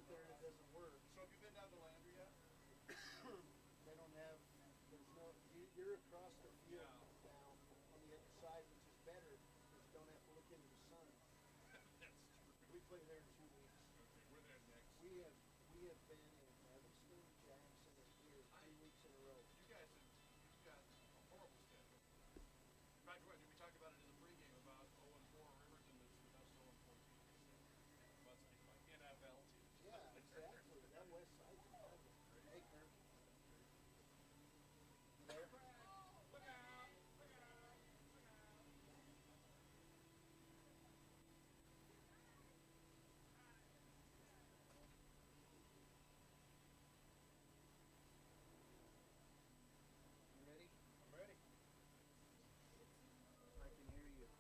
there and it doesn't work. So have you been down to Landry yet? They don't have, there's no, you're across the field Yeah. now on the other side, which is better because you don't have to look into the sun. That's true. We play there in 2 weeks. Okay, we're there next. We have been in Evanston, Jackson, and here 3 weeks in a row. You've got a horrible schedule. In fact, we talked about it in the pregame about 0-4 Riverton that's the best 0-4 team. Must be like NFL teams. Yeah, exactly. That west side's incredible. Hey, Kirk. There. Look out! Look out! Look out! You ready? I'm ready. I can hear you.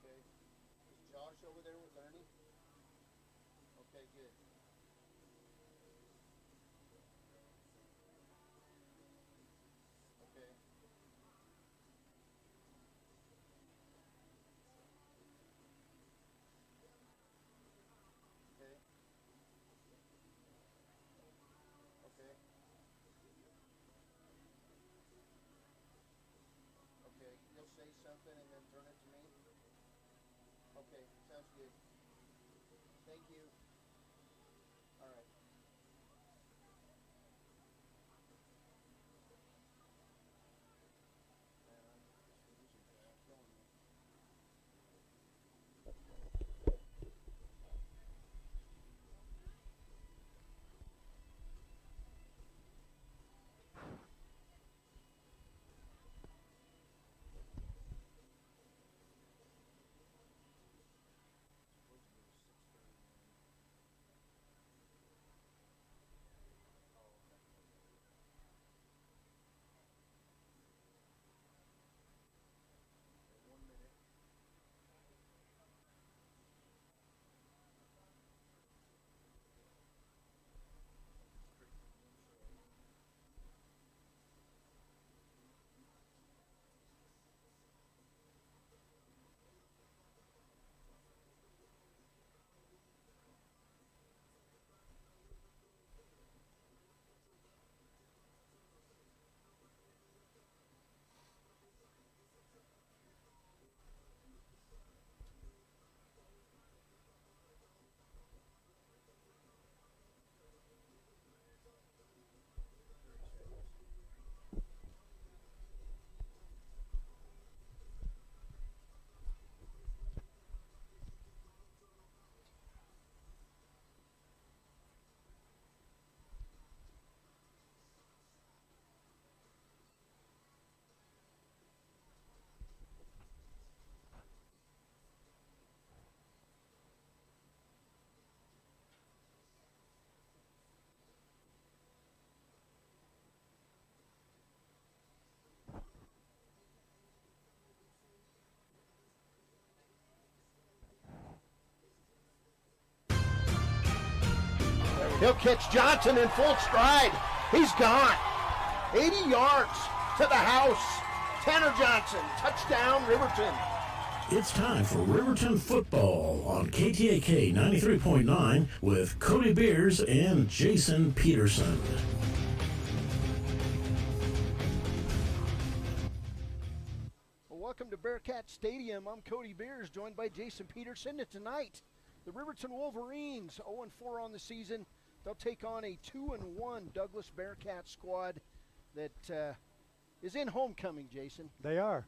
Okay. Is Josh over there with Ernie? Okay, good. Okay. Okay. Okay. Okay. You'll say something and then turn it to me? Okay, sounds good. Thank you. All right. He'll catch Johnson in full stride. He's gone. 80 yards to the house. Tanner Johnson, touchdown, Riverton. It's time for Riverton football on KTAK 93.9 with Cody Beers and Jason Peterson. Well, welcome to Bearcat Stadium. I'm Cody Beers, joined by Jason Peterson. And tonight, the Riverton Wolverines, 0-4 on the season. They'll take on a 2-1 Douglas Bearcat squad that is in homecoming, Jason. They are.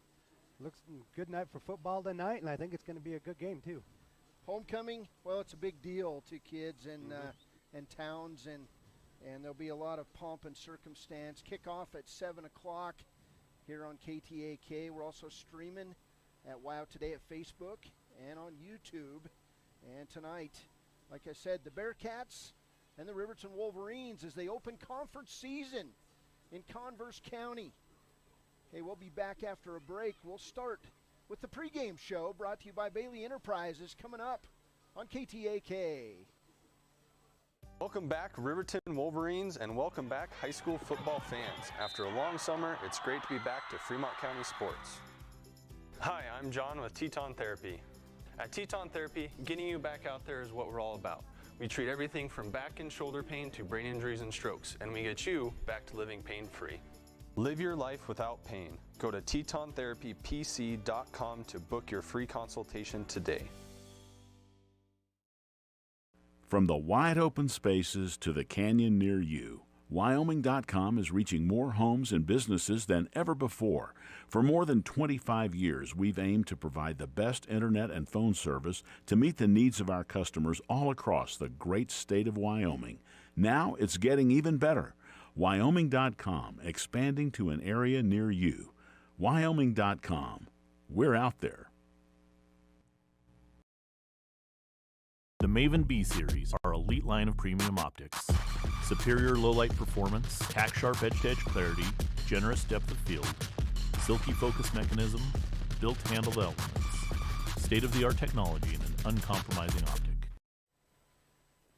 Looks good night for football tonight, and I think it's going to be a good game too. Homecoming, well, it's a big deal to kids and towns, and there'll be a lot of pomp and circumstance. Kickoff at 7 o'clock here on KTAK. We're also streaming at Wow Today at Facebook and on YouTube. And tonight, like I said, the Bearcats and the Riverton Wolverines as they open conference season in Converse County. Okay, we'll be back after a break. We'll start with the pregame show brought to you by Bailey Enterprises coming up on KTAK. Welcome back, Riverton Wolverines, and welcome back, high school football fans. After a long summer, it's great to be back to Fremont County sports. Hi, I'm John with Teton Therapy. At Teton Therapy, getting you back out there is what we're all about. We treat everything from back and shoulder pain to brain injuries and strokes, and we get you back to living pain-free. Live your life without pain. Go to TetonTherapyPC.com to book your free consultation today. From the wide open spaces to the canyon near you, Wyoming.com is reaching more homes and businesses than ever before. For more than 25 years, we've aimed to provide the best internet and phone service to meet the needs of our customers all across the great state of Wyoming. Now it's getting even better. Wyoming.com, expanding to an area near you. Wyoming.com. We're out there. The Maven B Series, our elite line of premium optics. Superior low-light performance, tack-sharp edge-to-edge clarity, generous depth of field, silky focus mechanism, built to handle the elements. State-of-the-art technology and an uncompromising optic.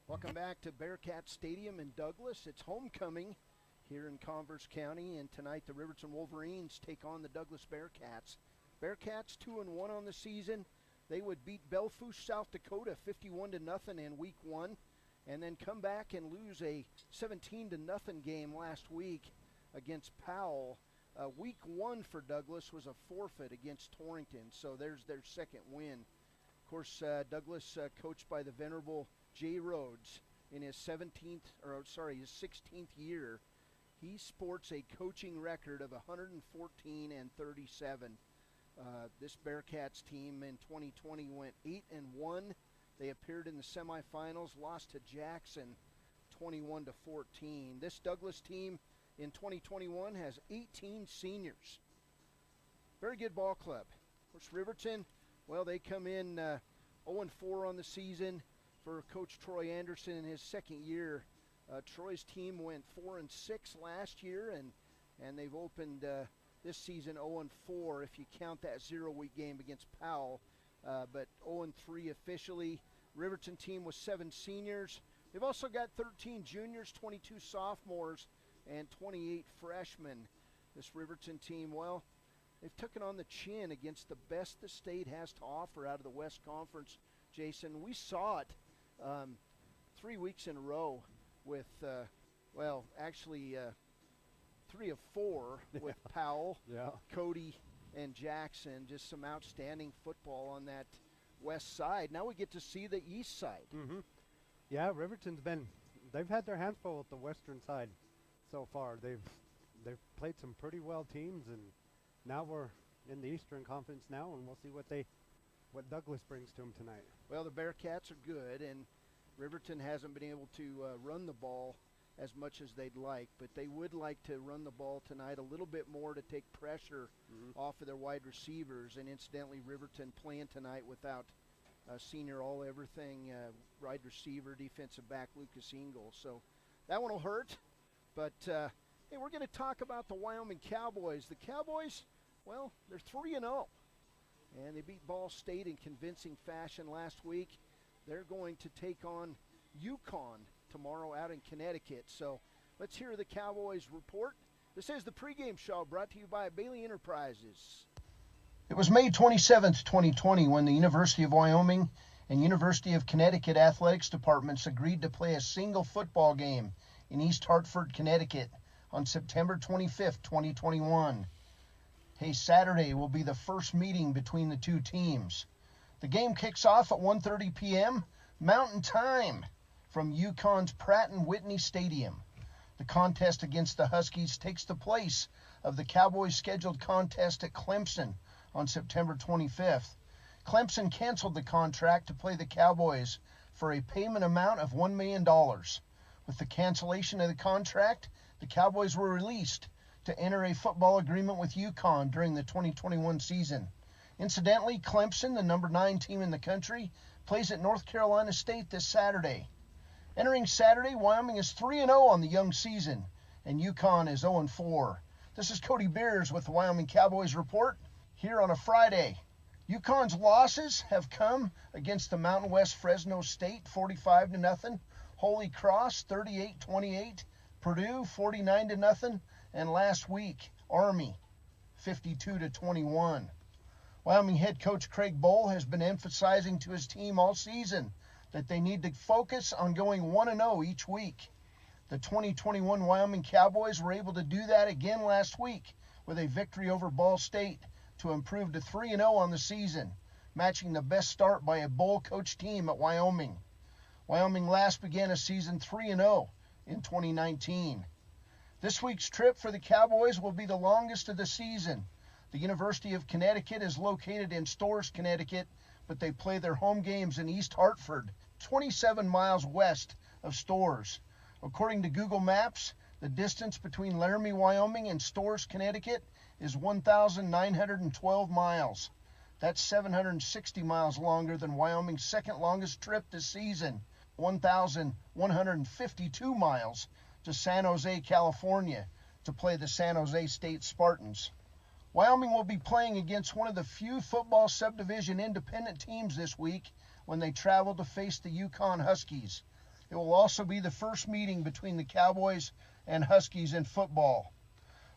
Welcome back to Bearcat Stadium in Douglas. It's homecoming here in Converse County, and tonight the Riverton Wolverines take on the Douglas Bearcats. Bearcats 2-1 on the season. They would beat Belfouche, South Dakota 51-0 in week 1, and then come back and lose a 17-0 game last week against Powell. Week 1 for Douglas was a forfeit against Torrington, so there's their second win. Of course, Douglas coached by the venerable Jay Rhodes in his 16th year. He sports a coaching record of 114-37. This Bearcats team in 2020 went 8-1. They appeared in the semifinals, lost to Jackson 21-14. This Douglas team in 2021 has 18 seniors. Very good ball club. Of course, Riverton, well, they come in 0-4 on the season for Coach Troy Anderson in his second year. Troy's team went 4-6 last year, and they've opened this season 0-4 if you count that 0-week game against Powell, but 0-3 officially. Riverton team was 7 seniors. They've also got 13 juniors, 22 sophomores, and 28 freshmen. This Riverton team, well, they've taken on the chin against the best the state has to offer out of the West Conference, Jason. We saw it 3 weeks in a row with, 3 of 4 with Powell, Cody, and Jackson. Just some outstanding football on that west side. Now we get to see the east side. Mm-hmm. Yeah, Riverton's they've had their hands full with the western side so far. They've played some pretty well teams, and now we're in the Eastern Conference now, and we'll see what Douglas brings to them tonight. Well, the Bearcats are good, and Riverton hasn't been able to run the ball as much as they'd like, but they would like to run the ball tonight a little bit more to take pressure off of their wide receivers. And incidentally, Riverton playing tonight without senior all-everything wide receiver, defensive back Lucas Engel. So that one will hurt. But, hey, we're going to talk about the Wyoming Cowboys. The Cowboys, well, they're 3-0. And they beat Ball State in convincing fashion last week. They're going to take on Yukon tomorrow out in Connecticut. So let's hear the Cowboys report. This is the Pregame Show brought to you by Bailey Enterprises. It was May 27th, 2020 when the University of Wyoming and University of Connecticut athletics departments agreed to play a single football game in East Hartford, Connecticut on September 25th, 2021. Hey, Saturday will be the first meeting between the two teams. The game kicks off at 1:30 p.m. Mountain Time from Yukon's Pratt & Whitney Stadium. The contest against the Huskies takes the place of the Cowboys' scheduled contest at Clemson on September 25th. Clemson canceled the contract to play the Cowboys for a payment amount of $1 million. With the cancellation of the contract, the Cowboys were released to enter a football agreement with Yukon during the 2021 season. Incidentally, Clemson, the number 9 team in the country, plays at North Carolina State this Saturday. Entering Saturday, Wyoming is 3-0 on the young season, and Yukon is 0-4. This is Cody Beers with the Wyoming Cowboys Report here on a Friday. Yukon's losses have come against the Mountain West Fresno State 45-0, Holy Cross 38-28, Purdue 49-0, and last week Army 52-21. Wyoming head coach Craig Bohl has been emphasizing to his team all season that they need to focus on going 1-0 each week. The 2021 Wyoming Cowboys were able to do that again last week with a victory over Ball State to improve to 3-0 on the season, matching the best start by a Bohl-coached team at Wyoming. Wyoming last began a season 3-0 in 2019. This week's trip for the Cowboys will be the longest of the season. The University of Connecticut is located in Storrs, Connecticut, but they play their home games in East Hartford, 27 miles west of Storrs. According to Google Maps, the distance between Laramie, Wyoming and Storrs, Connecticut is 1,912 miles. That's 760 miles longer than Wyoming's second longest trip this season, 1,152 miles to San Jose, California, to play the San Jose State Spartans. Wyoming will be playing against one of the few football subdivision independent teams this week when they travel to face the Yukon Huskies. It will also be the first meeting between the Cowboys and Huskies in football.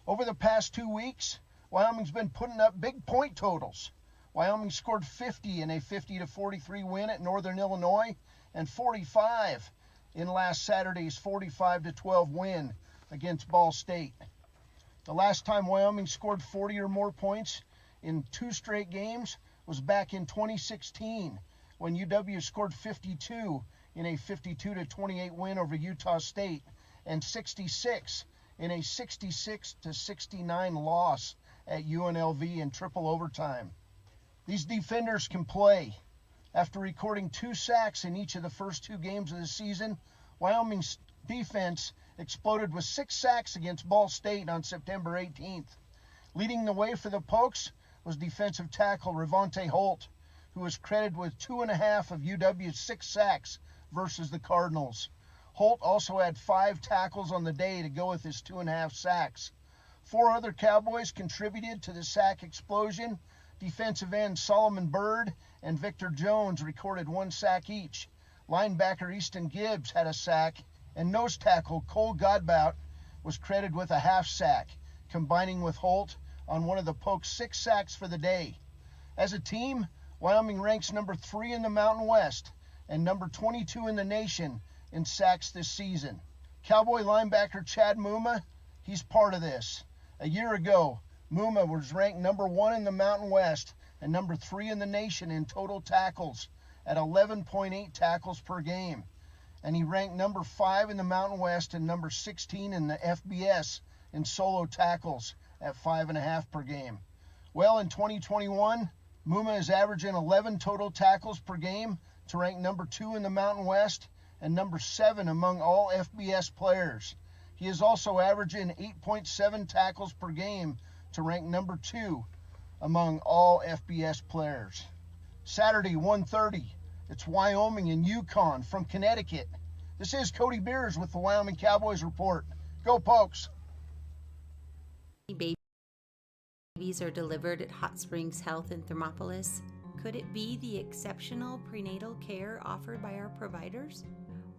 Over the past 2 weeks, Wyoming's been putting up big point totals. Wyoming scored 50 in a 50-43 win at Northern Illinois and 45 in last Saturday's 45-12 win against Ball State. The last time Wyoming scored 40 or more points in 2 straight games was back in 2016 when UW scored 52 in a 52-28 win over Utah State and 66 in a 66-69 loss at UNLV in triple overtime. These defenders can play. After recording 2 sacks in each of the first 2 games of the season, Wyoming's defense exploded with 6 sacks against Ball State on September 18th. Leading the way for the Pokes was defensive tackle Revante Holt, who was credited with 2.5 of UW's 6 sacks versus the Cardinals. Holt also had 5 tackles on the day to go with his 2.5 sacks. 4 other Cowboys contributed to the sack explosion. Defensive end Solomon Byrd and Victor Jones recorded 1 sack each. Linebacker Easton Gibbs had a sack, and nose tackle Cole Godbout was credited with a half sack, combining with Holt on one of the Pokes' 6 sacks for the day. As a team, Wyoming ranks number 3 in the Mountain West and number 22 in the nation in sacks this season. Cowboy linebacker Chad Muma, he's part of this. A year ago, Muma was ranked number 1 in the Mountain West and number 3 in the nation in total tackles at 11.8 tackles per game. And he ranked number 5 in the Mountain West and number 16 in the FBS in solo tackles at 5.5 per game. Well, in 2021, Muma is averaging 11 total tackles per game to rank number 2 in the Mountain West and number 7 among all FBS players. He is also averaging 8.7 tackles per game to rank number 2 among all FBS players. Saturday, 1:30, it's Wyoming and Yukon from Connecticut. This is Cody Beers with the Wyoming Cowboys Report. Go Pokes! Babies are delivered at Hot Springs Health in Thermopolis. Could it be the exceptional prenatal care offered by our providers?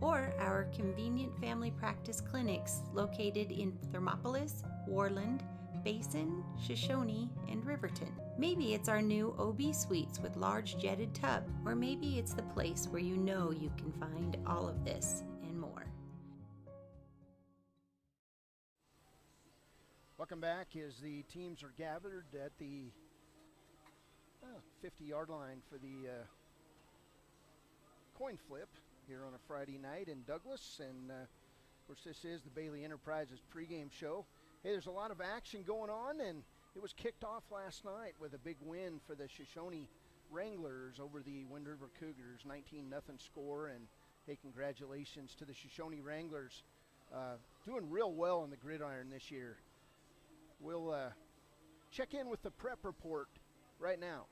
Or our convenient family practice clinics located in Thermopolis, Worland, Basin, Shoshone, and Riverton. Maybe it's our new OB suites with large jetted tub, or maybe it's the place where you know you can find all of this and more. Welcome back as the teams are gathered at the 50-yard line for the coin flip here on a Friday night in Douglas. And of course, this is the Bailey Enterprises pregame show. Hey, there's a lot of action going on, and it was kicked off last night with a big win for the Shoshone Wranglers over the Wind River Cougars, 19-0 score. And hey, congratulations to the Shoshone Wranglers, doing real well in the gridiron this year. We'll check in with the prep report right now.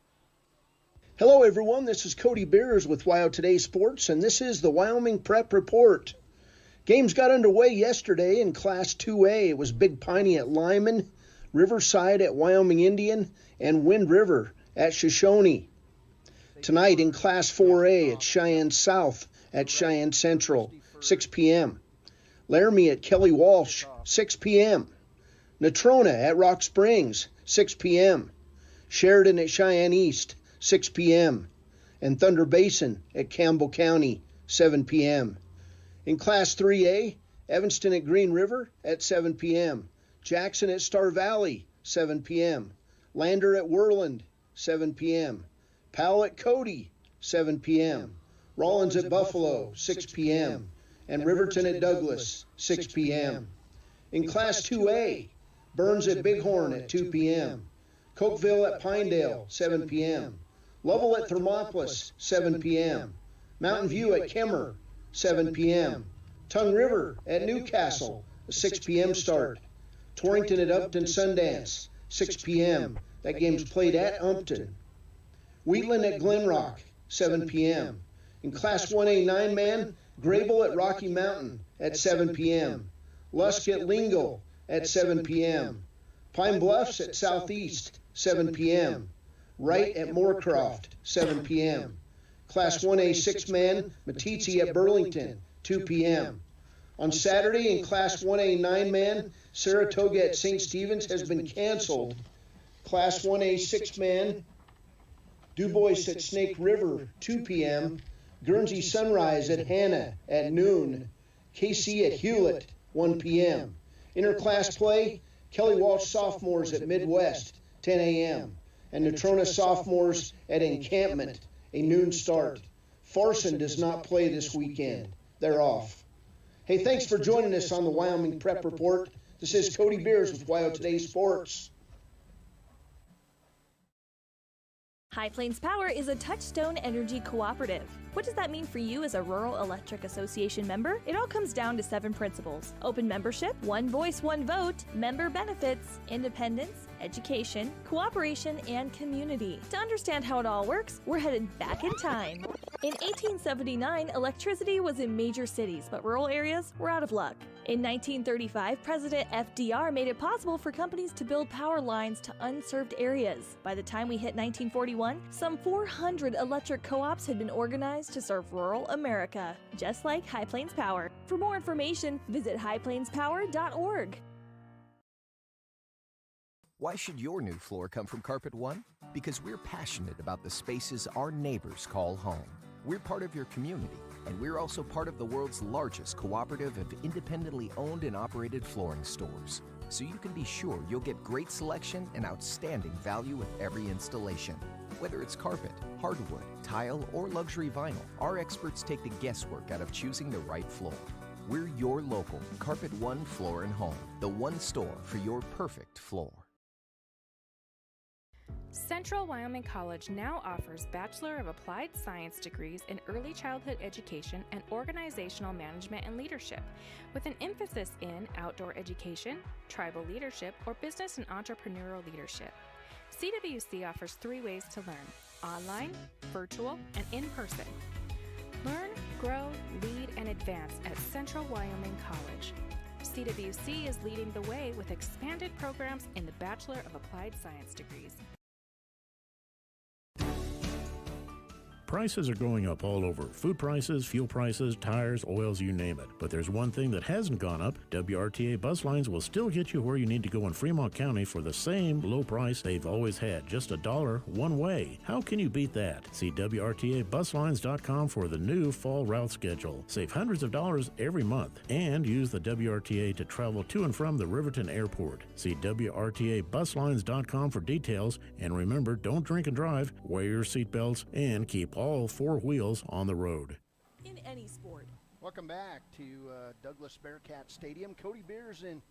Hello, everyone. This is Cody Beers with WYO Today Sports, and this is the Wyoming Prep Report. Games got underway yesterday in Class 2A. It was Big Piney at Lyman, Riverside at Wyoming Indian, and Wind River at Shoshone. Tonight in Class 4A, it's Cheyenne South at Cheyenne Central, 6 p.m. Laramie at Kelly Walsh, 6 p.m. Natrona at Rock Springs, 6 p.m. Sheridan at Cheyenne East, 6 p.m. and Thunder Basin at Campbell County, 7 p.m. In Class 3A, Evanston at Green River at 7 p.m. Jackson at Star Valley, 7 p.m. Lander at Worland, 7 p.m. Powell at Cody, 7 p.m. Rollins at Buffalo, 6 p.m. and Riverton at Douglas, 6 p.m. In Class 2A, Burns at Bighorn at 2 p.m. Cokeville at Pinedale, 7 p.m. Lovell at Thermopolis, 7 p.m. Mountain View at Kemmer, 7 p.m. Tongue River at Newcastle, a 6 p.m. start. Torrington at Upton Sundance, 6 p.m. That game's played at Upton. Wheatland at Glenrock, 7 p.m. In Class 1A 9-man, Grable at Rocky Mountain at 7 p.m. Lusk at Lingle at 7 p.m. Pine Bluffs at Southeast, 7 p.m. Wright at Moorcroft, 7 p.m. Class 1A 6-man, Meeteetse at Burlington, 2 p.m. On Saturday in Class 1A 9-man, Saratoga at St. Stephen's has been canceled. Class 1A 6-man, DuBois at Snake River, 2 p.m. Guernsey Sunrise at Hanna at noon. KC at Hewlett, 1 p.m. Interclass play, Kelly Walsh Sophomores at Midwest, 10 a.m. and Natrona Sophomores at Encampment, a noon start. Farson does not play this weekend. They're off. Hey, thanks for joining us on the Wyoming Prep Report. This is Cody Beers with Wyo Today Sports. High Plains Power is a Touchstone Energy cooperative. What does that mean for you as a Rural Electric Association member? It all comes down to 7 principles: open membership, one voice, one vote, member benefits, independence, education, cooperation, and community. To understand how it all works, we're headed back in time. In 1879, electricity was in major cities, but rural areas were out of luck. In 1935, President FDR made it possible for companies to build power lines to unserved areas. By the time we hit 1941, some 400 electric co-ops had been organized to serve rural America, just like High Plains Power. For more information, visit highplainspower.org. Why should your new floor come from Carpet One? Because we're passionate about the spaces our neighbors call home. We're part of your community, and we're also part of the world's largest cooperative of independently owned and operated flooring stores. So you can be sure you'll get great selection and outstanding value with every installation. Whether it's carpet, hardwood, tile, or luxury vinyl, our experts take the guesswork out of choosing the right floor. We're your local Carpet One Floor and Home, the one store for your perfect floor. Central Wyoming College now offers Bachelor of Applied Science degrees in Early Childhood Education and Organizational Management and Leadership, with an emphasis in outdoor education, tribal leadership, or business and entrepreneurial leadership. CWC offers 3 ways to learn: online, virtual, and in person. Learn, grow, lead, and advance at Central Wyoming College. CWC is leading the way with expanded programs in the Bachelor of Applied Science degrees. Prices are going up all over. Food prices, fuel prices, tires, oils, you name it. But there's one thing that hasn't gone up. WRTA bus lines will still get you where you need to go in Fremont County for the same low price they've always had. Just $1 one way. How can you beat that? See WRTAbuslines.com for the new fall route schedule. Save hundreds of dollars every month and use the WRTA to travel to and from the Riverton Airport. See WRTAbuslines.com for details, and remember, don't drink and drive, wear your seatbelts, and keep all 4 wheels on the road. In any sport. Welcome back to Douglas Bearcat Stadium. Cody Beers and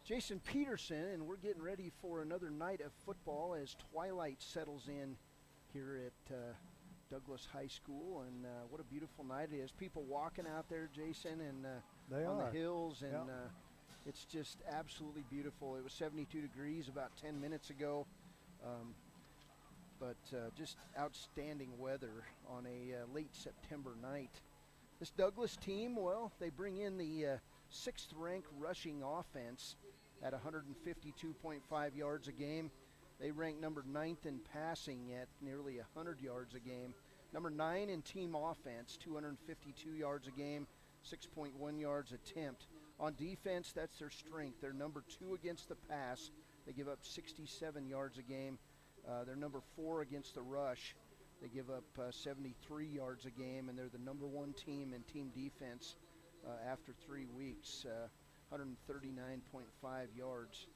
Jason Peterson, and we're getting ready for another night of football as twilight settles in here at Douglas High School. And what a beautiful night it is. People walking out there, Jason, and on the hills, and it's just absolutely beautiful. It was 72 degrees about 10 minutes ago. But just outstanding weather on a late September night. This Douglas team, well, they bring in the 6th-ranked rushing offense at 152.5 yards a game. They rank number 9th in passing at nearly 100 yards a game. Number 9 in team offense, 252 yards a game. 6.1 yards attempt. On defense, that's their strength. They're number 2 against the pass. They give up 67 yards a game. They're number 4 against the rush. They give up 73 yards a game, and they're the number 1 team in team defense after 3 weeks, 139.5 yards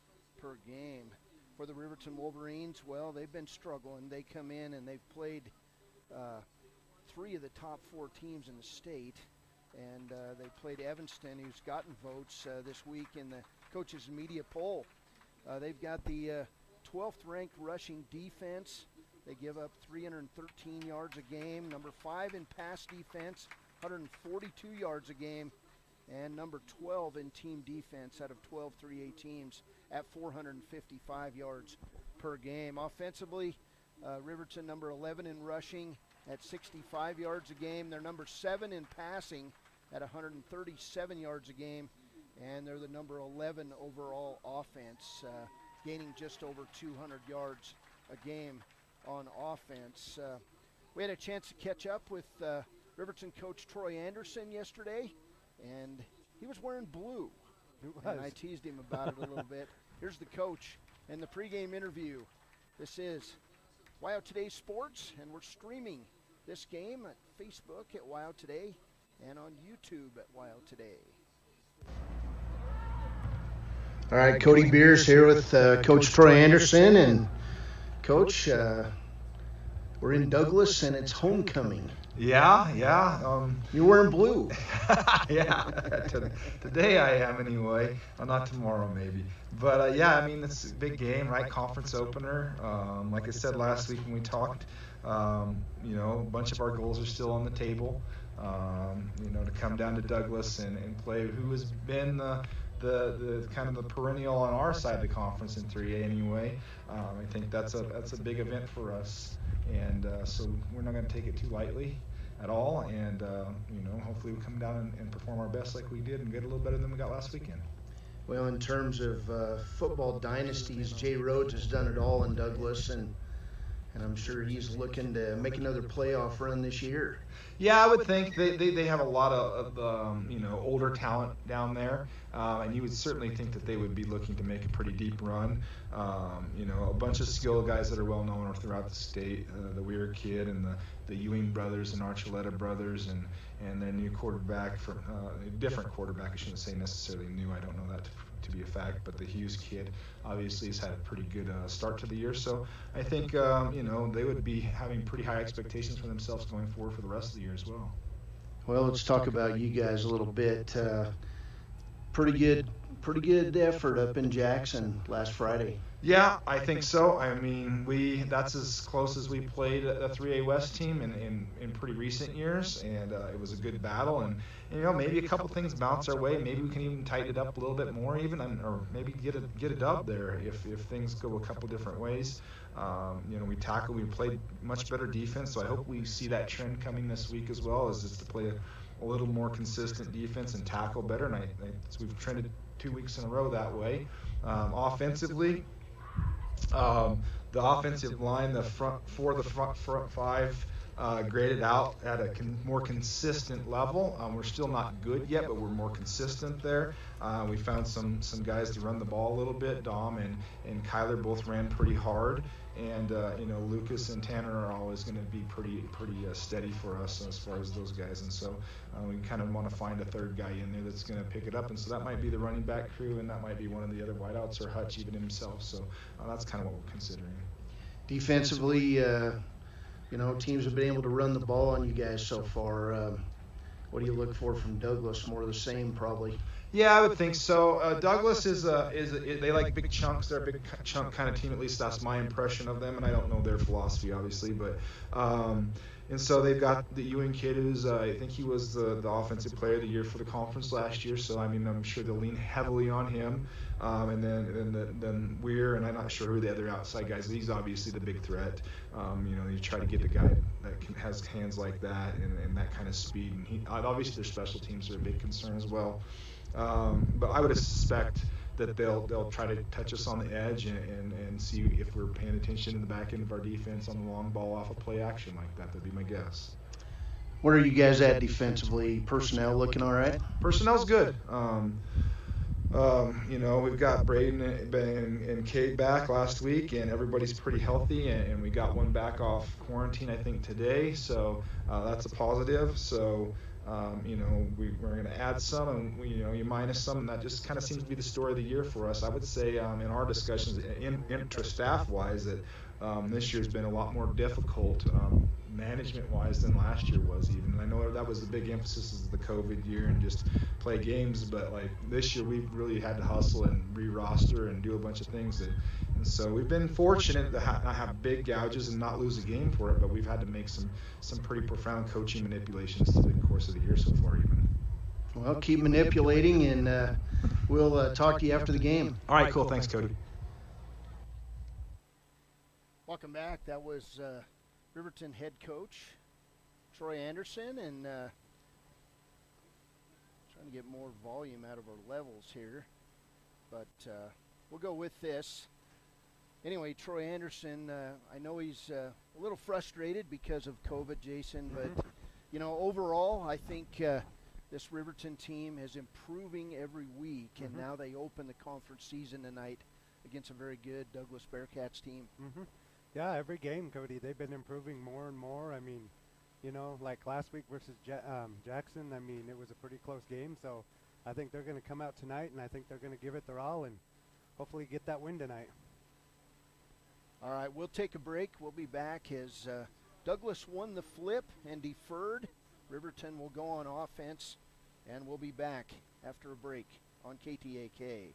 per game. For the Riverton Wolverines, well, they've been struggling. They come in and they've played 3 of the top 4 teams in the state, and they played Evanston, who's gotten votes this week in the coaches' media poll. They've got the 12th ranked rushing defense. They give up 313 yards a game. Number 5 in pass defense, 142 yards a game. And number 12 in team defense out of 12 3A teams at 455 yards per game. Offensively, Riverton number 11 in rushing at 65 yards a game. They're number 7 in passing at 137 yards a game. And they're the number 11 overall offense, gaining just over 200 yards a game on offense. We had a chance to catch up with Riverton coach Troy Anderson yesterday, and he was wearing blue. And I teased him about it a little bit. Here's the coach and the pregame interview. This is WYO Today Sports, and we're streaming this game at Facebook at WYO Today and on YouTube at WYO Today. All right, Cody Beers here with Coach Troy Anderson. And Coach, we're in Douglas and it's homecoming. Yeah. You're wearing blue. Yeah, today I am anyway. Well, not tomorrow maybe. But yeah, I mean, it's a big game, right? Conference opener. Like I said last week when we talked, a bunch of our goals are still on the table. To come down to Douglas and play who has been the kind of the perennial on our side of the conference in 3A anyway. I think that's a big event for us, and so we're not going to take it too lightly at all, and hopefully we come down and perform our best like we did and get a little better than we got last weekend. Well, in terms of football dynasties, Jay Rhodes has done it all in Douglas, and I'm sure he's looking to make another playoff run this year. Yeah, I would think they have a lot of older talent down there, and you would certainly think that they would be looking to make a pretty deep run. A bunch of skill guys that are well known throughout the state, the Weir kid and the Ewing brothers and Archuleta brothers, and their new quarterback, different quarterback, I shouldn't say necessarily new, I don't know that to be a fact, but the Hughes kid obviously has had a pretty good start to the year. So I think, they would be having pretty high expectations for themselves going forward for the rest of the year as well. Well, let's talk about you guys a little bit. Pretty good effort up in Jackson last Friday. Yeah, I think so. I mean, that's as close as we played a 3A West team in pretty recent years, and it was a good battle. And maybe a couple things bounce our way. Maybe we can even tighten it up a little bit more, even, or maybe get a dub there if things go a couple different ways. We played much better defense, so I hope we see that trend coming this week as well, as just to play a little more consistent defense and tackle better. And so we've trended 2 weeks in a row that way. Offensively, the offensive line, the front five, graded out at a more consistent level. We're still not good yet, but we're more consistent there. We found some guys to run the ball a little bit. Dom and Kyler both ran pretty hard, and Lucas and Tanner are always going to be pretty steady for us as far as those guys. And so we kind of want to find a third guy in there that's going to pick it up. And so that might be the running back crew, and that might be one of the other wideouts, or Hutch even himself. So that's kind of what we're considering. Defensively, teams have been able to run the ball on you guys so far. What do you look for from Douglas? More of the same, probably. Yeah, I would think so. Douglas is they like big chunks. They're a big chunk kind of team. At least that's my impression of them, and I don't know their philosophy, obviously. But and so they've got the Ewing kid, who's I think he was the offensive player of the year for the conference last year. So I mean, I'm sure they'll lean heavily on him. And then Weir, and I'm not sure who the other outside guys. He's obviously the big threat. You try to get the guy that has hands like that and that kind of speed. And obviously their special teams are a big concern as well. But I would suspect that they'll try to touch us on the edge and see if we're paying attention in the back end of our defense on the long ball off of play action like that. That'd be my guess. Where are you guys at defensively? Personnel looking all right? Personnel's good. We've got Braden and Cade back last week, and everybody's pretty healthy, and we got one back off quarantine, I think, today, so that's a positive. So, we're going to add some, and you minus some, and that just kind of seems to be the story of the year for us. I would say in our discussions, intra-staff-wise, that this year's been a lot more difficult management-wise than last year was even. And I know that was the big emphasis of the COVID year and just play games, but like this year we've really had to hustle and re-roster and do a bunch of things. And so we've been fortunate to not have big gouges and not lose a game for it, but we've had to make some pretty profound coaching manipulations through the course of the year so far even. Well, keep manipulating, and we'll talk to you after the game. All right, cool. Thanks, Cody. Welcome back. That was Riverton head coach Troy Anderson, and trying to get more volume out of our levels here, but we'll go with this. Anyway, Troy Anderson, I know he's a little frustrated because of COVID, Jason, but overall, I think this Riverton team is improving every week, and now they open the conference season tonight against a very good Douglas Bearcats team. Yeah, every game, Cody, they've been improving more and more. I mean, like last week versus Jackson, I mean, it was a pretty close game. So I think they're going to come out tonight, and I think they're going to give it their all and hopefully get that win tonight. All right, we'll take a break. We'll be back as Douglas won the flip and deferred. Riverton will go on offense, and we'll be back after a break on KTAK.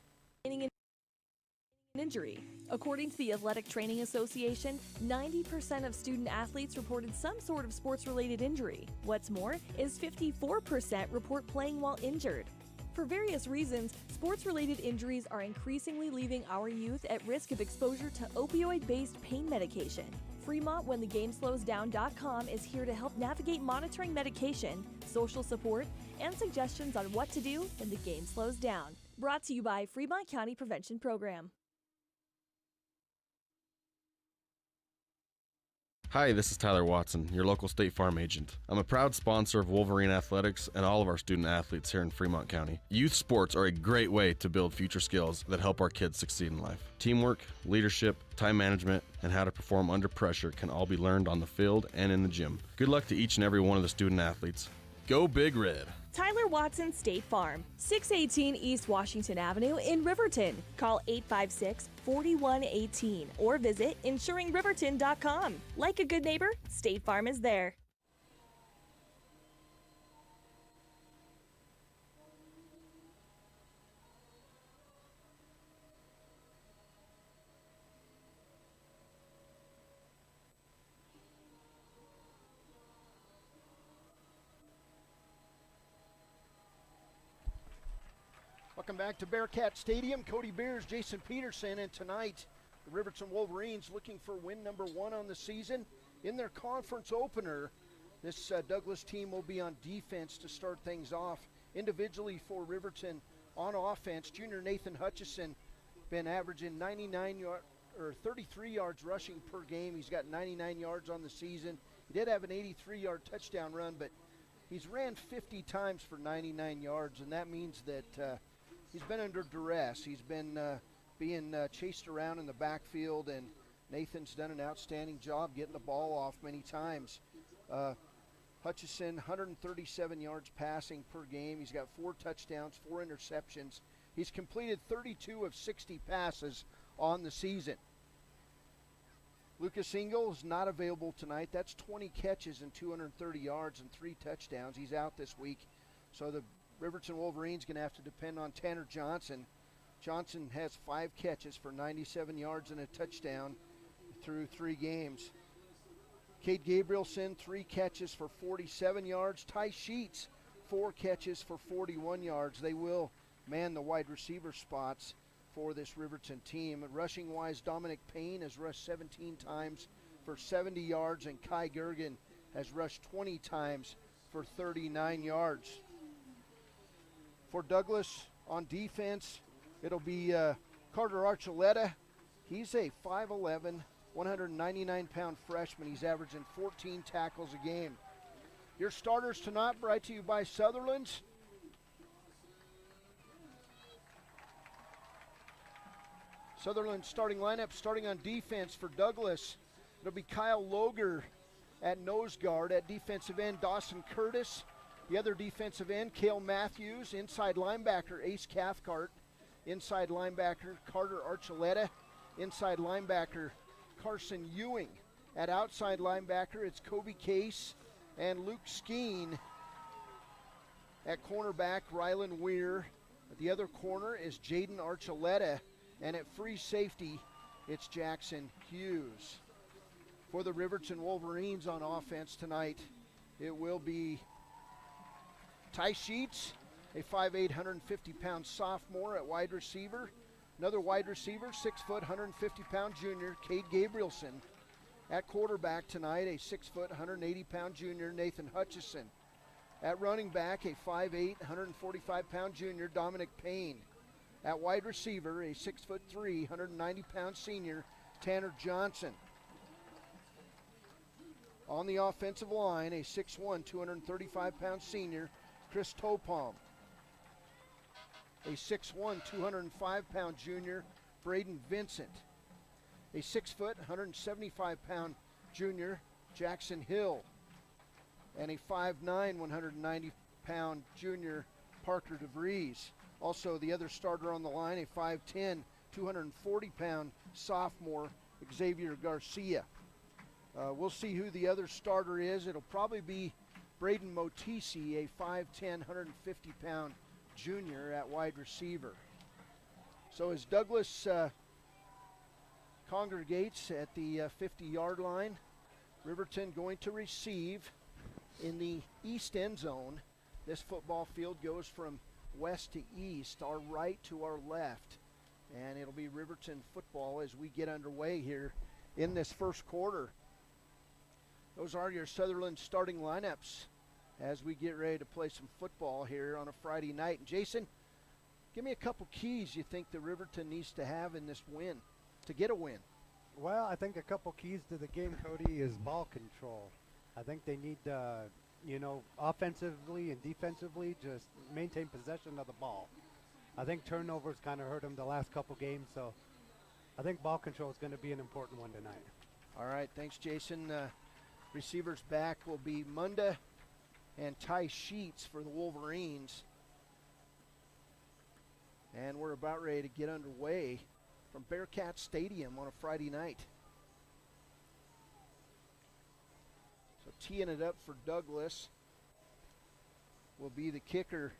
Injury. According to the Athletic Training Association, 90% of student athletes reported some sort of sports-related injury. What's more is 54% report playing while injured. For various reasons, sports-related injuries are increasingly leaving our youth at risk of exposure to opioid-based pain medication. Fremont WhenTheGameSlowsDown.com is here to help navigate monitoring medication, social support, and suggestions on what to do when the game slows down. Brought to you by Fremont County Prevention Program. Hi, this is Tyler Watson, your local State Farm agent. I'm a proud sponsor of Wolverine Athletics and all of our student athletes here in Fremont County. Youth sports are a great way to build future skills that help our kids succeed in life. Teamwork, leadership, time management, and how to perform under pressure can all be learned on the field and in the gym. Good luck to each and every one of the student athletes. Go Big Red! Tyler Watson State Farm, 618 East Washington Avenue in Riverton. Call 856-4118 or visit insuringriverton.com. Like a good neighbor, State Farm is there. Welcome back to Bearcat Stadium. Cody Beers, Jason Peterson, and tonight the Riverton Wolverines looking for win number 1 on the season. In their conference opener, this Douglas team will be on defense to start things off. Individually for Riverton on offense, junior Nathan Hutchison been averaging 33 yards rushing per game. He's got 99 yards on the season. He did have an 83-yard touchdown run, but he's ran 50 times for 99 yards, and that means that he's been under duress. He's been being chased around in the backfield, and Nathan's done an outstanding job getting the ball off many times. Hutchison, 137 yards passing per game. He's got 4 touchdowns, 4 interceptions. He's completed 32 of 60 passes on the season. Lucas Engel is not available tonight. That's 20 catches and 230 yards and 3 touchdowns. He's out this week. So the Riverton Wolverines going to have to depend on Tanner Johnson. Johnson has 5 catches for 97 yards and a touchdown through 3 games. Cade Gabrielson, 3 catches for 47 yards. Ty Sheets, 4 catches for 41 yards. They will man the wide receiver spots for this Riverton team. Rushing-wise, Dominic Payne has rushed 17 times for 70 yards, and Kai Gergen has rushed 20 times for 39 yards. For Douglas on defense, it'll be Carter Archuleta. He's a 5'11", 199-pound freshman. He's averaging 14 tackles a game. Your starters tonight brought to you by Sutherland's. Sutherland's starting lineup starting on defense for Douglas. It'll be Kyle Loger at nose guard. At defensive end, Dawson Curtis. The other defensive end, Cale Matthews. Inside linebacker, Ace Cathcart. Inside linebacker, Carter Archuleta. Inside linebacker, Carson Ewing. At outside linebacker, it's Kobe Case and Luke Skeen. At cornerback, Rylan Weir. At the other corner is Jaden Archuleta. And at free safety, it's Jackson Hughes. For the Riverton Wolverines on offense tonight, it will be Ty Sheets, a 5'8", 150-pound sophomore at wide receiver. Another wide receiver, 6 foot, 150-pound junior, Cade Gabrielson. At quarterback tonight, a 6 foot, 180-pound junior, Nathan Hutchison. At running back, a 5'8", 145-pound junior, Dominic Payne. At wide receiver, a 6'3", 190-pound senior, Tanner Johnson. On the offensive line, a 6'1", 235-pound senior, Chris Topalm. A 6'1", 205-pound junior, Braden Vincent. A 6 foot, 175-pound junior, Jackson Hill. And a 5'9", 190-pound junior, Parker DeVries. Also, the other starter on the line, a 5'10", 240-pound sophomore, Xavier Garcia. We'll see who the other starter is. It'll probably be Braden Motisi, a 5'10", 150-pound junior at wide receiver. So as Douglas congregates at the 50-yard line, Riverton going to receive in the east end zone. This football field goes from west to east, our right to our left. And it'll be Riverton football as we get underway here in this first quarter. Those are your Sutherland starting lineups as we get ready to play some football here on a Friday night. And Jason, give me a couple keys you think that Riverton needs to have in this win, to get a win. Well, I think a couple keys to the game, Cody, is ball control. I think they need, offensively and defensively, just maintain possession of the ball. I think turnovers kind of hurt them the last couple games, so I think ball control is going to be an important one tonight. All right, thanks, Jason. Receivers back will be Munda and Ty Sheets for the Wolverines. And we're about ready to get underway from Bearcat Stadium on a Friday night. So teeing it up for Douglas will be the kicker,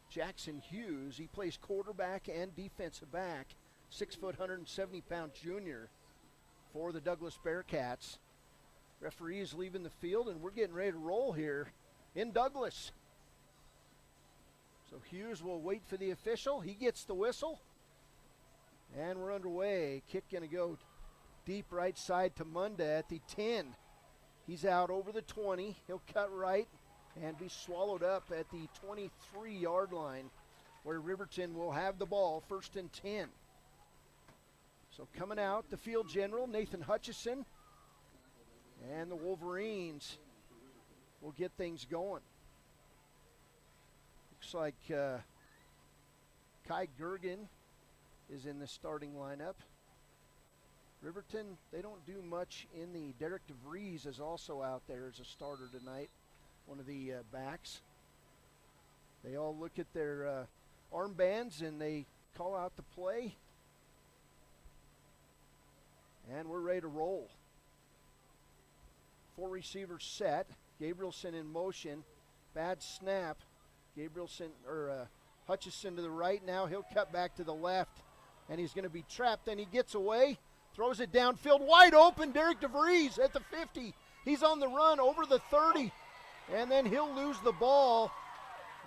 Jackson Hughes. He plays quarterback and defensive back, 6 foot, 170-pound junior for the Douglas Bearcats. Referee is leaving the field, and we're getting ready to roll here in Douglas. So Hughes will wait for the official. He gets the whistle, and we're underway. Kick going to go deep right side to Munda at the 10. He's out over the 20. He'll cut right and be swallowed up at the 23-yard line, where Riverton will have the ball, 1st and 10. So coming out, the field general, Nathan Hutchison, and the Wolverines will get things going. Looks like Kai Gergen is in the starting lineup. Riverton, they don't do much in the. Derek DeVries is also out there as a starter tonight, one of the backs. They all look at their armbands and they call out the play. And we're ready to roll. 4 receivers set. Gabrielson in motion. Bad snap. Hutchison to the right. Now he'll cut back to the left, and he's going to be trapped. Then he gets away, throws it downfield, wide open. Derek DeVries at the 50. He's on the run over the 30, and then he'll lose the ball,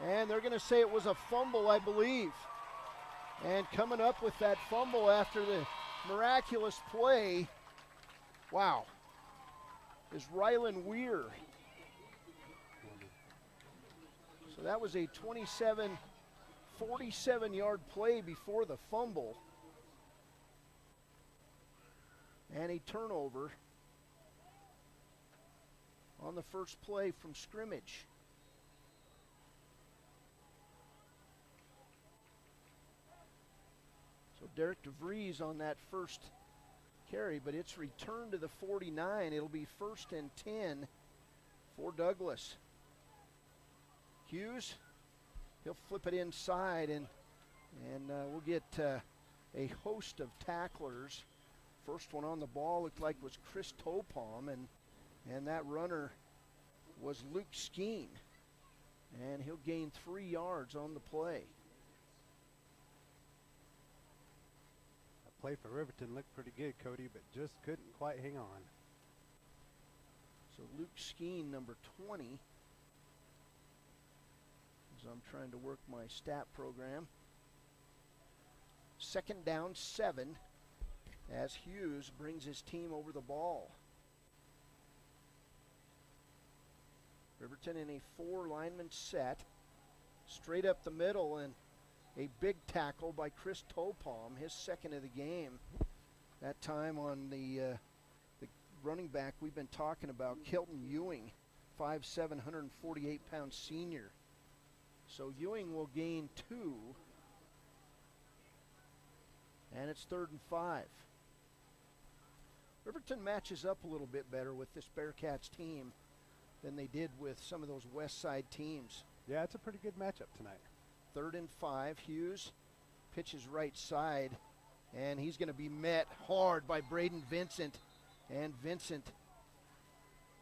and they're going to say it was a fumble, I believe. And coming up with that fumble after the miraculous play, wow, is Rylan Weir. So that was a 47-yard play before the fumble. And a turnover on the first play from scrimmage. So Derek DeVries on that first carry, but it's returned to the 49. It'll be 1st and 10 for Douglas. Hughes, he'll flip it inside, and we'll get a host of tacklers. First one on the ball looked like was Chris Topalm, and that runner was Luke Skeen. And he'll gain 3 yards on the play. That play for Riverton looked pretty good, Cody, but just couldn't quite hang on. So Luke Skeen, number 20, as I'm trying to work my stat program. 2nd down 7 as Hughes brings his team over the ball. Riverton in a 4 lineman set, straight up the middle, and a big tackle by Chris Topalm, his 2nd of the game. That time on the running back we've been talking about, Kilton Ewing, 5'7", 148-pound senior. So Ewing will gain 2, and it's 3rd and 5. Riverton matches up a little bit better with this Bearcats team than they did with some of those West Side teams. Yeah, it's a pretty good matchup tonight. 3rd and 5. Hughes pitches right side, and he's going to be met hard by Braden Vincent, and Vincent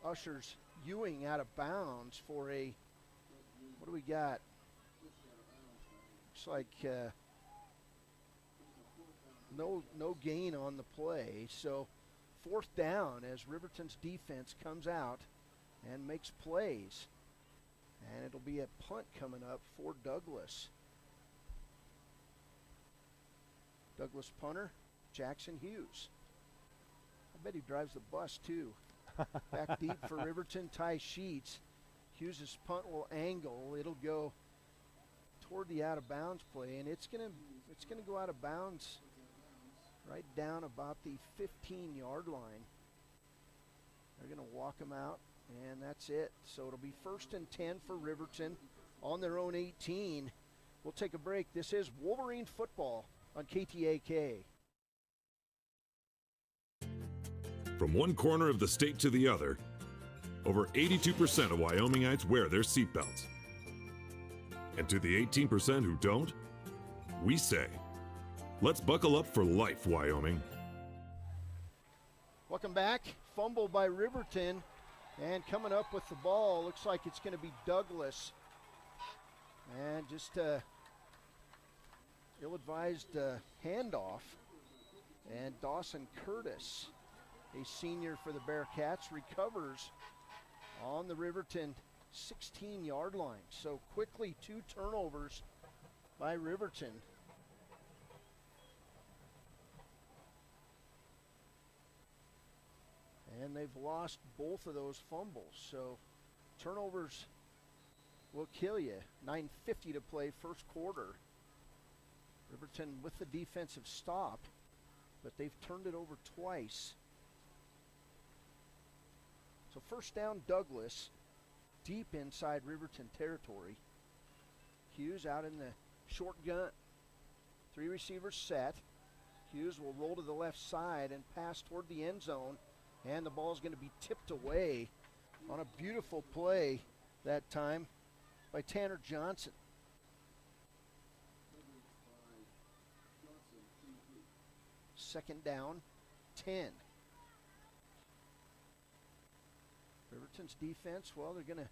ushers Ewing out of bounds for a, what do we got? Looks like no gain on the play. So 4th down as Riverton's defense comes out and makes plays. And it'll be a punt coming up for Douglas. Douglas punter, Jackson Hughes. I bet he drives the bus too. Back deep for Riverton, Ty Sheets. Hughes' punt will angle. It'll go toward the out of bounds play, and it's gonna go out of bounds right down about the 15-yard line. They're gonna walk him out, and that's it. So it'll be 1st and 10 for Riverton on their own 18. We'll take a break. This is Wolverine football on KTAK. From one corner of the state to the other, over 82% of Wyomingites wear their seatbelts. And to the 18% who don't, we say, let's buckle up for life, Wyoming. Welcome back. Fumble by Riverton, and coming up with the ball, looks like it's going to be Douglas. And just ill-advised handoff. And Dawson Curtis, a senior for the Bearcats, recovers on the Riverton 16-yard line. So quickly 2 turnovers by Riverton. And they've lost both of those fumbles. So turnovers will kill you. 9:50 to play, first quarter. Riverton with the defensive stop, but they've turned it over twice. So 1st down, Douglas, deep inside Riverton territory. Hughes out in the short gun. 3 receivers set. Hughes will roll to the left side and pass toward the end zone, and the ball is going to be tipped away on a beautiful play that time by Tanner Johnson. Second down, 10. Riverton's defense, well, they're going to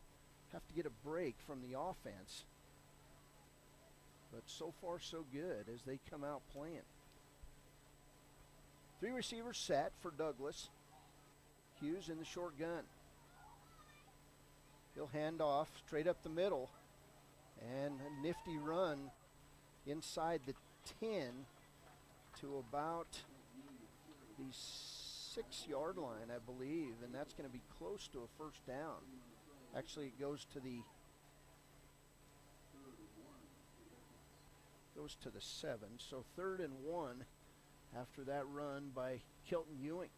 have to get a break from the offense. But so far, so good as they come out playing. 3 receivers set for Douglas. Hughes in the short gun. He'll hand off straight up the middle. And a nifty run inside the 10 to about the 6-yard line, I believe, and that's going to be close to a 1st down. Actually, it goes to the 7. So 3rd and 1 after that run by Kilton Ewing.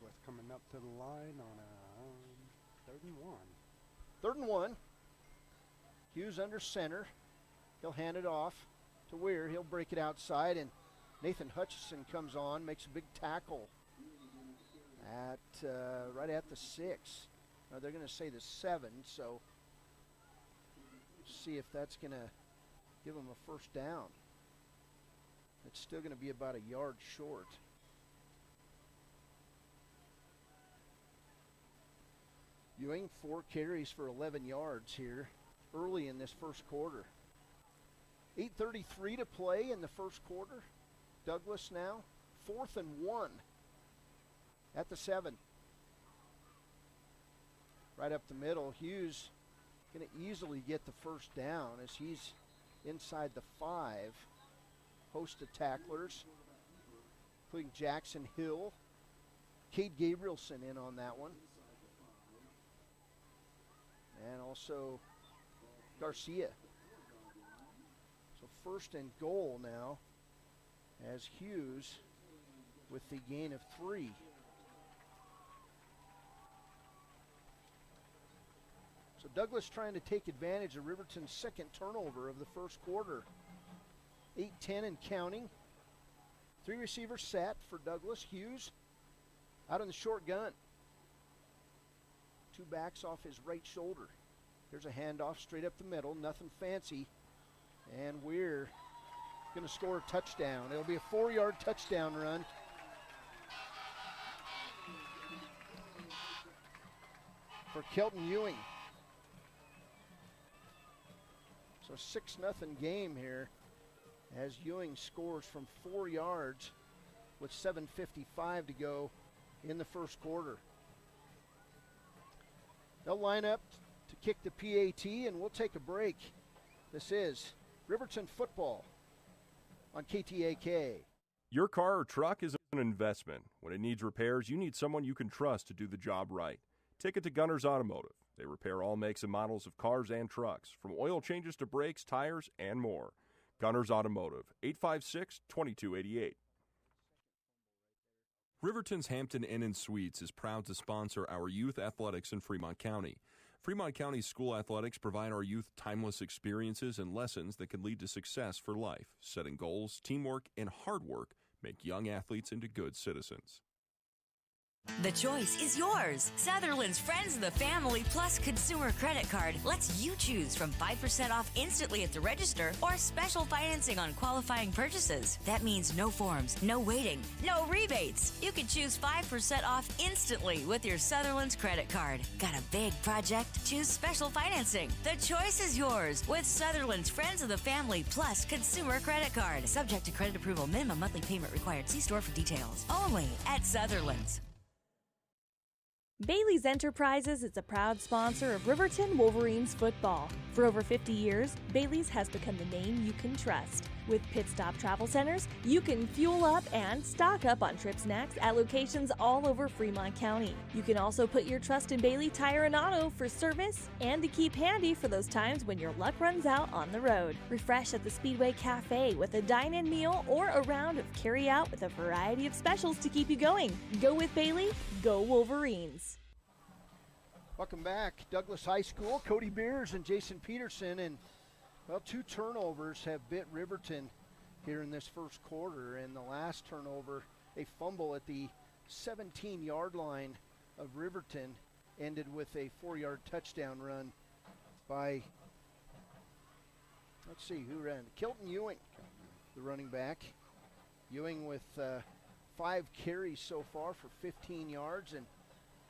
Douglas coming up to the line on a 3rd and 1. 3rd and 1. Hughes under center. He'll hand it off to Weir. He'll break it outside, and Nathan Hutchison comes on, makes a big tackle at right at the 6. Now they're going to say the 7, so see if that's going to give them a 1st down. It's still going to be about a yard short. Ewing, 4 carries for 11 yards here early in this 1st quarter. 8:33 to play in the 1st quarter. Douglas now 4th and 1 at the 7. Right up the middle, Hughes going to easily get the 1st down as he's inside the 5. Host of tacklers, including Jackson Hill. Cade Gabrielson in on that one. And also Garcia. So 1st and goal now as Hughes with the gain of 3. So Douglas trying to take advantage of Riverton's 2nd turnover of the 1st quarter. 8-10 and counting. 3 receivers set for Douglas. Hughes out on the short gun. 2 backs off his right shoulder. Here's a handoff straight up the middle, nothing fancy. And we're going to score a touchdown. It'll be a 4-yard touchdown run. For Kelton Ewing. So 6-0 game here as Ewing scores from 4 yards with 7:55 to go in the 1st quarter. They'll line up to kick the PAT, and we'll take a break. This is Riverton football on KTAK. Your car or truck is an investment. When it needs repairs, you need someone you can trust to do the job right. Take it to Gunner's Automotive. They repair all makes and models of cars and trucks, from oil changes to brakes, tires, and more. Gunner's Automotive, 856-2288. Riverton's Hampton Inn & Suites is proud to sponsor our youth athletics in Fremont County. Fremont County school athletics provide our youth timeless experiences and lessons that can lead to success for life. Setting goals, teamwork, and hard work make young athletes into good citizens. The choice is yours. Sutherland's Friends of the Family Plus Consumer Credit Card lets you choose from 5% off instantly at the register or special financing on qualifying purchases. That means no forms, no waiting, no rebates. You can choose 5% off instantly with your Sutherland's credit card. Got a big project? Choose special financing. The choice is yours with Sutherland's Friends of the Family Plus Consumer Credit Card. Subject to credit approval. Minimum monthly payment required. See store for details. Only at Sutherland's. Bailey's Enterprises is a proud sponsor of Riverton Wolverines football. For over 50 years, Bailey's has become the name you can trust. With Pit Stop Travel Centers, you can fuel up and stock up on trip snacks at locations all over Fremont County. You can also put your trust in Bailey Tire and Auto for service and to keep handy for those times when your luck runs out on the road. Refresh at the Speedway Cafe with a dine-in meal or a round of carry-out with a variety of specials to keep you going. Go with Bailey, go Wolverines. Welcome back. Douglas High School, Cody Beers and Jason Peterson, and well, 2 turnovers have bit Riverton here in this 1st quarter, and the last turnover, a fumble at the 17-yard line of Riverton, ended with a 4-yard touchdown run by, let's see who ran, Kelton Ewing, the running back. Ewing with 5 carries so far for 15 yards, and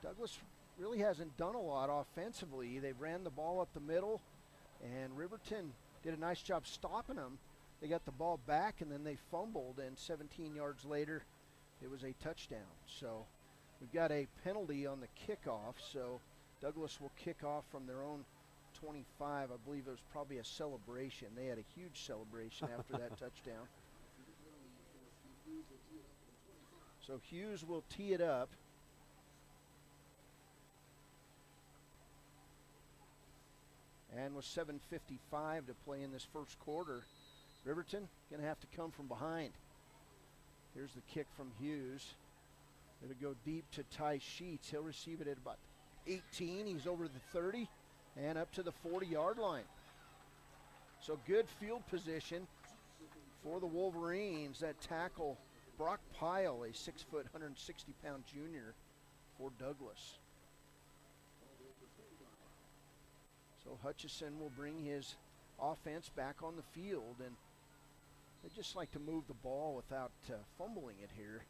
Douglas really hasn't done a lot offensively. They ran the ball up the middle, and Riverton did a nice job stopping them. They got the ball back, and then they fumbled, and 17 yards later, it was a touchdown. So we've got a penalty on the kickoff, so Douglas will kick off from their own 25. I believe it was probably a celebration. They had a huge celebration after that touchdown. So Hughes will tee it up. And with 7:55 to play in this 1st quarter, Riverton going to have to come from behind. Here's the kick from Hughes. It'll go deep to Ty Sheets. He'll receive it at about 18. He's over the 30 and up to the 40-yard line. So good field position for the Wolverines. That tackle, Brock Pyle, a 6-foot, 160-pound junior for Douglas. So Hutchison will bring his offense back on the field, and they just like to move the ball without fumbling it here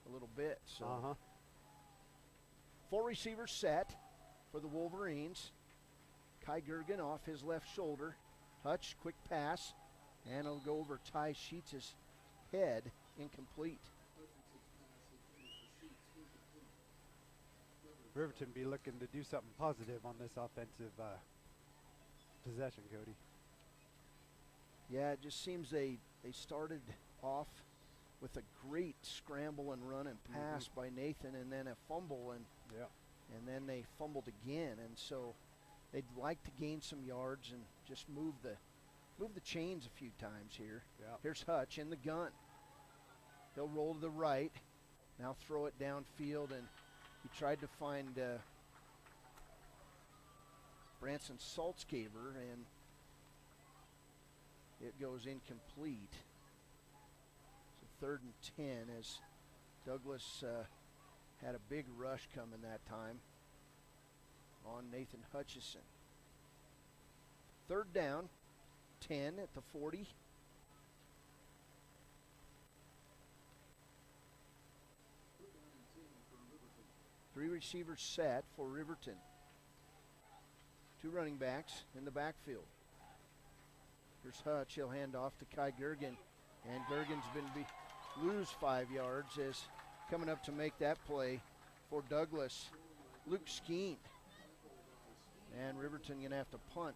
a little bit. So 4 receivers set for the Wolverines. Kai Gergen off his left shoulder. Hutch, quick pass, and it'll go over Ty Sheets' head, incomplete. Riverton be looking to do something positive on this offensive possession, Cody. Yeah, it just seems they started off with a great scramble and run and pass by Nathan, and then a fumble, and then they fumbled again, and so they'd like to gain some yards and just move the chains a few times here. Here's Hutch in the gun. He'll roll to the right, now throw it downfield, and he tried to find Branson Saltzgaber, and it goes incomplete. So 3rd and 10 as Douglas had a big rush coming that time on Nathan Hutchison. 3rd down, 10 at the 40. Three receivers set for Riverton. 2 running backs in the backfield. Here's Hutch. He'll hand off to Kai Gergen. And Gergen's been lose 5 yards as coming up to make that play for Douglas, Luke Skeen. And Riverton going to have to punt.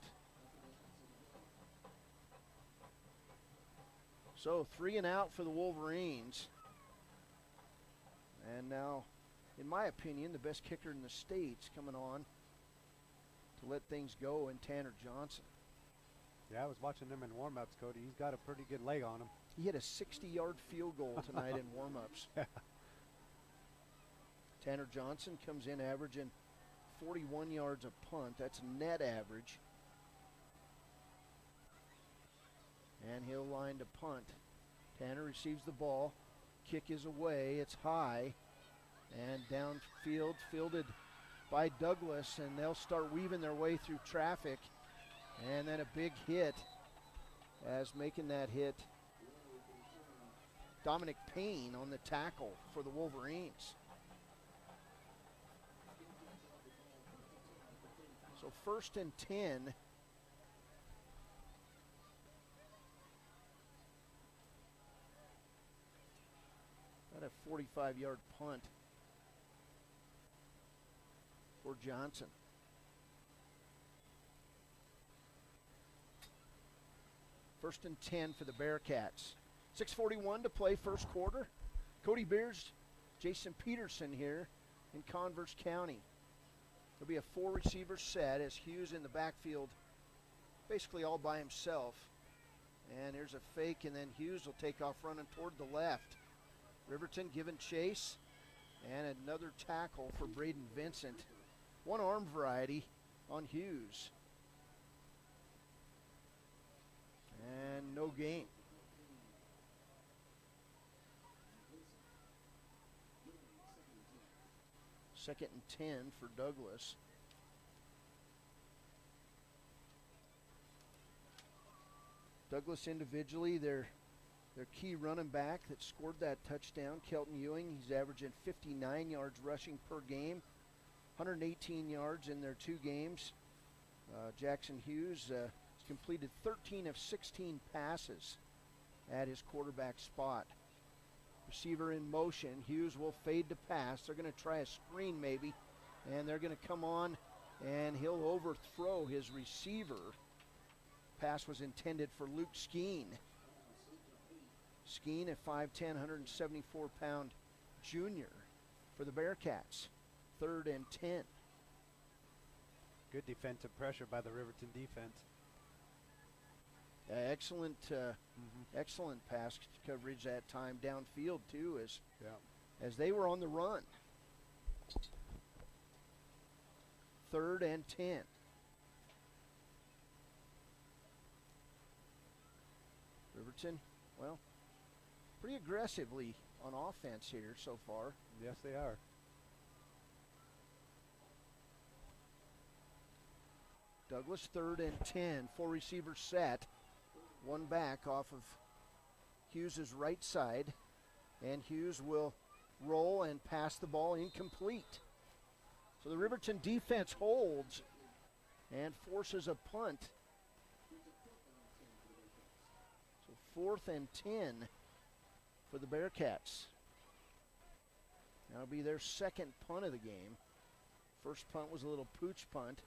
So 3 and out for the Wolverines. And now, in my opinion, the best kicker in the state's coming on to let things go in Tanner Johnson. Yeah, I was watching him in warm-ups, Cody. He's got a pretty good leg on him. He hit a 60-yard field goal tonight in warm-ups. Tanner Johnson comes in averaging 41 yards a punt. That's net average. And he'll line to punt. Tanner receives the ball. Kick is away. It's high. And downfield, fielded by Douglas, and they'll start weaving their way through traffic. And then a big hit, as making that hit, Dominic Payne on the tackle for the Wolverines. So 1st and 10. About a 45-yard punt for Johnson. First and 10 for the Bearcats. 6:41 to play, first quarter. Cody Beers, Jason Peterson here in Converse County. There'll be a 4-receiver set as Hughes in the backfield, basically all by himself. And here's a fake, and then Hughes will take off running toward the left. Riverton giving chase, and another tackle for Braden Vincent. One arm variety on Hughes. And no gain. Second and 10 for Douglas. Douglas individually, their key running back that scored that touchdown, Kelton Ewing, he's averaging 59 yards rushing per game, 118 yards in their 2 games. Jackson Hughes completed 13 of 16 passes at his quarterback spot. Receiver in motion. Hughes will fade to pass. They're going to try a screen maybe, and they're going to come on, and he'll overthrow his receiver. Pass was intended for Luke Skeen. Skeen, a 5'10", 174-pound junior for the Bearcats. 3rd and 10. Good defensive pressure by the Riverton defense. Excellent pass coverage that time downfield too, as as they were on the run. 3rd and 10. Riverton, well, pretty aggressively on offense here so far. Yes, they are. Douglas 3rd and 10, 4 receivers set, 1 back off of Hughes' right side, and Hughes will roll and pass the ball incomplete. So the Riverton defense holds and forces a punt. So 4th and 10 for the Bearcats. That'll be their 2nd punt of the game. First punt was a little pooch punt,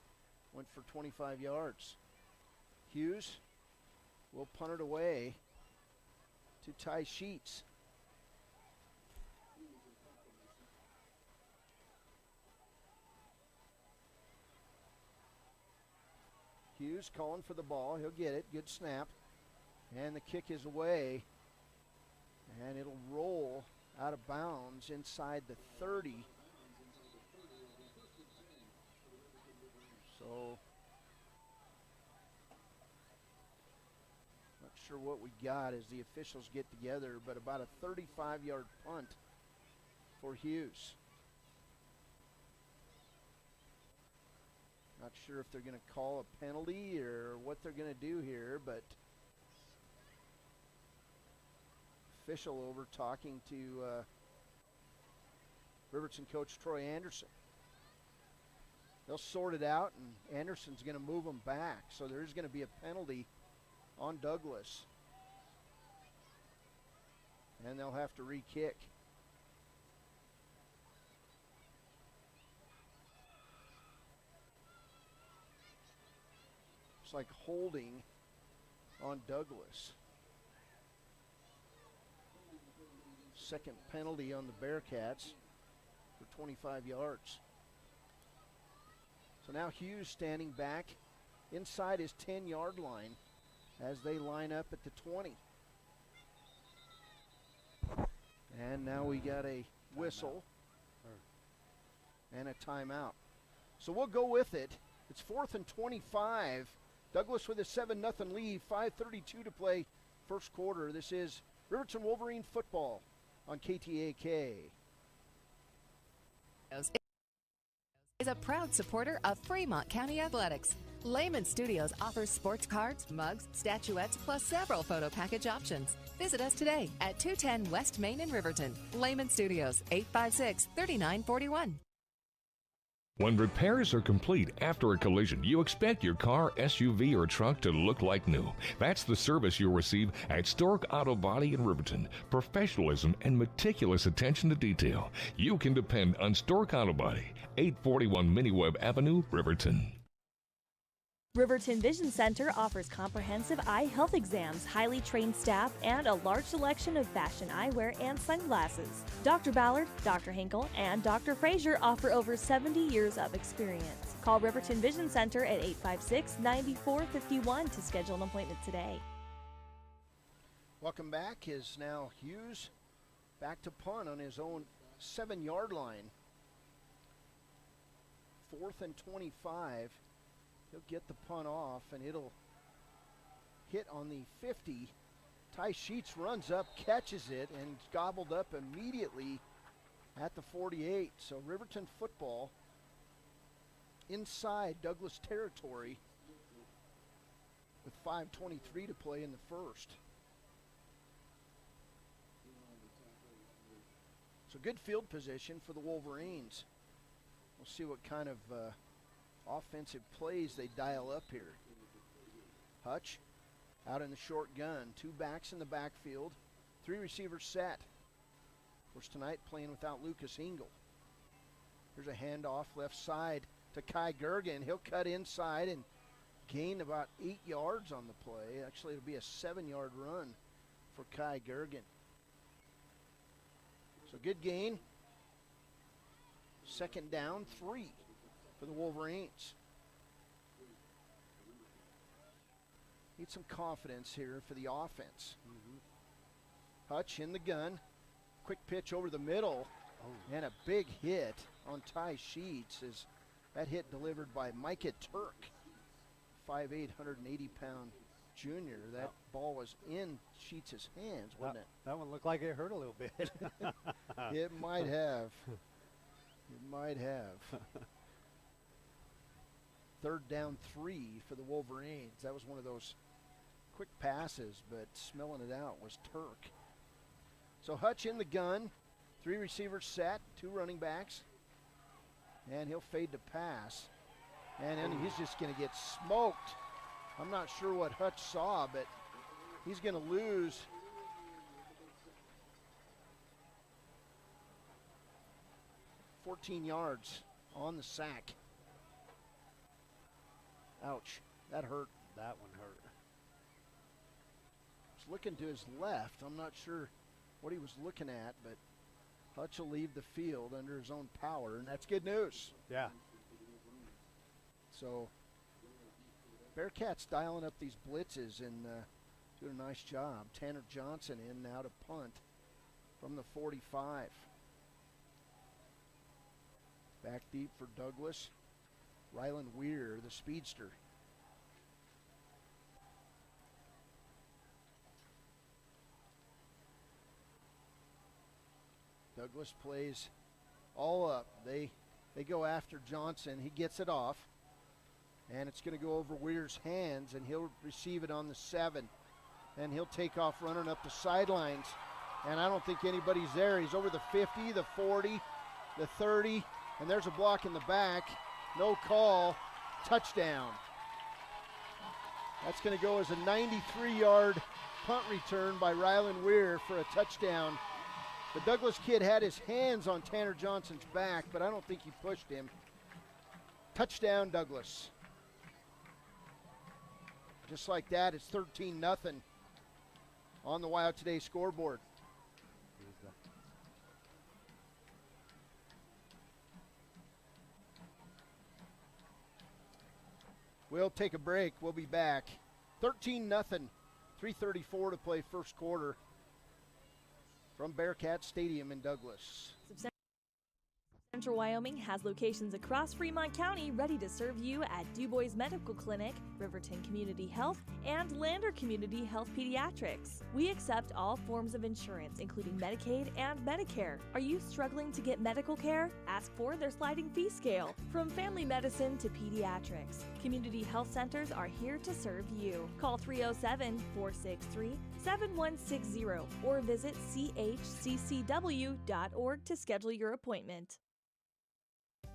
went for 25 yards. Hughes will punt it away to Ty Sheets. Hughes calling for the ball. He'll get it. Good snap. And the kick is away. And it'll roll out of bounds inside the 30. So, not sure what we got as the officials get together, but about a 35-yard punt for Hughes. Not sure if they're going to call a penalty or what they're going to do here, but official over talking to Riverton coach Troy Anderson. They'll sort it out, and Anderson's going to move them back, so there is going to be a penalty on Douglas. And they'll have to re-kick. Like holding on Douglas. 2nd penalty on the Bearcats for 25 yards. So now Hughes standing back inside his 10-yard line as they line up at the 20. And now we got a whistle and a timeout. So we'll go with it. It's 4th and 25. Douglas with a 7-0 lead, 5:32 to play first quarter. This is Riverton Wolverine football on KTAK. Is a proud supporter of Fremont County Athletics. Lehman Studios offers sports cards, mugs, statuettes, plus several photo package options. Visit us today at 210 West Main in Riverton. Lehman Studios, 856-3941. When repairs are complete after a collision, you expect your car, SUV, or truck to look like new. That's the service you'll receive at Stork Auto Body in Riverton. Professionalism and meticulous attention to detail. You can depend on Stork Auto Body, 841 Miniweb Avenue, Riverton. Riverton Vision Center offers comprehensive eye health exams, highly trained staff, and a large selection of fashion eyewear and sunglasses. Dr. Ballard, Dr. Hinkle, and Dr. Frazier offer over 70 years of experience. Call Riverton Vision Center at 856-9451 to schedule an appointment today. Welcome back is now Hughes back to punt on his own 7-yard line. 4th and 25. He'll get the punt off, and it'll hit on the 50. Ty Sheets runs up, catches it, and gobbled up immediately at the 48. So Riverton football inside Douglas territory with 5:23 to play in the first. So good field position for the Wolverines. We'll see what kind of offensive plays they dial up here. Hutch out in the short gun. 2 backs in the backfield. 3 receivers set. Of course, tonight playing without Lucas Engel. Here's a handoff left side to Kai Gergen. He'll cut inside and gain about 8 yards on the play. Actually, it'll be a 7-yard run for Kai Gergen. So good gain. 2nd down, 3 for the Wolverines. Need some confidence here for the offense. Hutch in the gun. Quick pitch over the middle. And a big hit on Ty Sheets is that hit delivered by Micah Turk, 5'8", 180-pound junior. That ball was in Sheets' hands, wasn't it? That one looked like it hurt a little bit. It might have. It might have. 3rd down 3 for the Wolverines. That was one of those quick passes, but smelling it out was Turk. So Hutch in the gun. 3 receivers set, 2 running backs. And he'll fade to pass. And then he's just going to get smoked. I'm not sure what Hutch saw, but he's going to lose 14 yards on the sack. Ouch, that hurt. That one hurt. He's looking to his left. I'm not sure what he was looking at, but Hutch will leave the field under his own power, and that's good news. Yeah. So Bearcats dialing up these blitzes and doing a nice job. Tanner Johnson in now to punt from the 45. Back deep for Douglas. Ryland Weir, the speedster. Douglas plays all up. They go after Johnson. He gets it off. And it's going to go over Weir's hands, and he'll receive it on the 7. And he'll take off running up the sidelines. And I don't think anybody's there. He's over the 50, the 40, the 30, and there's a block in the back. No call. Touchdown. That's going to go as a 93-yard punt return by Ryland Weir for a touchdown. The Douglas kid had his hands on Tanner Johnson's back, but I don't think he pushed him. Touchdown, Douglas. Just like that, it's 13-0 on the Wild Today scoreboard. We'll take a break. We'll be back. 13-0, 3:34 to play first quarter from Bearcat Stadium in Douglas. Central Wyoming has locations across Fremont County ready to serve you at Du Bois Medical Clinic, Riverton Community Health, and Lander Community Health Pediatrics. We accept all forms of insurance, including Medicaid and Medicare. Are you struggling to get medical care? Ask for their sliding fee scale. From family medicine to pediatrics, community health centers are here to serve you. Call 307-463-7160 or visit chccw.org to schedule your appointment.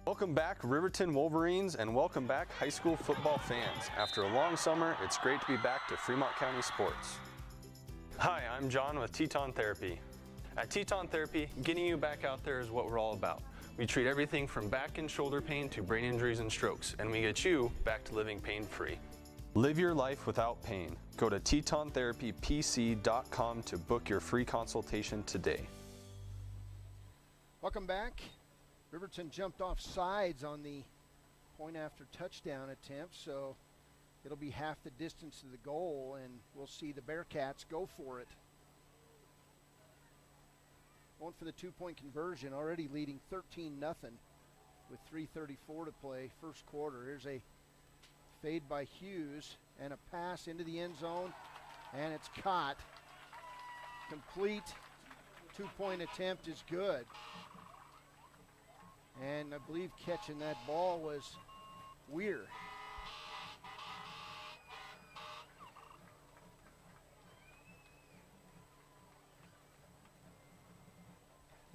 Welcome back, Riverton Wolverines, and welcome back, high school football fans. After a long summer, it's great to be back to Fremont County sports. Hi, I'm John with Teton Therapy. At Teton Therapy, getting you back out there is what we're all about. We treat everything from back and shoulder pain to brain injuries and strokes, and we get you back to living pain-free. Live your life without pain. Go to tetontherapypc.com to book your free consultation today. Welcome back. Riverton jumped off sides on the point after touchdown attempt, so it'll be half the distance to the goal, and we'll see the Bearcats go for it. Going for the 2-point conversion, already leading 13-0 with 3:34 to play first quarter. Here's a fade by Hughes and a pass into the end zone, and it's caught. Complete 2-point attempt is good. And I believe catching that ball was Weir.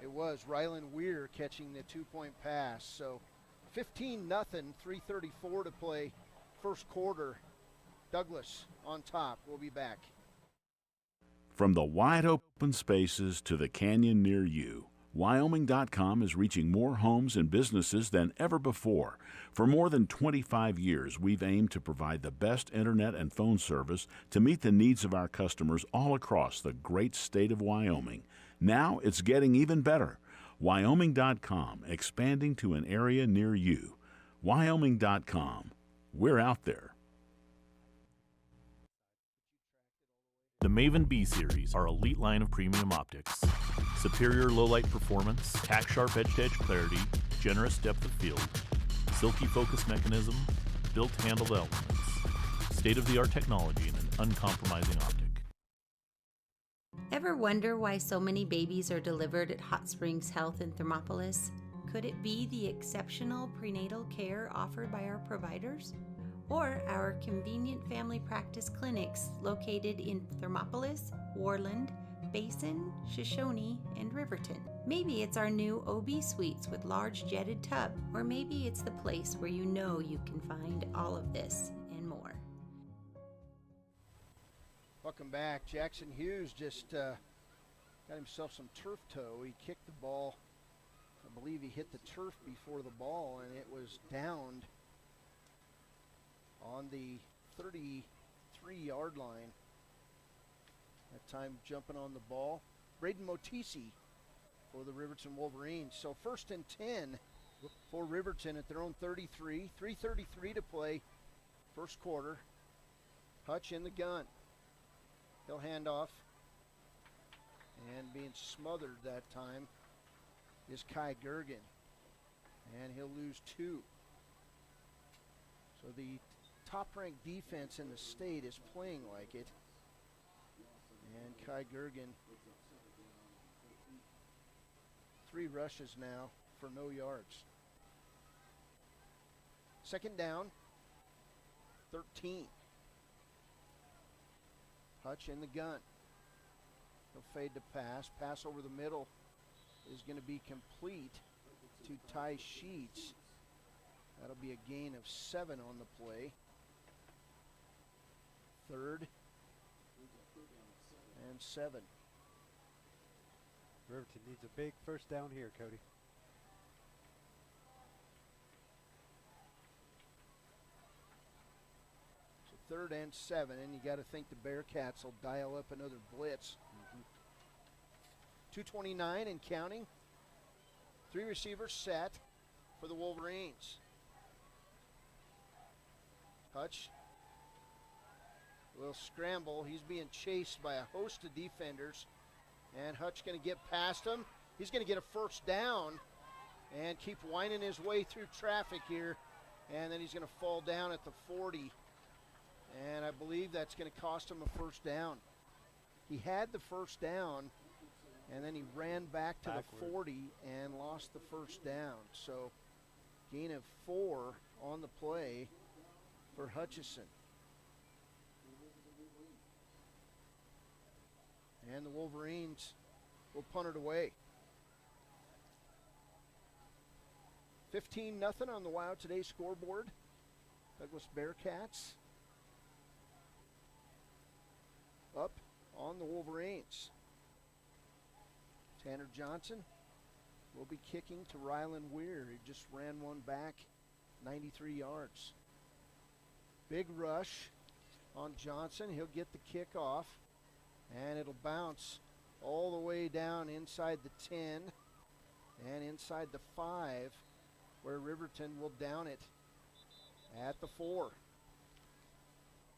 It was Ryland Weir catching the 2-point pass. So 15-0, 3:34 to play first quarter. Douglas on top. We'll be back. From the wide open spaces to the canyon near you, Wyoming.com is reaching more homes and businesses than ever before. For more than 25 years, we've aimed to provide the best internet and phone service to meet the needs of our customers all across the great state of Wyoming. Now it's getting even better. Wyoming.com, expanding to an area near you. Wyoming.com. We're out there. The Maven B Series, our elite line of premium optics. Superior low-light performance, tack-sharp edge-to-edge clarity, generous depth of field, silky focus mechanism, built to handle the elements, state-of-the-art technology, and an uncompromising optic. Ever wonder why so many babies are delivered at Hot Springs Health in Thermopolis? Could it be the exceptional prenatal care offered by our providers? Or our convenient family practice clinics located in Thermopolis, Worland, Basin, Shoshone, and Riverton? Maybe it's our new OB suites with large jetted tub, or maybe it's the place where you know you can find all of this and more. Welcome back. Jackson Hughes just got himself some turf toe. He kicked the ball. I believe he hit the turf before the ball, and it was downed on the 33-yard line. That time jumping on the ball. Braden Motisi for the Riverton Wolverines. So 1st and 10 for Riverton at their own 33. 3:33 to play, first quarter. Hutch in the gun. He'll hand off. And being smothered that time is Kai Gergen. And he'll lose 2. So the top-ranked defense in the state is playing like it. And Kai Gergen, 3 rushes now for no yards. 2nd down, 13. Hutch in the gun. He'll fade to pass. Pass over the middle is going to be complete to Ty Sheets. That'll be a gain of 7 on the play. 3rd and 7. Riverton needs a big first down here, Cody. So 3rd and 7, and you got to think the Bearcats will dial up another blitz. 2:29 and counting. 3 receivers set for the Wolverines. Hutch will scramble. He's being chased by a host of defenders. And Hutch going to get past him. He's going to get a first down and keep winding his way through traffic here. And then he's going to fall down at the 40. And I believe that's going to cost him a first down. He had the first down, and then he ran back to the 40 and lost the first down. So gain of 4 on the play for Hutchison. And the Wolverines will punt it away. 15-0 on the Wild Today scoreboard. Douglas Bearcats up on the Wolverines. Tanner Johnson will be kicking to Rylan Weir, who just ran one back 93 yards. Big rush on Johnson. He'll get the kick off, and it'll bounce all the way down inside the 10 and inside the 5, where Riverton will down it at the 4.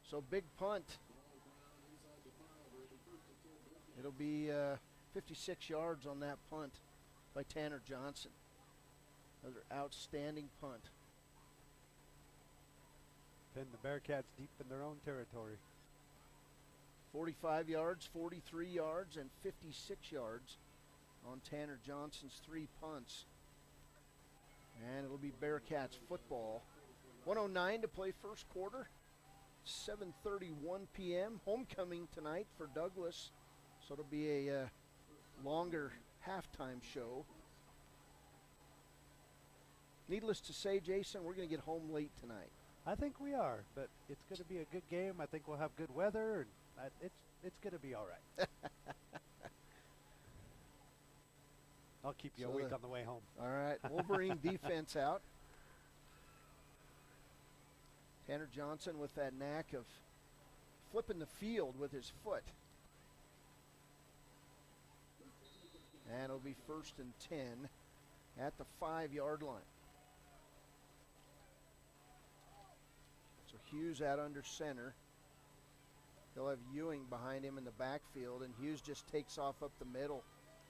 So big punt. It'll be 56 yards on that punt by Tanner Johnson. Another outstanding punt. Then the Bearcats deep in their own territory. 45 yards, 43 yards, and 56 yards on Tanner Johnson's 3 punts. And it'll be Bearcats football. 1:09 to play first quarter. 7:31 p.m. Homecoming tonight for Douglas. So it'll be a longer halftime show. Needless to say, Jason, we're going to get home late tonight. I think we are, but it's going to be a good game. I think we'll have good weather, and it's going to be all right. I'll keep you awake on the way home. All right, Wolverine defense out. Tanner Johnson with that knack of flipping the field with his foot. And it'll be 1st and 10 at the 5-yard line. So Hughes out under center. He'll have Ewing behind him in the backfield, and Hughes just takes off up the middle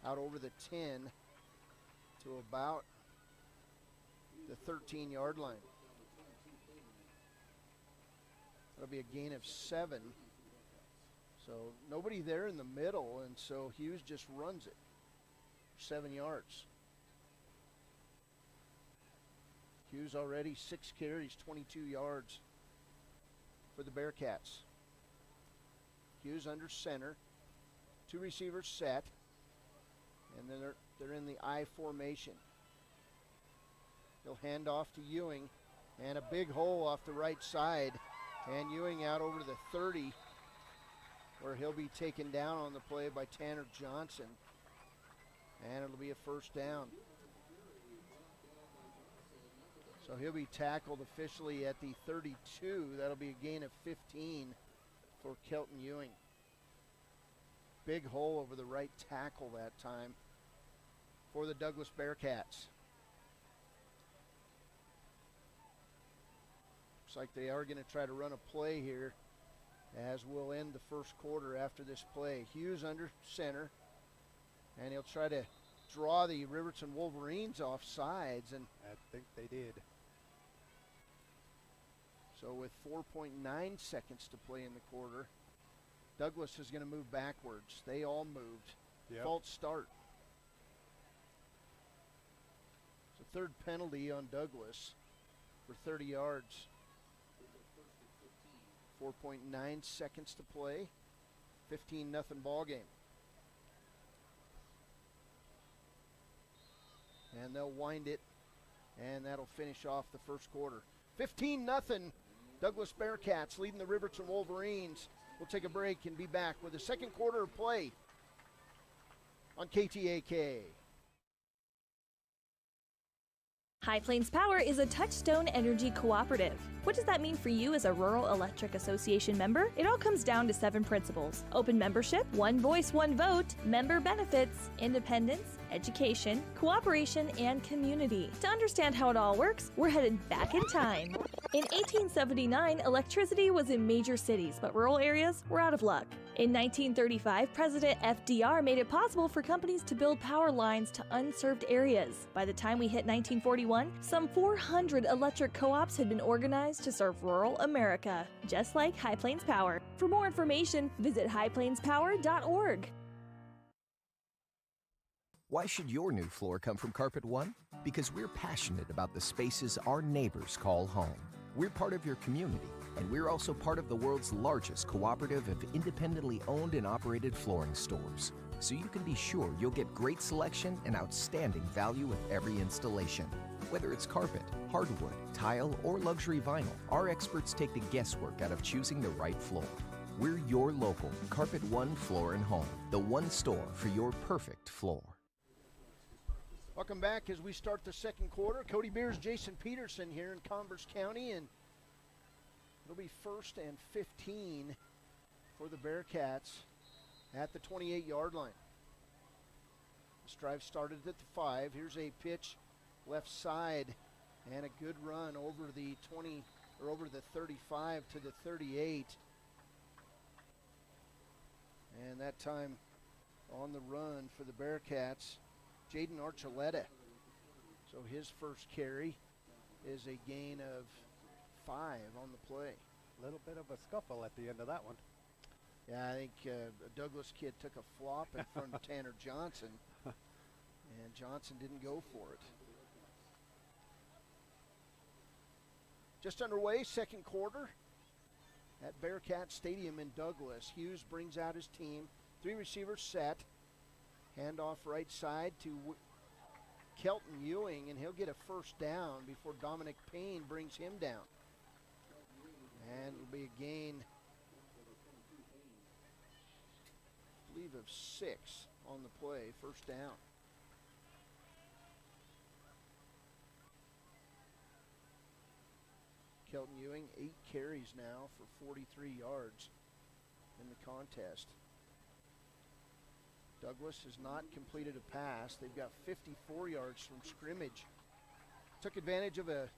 out over the 10 to about the 13-yard line. That'll be a gain of 7. So nobody there in the middle, and so Hughes just runs it for 7 yards. Hughes already 6 carries, 22 yards for the Bearcats. Hughes under center, 2 receivers set, and then they're in the I formation. He'll hand off to Ewing, and a big hole off the right side, and Ewing out over the 30, where he'll be taken down on the play by Tanner Johnson, and it'll be a first down. So he'll be tackled officially at the 32. That'll be a gain of 15 for Kelton Ewing. Big hole over the right tackle that time for the Douglas Bearcats. Looks like they are going to try to run a play here, as we'll end the first quarter after this play. Hughes under center, and he'll try to draw the Riverton Wolverines off sides. And I think they did. So with 4.9 seconds to play in the quarter, Douglas is going to move backwards. They all moved. Yep. False start. It's a third penalty on Douglas for 30 yards. 4.9 seconds to play. 15-0 ball game. And they'll wind it, and that'll finish off the first quarter. 15-0. Douglas Bearcats leading the Riverton Wolverines. We'll take a break and be back with the second quarter of play on KTAK. High Plains Power is a Touchstone Energy Cooperative. What does that mean for you as a Rural Electric Association member? It all comes down to 7 principles: open membership, one voice, one vote, member benefits, independence, education, cooperation, and community. To understand how it all works, we're headed back in time. In 1879, electricity was in major cities, but rural areas were out of luck. In 1935, President FDR made it possible for companies to build power lines to unserved areas. By the time we hit 1941, some 400 electric co-ops had been organized to serve rural America, just like High Plains Power. For more information, visit highplainspower.org. Why should your new floor come from Carpet One? Because we're passionate about the spaces our neighbors call home. We're part of your community, and we're also part of the world's largest cooperative of independently owned and operated flooring stores. So you can be sure you'll get great selection and outstanding value with every installation. Whether it's carpet, hardwood, tile, or luxury vinyl, our experts take the guesswork out of choosing the right floor. We're your local Carpet One Floor and Home, the one store for your perfect floor. Welcome back as we start the second quarter. Cody Beers, Jason Peterson here in Converse County, and it'll be 1st and 15 for the Bearcats at the 28-yard line. This drive started at the 5. Here's a pitch left side and a good run over the 20 or over the 35 to the 38. And that time on the run for the Bearcats, Jaden Archuleta. So his first carry is a gain of 5 on the play. A little bit of a scuffle at the end of that one. Yeah, I think a Douglas kid took a flop in front of Tanner Johnson, and Johnson didn't go for it. Just underway, second quarter at Bearcat Stadium in Douglas. Hughes brings out his team. 3 receivers set. Handoff right side to Kelton Ewing, and he'll get a first down before Dominic Payne brings him down. And it'll be a gain, I believe, of 6 on the play, first down. Kelton Ewing, 8 carries now for 43 yards in the contest. Douglas has not completed a pass. They've got 54 yards from scrimmage. Took advantage of a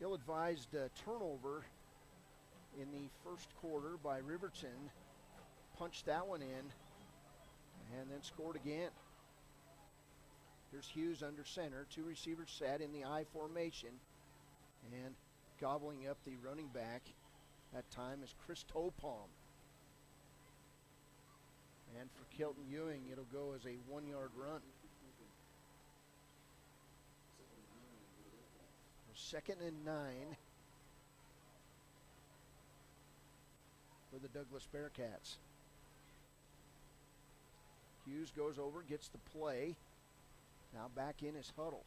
ill-advised turnover in the first quarter by Riverton. Punched that one in. And then scored again. Here's Hughes under center. Two receivers set in the I formation. And gobbling up the running back that time is Chris Topalm. And for Kelton Ewing, it'll go as a 1-yard run. 2nd and 9 for the Douglas Bearcats. Hughes goes over, gets the play. Now back in his huddle.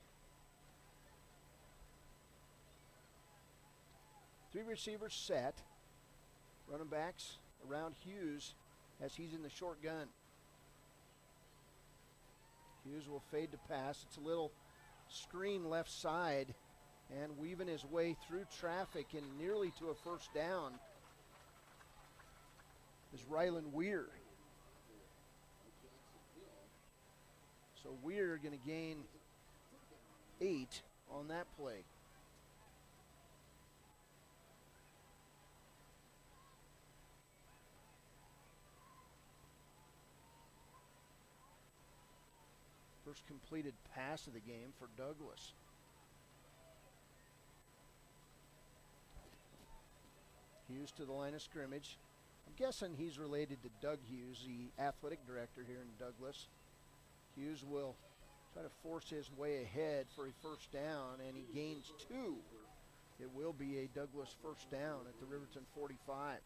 3 receivers set. Running backs around Hughes as he's in the short gun. Hughes will fade to pass. It's a little screen left side and weaving his way through traffic and nearly to a first down is Rylan Weir. So Weir going to gain 8 on that play. First completed pass of the game for Douglas. Hughes to the line of scrimmage. I'm guessing he's related to Doug Hughes, the athletic director here in Douglas. Hughes will try to force his way ahead for a first down, and he gains 2. It will be a Douglas first down at the Riverton 45.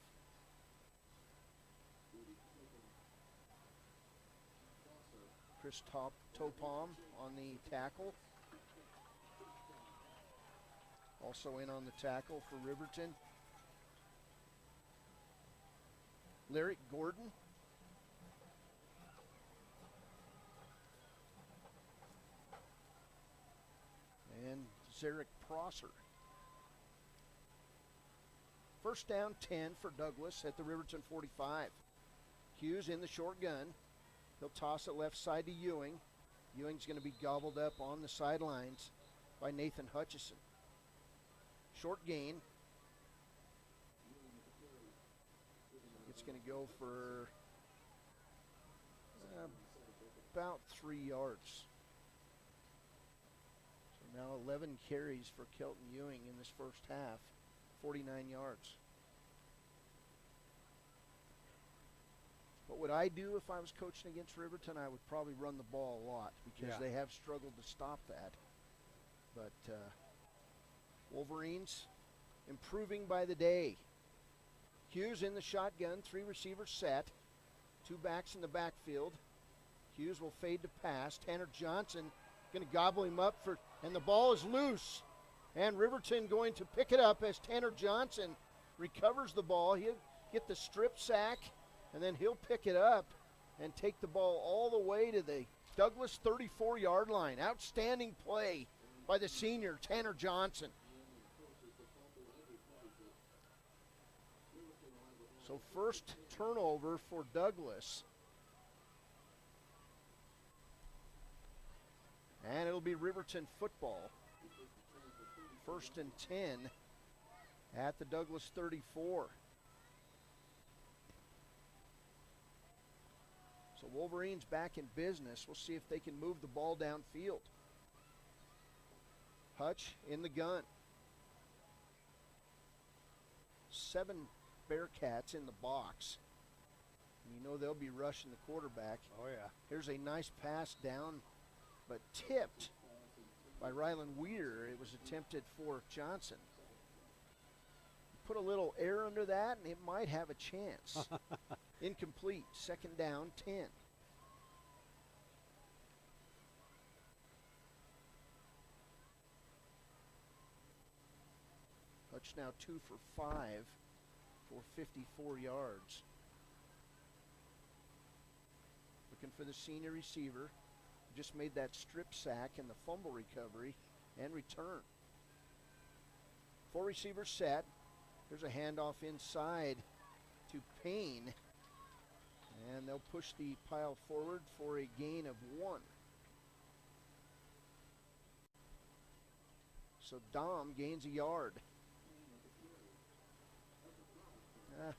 Chris Topalm on the tackle. Also in on the tackle for Riverton, Lyric Gordon. And Zarek Prosser. First down 10 for Douglas at the Riverton 45. Hughes in the short gun. He'll toss it left side to Ewing. Ewing's going to be gobbled up on the sidelines by Nathan Hutchison. Short gain. It's going to go for about 3 yards. So now 11 carries for Kelton Ewing in this first half, 49 yards. What would I do if I was coaching against Riverton? I would probably run the ball a lot because they have struggled to stop that. But Wolverines improving by the day. Hughes in the shotgun, 3 receivers set, 2 backs in the backfield. Hughes will fade to pass. Tanner Johnson going to gobble him up and the ball is loose. And Riverton going to pick it up as Tanner Johnson recovers the ball. He'll get the strip sack, and then he'll pick it up and take the ball all the way to the Douglas 34-yard line. Outstanding play by the senior, Tanner Johnson. So first turnover for Douglas. And it'll be Riverton football. 1st and 10 at the Douglas 34. So Wolverines back in business. We'll see if they can move the ball downfield. Hutch in the gun. 7 Bearcats in the box. And you know they'll be rushing the quarterback. Oh, yeah. Here's a nice pass down, but tipped by Rylan Weir. It was attempted for Johnson. Put a little air under that, and it might have a chance. Incomplete. 2nd down, 10. Hutch now 2 for 5 for 54 yards. Looking for the senior receiver. Just made that strip sack and the fumble recovery and return. 4 receivers set. There's a handoff inside to Payne. And they'll push the pile forward for a gain of 1. So Dom gains a yard.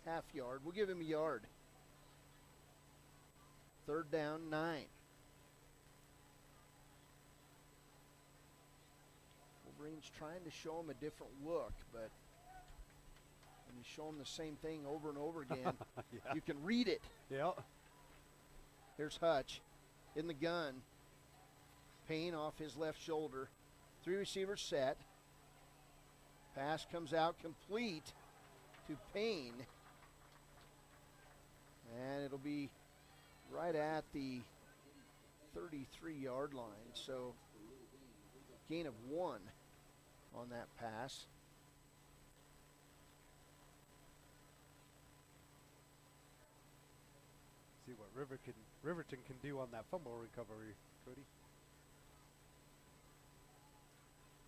Half yard. We'll give him a yard. 3rd down, 9. Wolverines trying to show him a different look, but when you show him the same thing over and over again, Yeah. you can read it. Yep. Here's Hutch in the gun. Payne off his left shoulder. 3 receivers set. Pass comes out complete to Payne. And it'll be right at the 33-yard line. So gain of 1 on that pass. See what Riverton can do on that fumble recovery, Cody.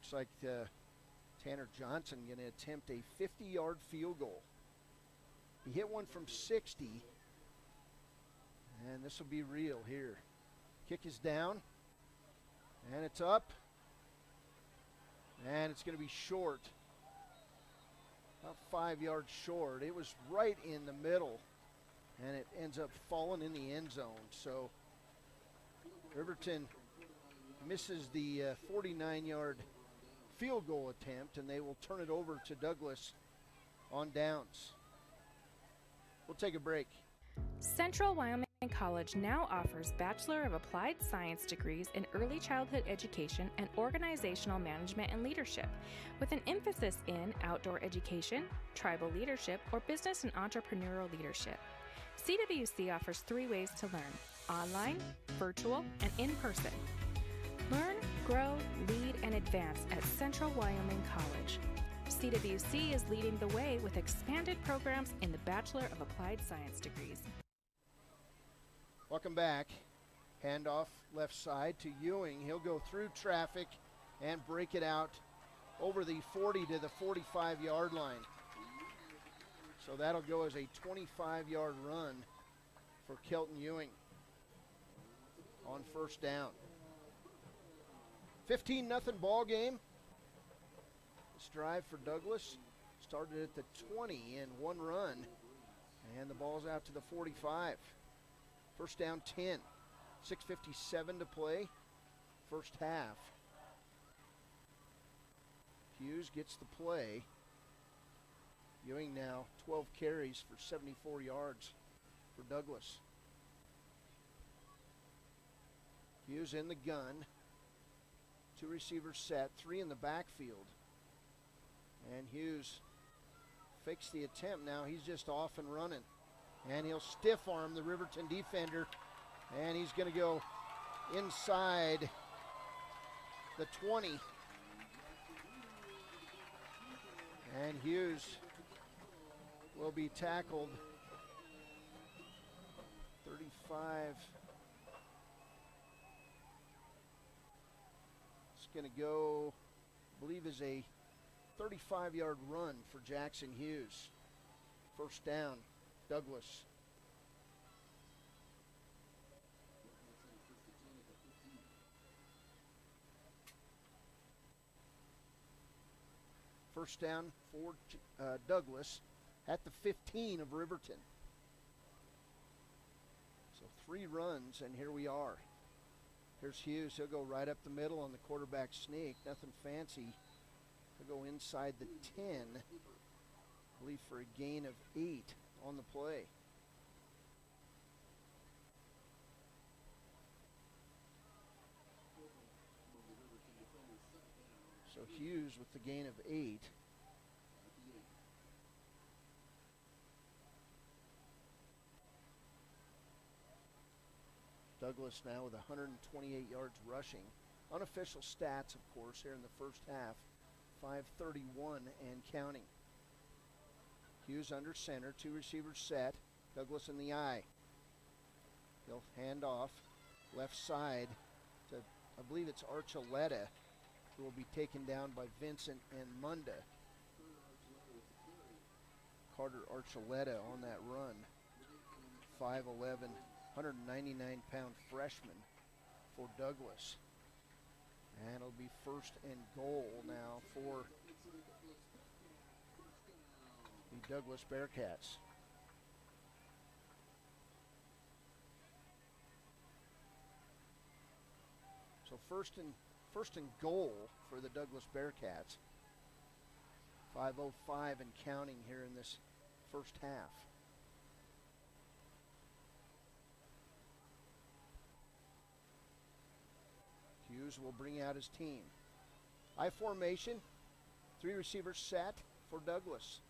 Looks like Tanner Johnson going to attempt a 50-yard field goal. He hit one from 60, and this will be real here. Kick is down, and it's up, and it's going to be short, about 5 yards short. It was right in the middle, and it ends up falling in the end zone. So Riverton misses the 49-yard field goal attempt, and they will turn it over to Douglas on downs. We'll take a break. Central Wyoming College now offers Bachelor of Applied Science degrees in Early Childhood Education and Organizational Management and Leadership, with an emphasis in outdoor education, tribal leadership, or business and entrepreneurial leadership. CWC offers 3 ways to learn: online, virtual, and in person. Learn, grow, lead, and advance at Central Wyoming College. CWC is leading the way with expanded programs in the Bachelor of Applied Science degrees. Welcome back. Handoff left side to Ewing. He'll go through traffic and break it out over the 40 to the 45-yard line. So that'll go as a 25-yard run for Kelton Ewing on 1st down. 15-0 ball game. This drive for Douglas started at the 20 and 1 run, and the ball's out to the 45. 1st down 10, 6:57 to play, 1st half. Hughes gets the play. Ewing now 12 carries for 74 yards for Douglas. Hughes in the gun. 2 receivers set, 3 in the backfield. And Hughes fakes the attempt now. He's just off and running. And he'll stiff arm the Riverton defender. And he's going to go inside the 20. And Hughes will be tackled 35. It's going to go, I believe, is a 35-yard run for Jackson Hughes. 1st down, Douglas. First down for Douglas at the 15 of Riverton. So 3 runs, and here we are. Here's Hughes. He'll go right up the middle on the quarterback sneak. Nothing fancy. He'll go inside the 10, I believe, for a gain of 8 on the play. So Hughes with the gain of 8. Douglas now with 128 yards rushing. Unofficial stats, of course, here in the 1st half. 5:31 and counting. Hughes under center, 2 receivers set. Douglas in the eye. He'll hand off left side to, I believe it's Archuleta, who will be taken down by Vincent and Munda. Carter Archuleta on that run. 5'11", 199-pound freshman for Douglas. And it'll be 1st and goal now for the Douglas Bearcats. So first and goal for the Douglas Bearcats. 5:05 and counting here in this first half. Hughes will bring out his team. I formation, 3 receivers set for Douglas.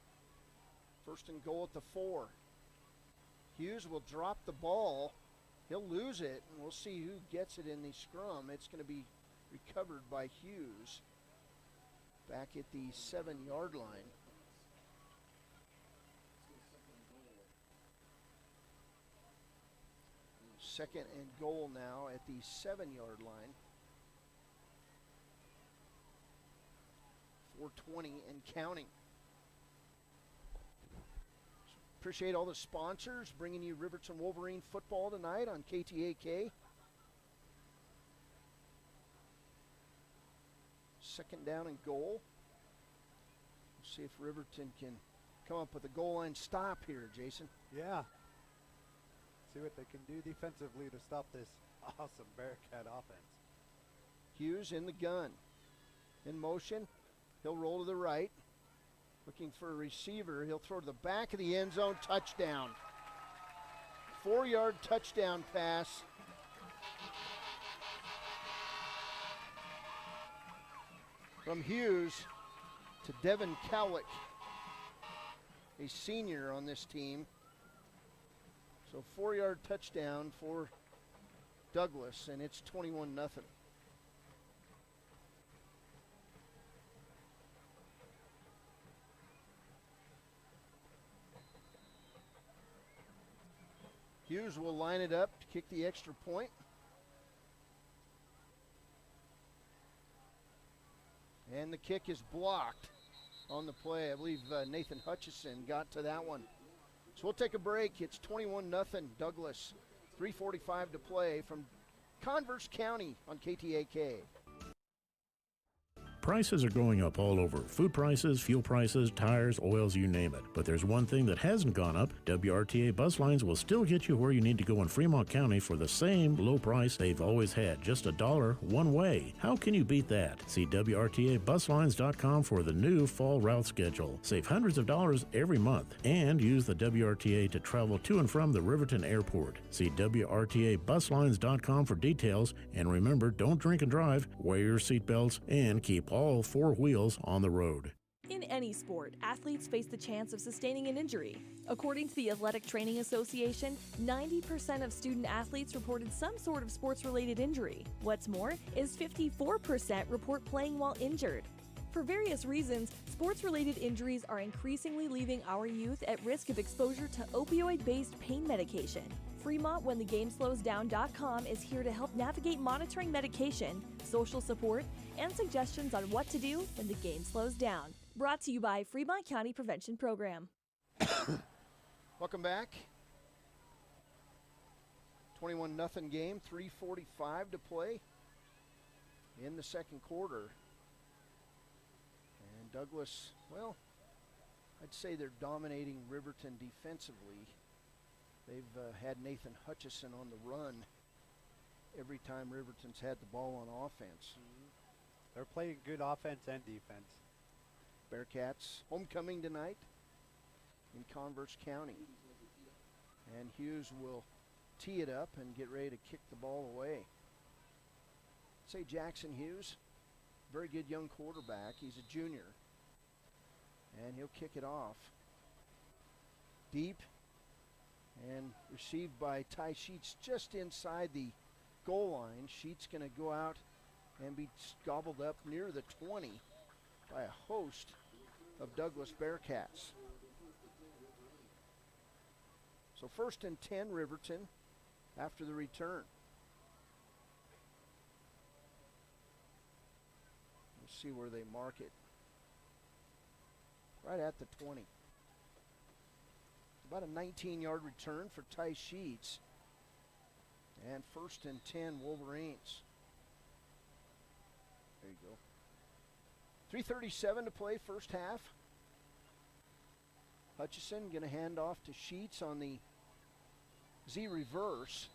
First and goal at the 4. Hughes will drop the ball. He'll lose it, and we'll see who gets it in the scrum. It's going to be recovered by Hughes back at the 7-yard line. Second and goal now at the 7-yard line. 4:20 and counting. Appreciate all the sponsors bringing you Riverton Wolverine football tonight on KTAK. Second down and goal. We'll see if Riverton can come up with a goal line stop here, Jason. Yeah. See what they can do defensively to stop this awesome Bearcat offense. Hughes in the gun. In motion. He'll roll to the right. Looking for a receiver. He'll throw to the back of the end zone. Touchdown. 4-yard touchdown pass. From Hughes to Devin Cowlick, a senior on this team. So 4-yard touchdown for Douglas, and it's 21-0. Hughes will line it up to kick the extra point. And the kick is blocked on the play. I believe Nathan Hutchison got to that one. So we'll take a break. It's 21-0 Douglas. 3:45 to play from Converse County on KTAK. Prices are going up all over. Food prices, fuel prices, tires, oils, you name it. But there's one thing that hasn't gone up. WRTA bus lines will still get you where you need to go in Fremont County for the same low price they've always had. Just $1 one way. How can you beat that? See WRTAbuslines.com for the new fall route schedule. Save hundreds of dollars every month. And use the WRTA to travel to and from the Riverton Airport. See WRTAbuslines.com for details. And remember, don't drink and drive, wear your seatbelts, and keep all 4 wheels on the road. In any sport, athletes face the chance of sustaining an injury. According to the Athletic Training Association, 90% of student athletes reported some sort of sports-related injury. What's more, is 54% report playing while injured. For various reasons, sports-related injuries are increasingly leaving our youth at risk of exposure to opioid-based pain medication. Fremont WhenTheGameSlowsDown.com is here to help navigate monitoring medication, social support, and suggestions on what to do when the game slows down. Brought to you by Fremont County Prevention Program. Welcome back. 21-0 game, 3:45 to play in the second quarter. And Douglas, well, I'd say they're dominating Riverton defensively. They've had Nathan Hutchison on the run every time Riverton's had the ball on offense. They're playing good offense and defense. Bearcats homecoming tonight in Converse County. And Hughes will tee it up and get ready to kick the ball away. Say Jackson Hughes, very good young quarterback. He's a junior. And he'll kick it off. Deep and received by Ty Sheets just inside the goal line. Sheets going to go out and be gobbled up near the 20 by a host of Douglas Bearcats. So 1st and 10 Riverton after the return. We'll see where they mark it. Right at the 20. About a 19-yard return for Ty Sheets. And 1st and 10 Wolverines. There you go. 3:37 to play, first half. Hutchison going to hand off to Sheets on the Z reverse.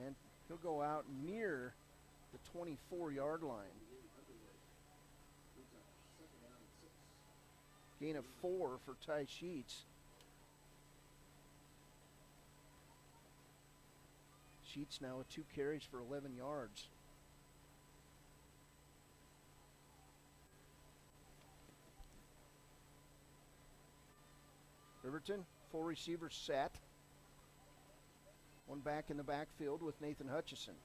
And he'll go out near the 24-yard line. Gain of 4 for Ty Sheets. Sheets now with 2 carries for 11 yards. Riverton, 4 receivers set. One back in the backfield with Nathan Hutchison.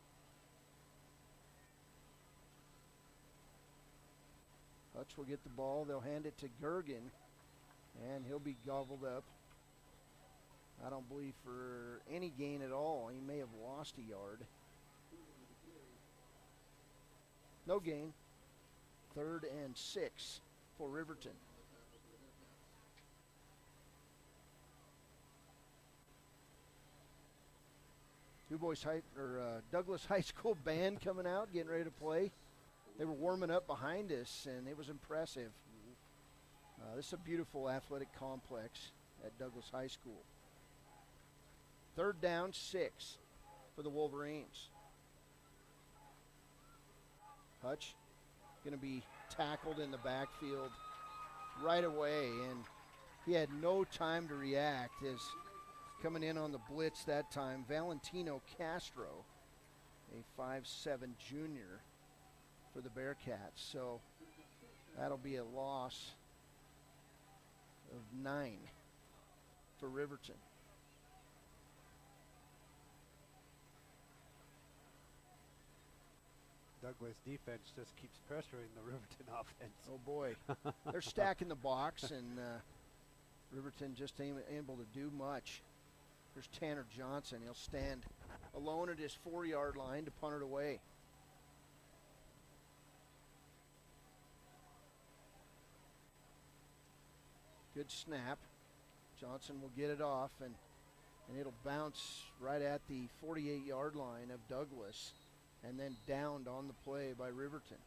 Hutch will get the ball. They'll hand it to Gergen, and he'll be gobbled up. I don't believe for any gain at all. He may have lost a yard. No gain. 3rd and 6 for Riverton. Douglas High School band coming out, getting ready to play. They were warming up behind us, and it was impressive. This is a beautiful athletic complex at Douglas High School. 3rd down, 6 for the Wolverines. Hutch going to be tackled in the backfield right away, and he had no time to react as coming in on the blitz that time, Valentino Castro, a 5'7" junior for the Bearcats. So that'll be a loss of 9 for Riverton. Douglas defense just keeps pressuring the Riverton offense. Oh boy, they're stacking the box, and Riverton just ain't able to do much. There's Tanner Johnson. He'll stand alone at his 4-yard line to punt it away. Good snap. Johnson will get it off, and it'll bounce right at the 48-yard line of Douglas, and then downed on the play by Riverton.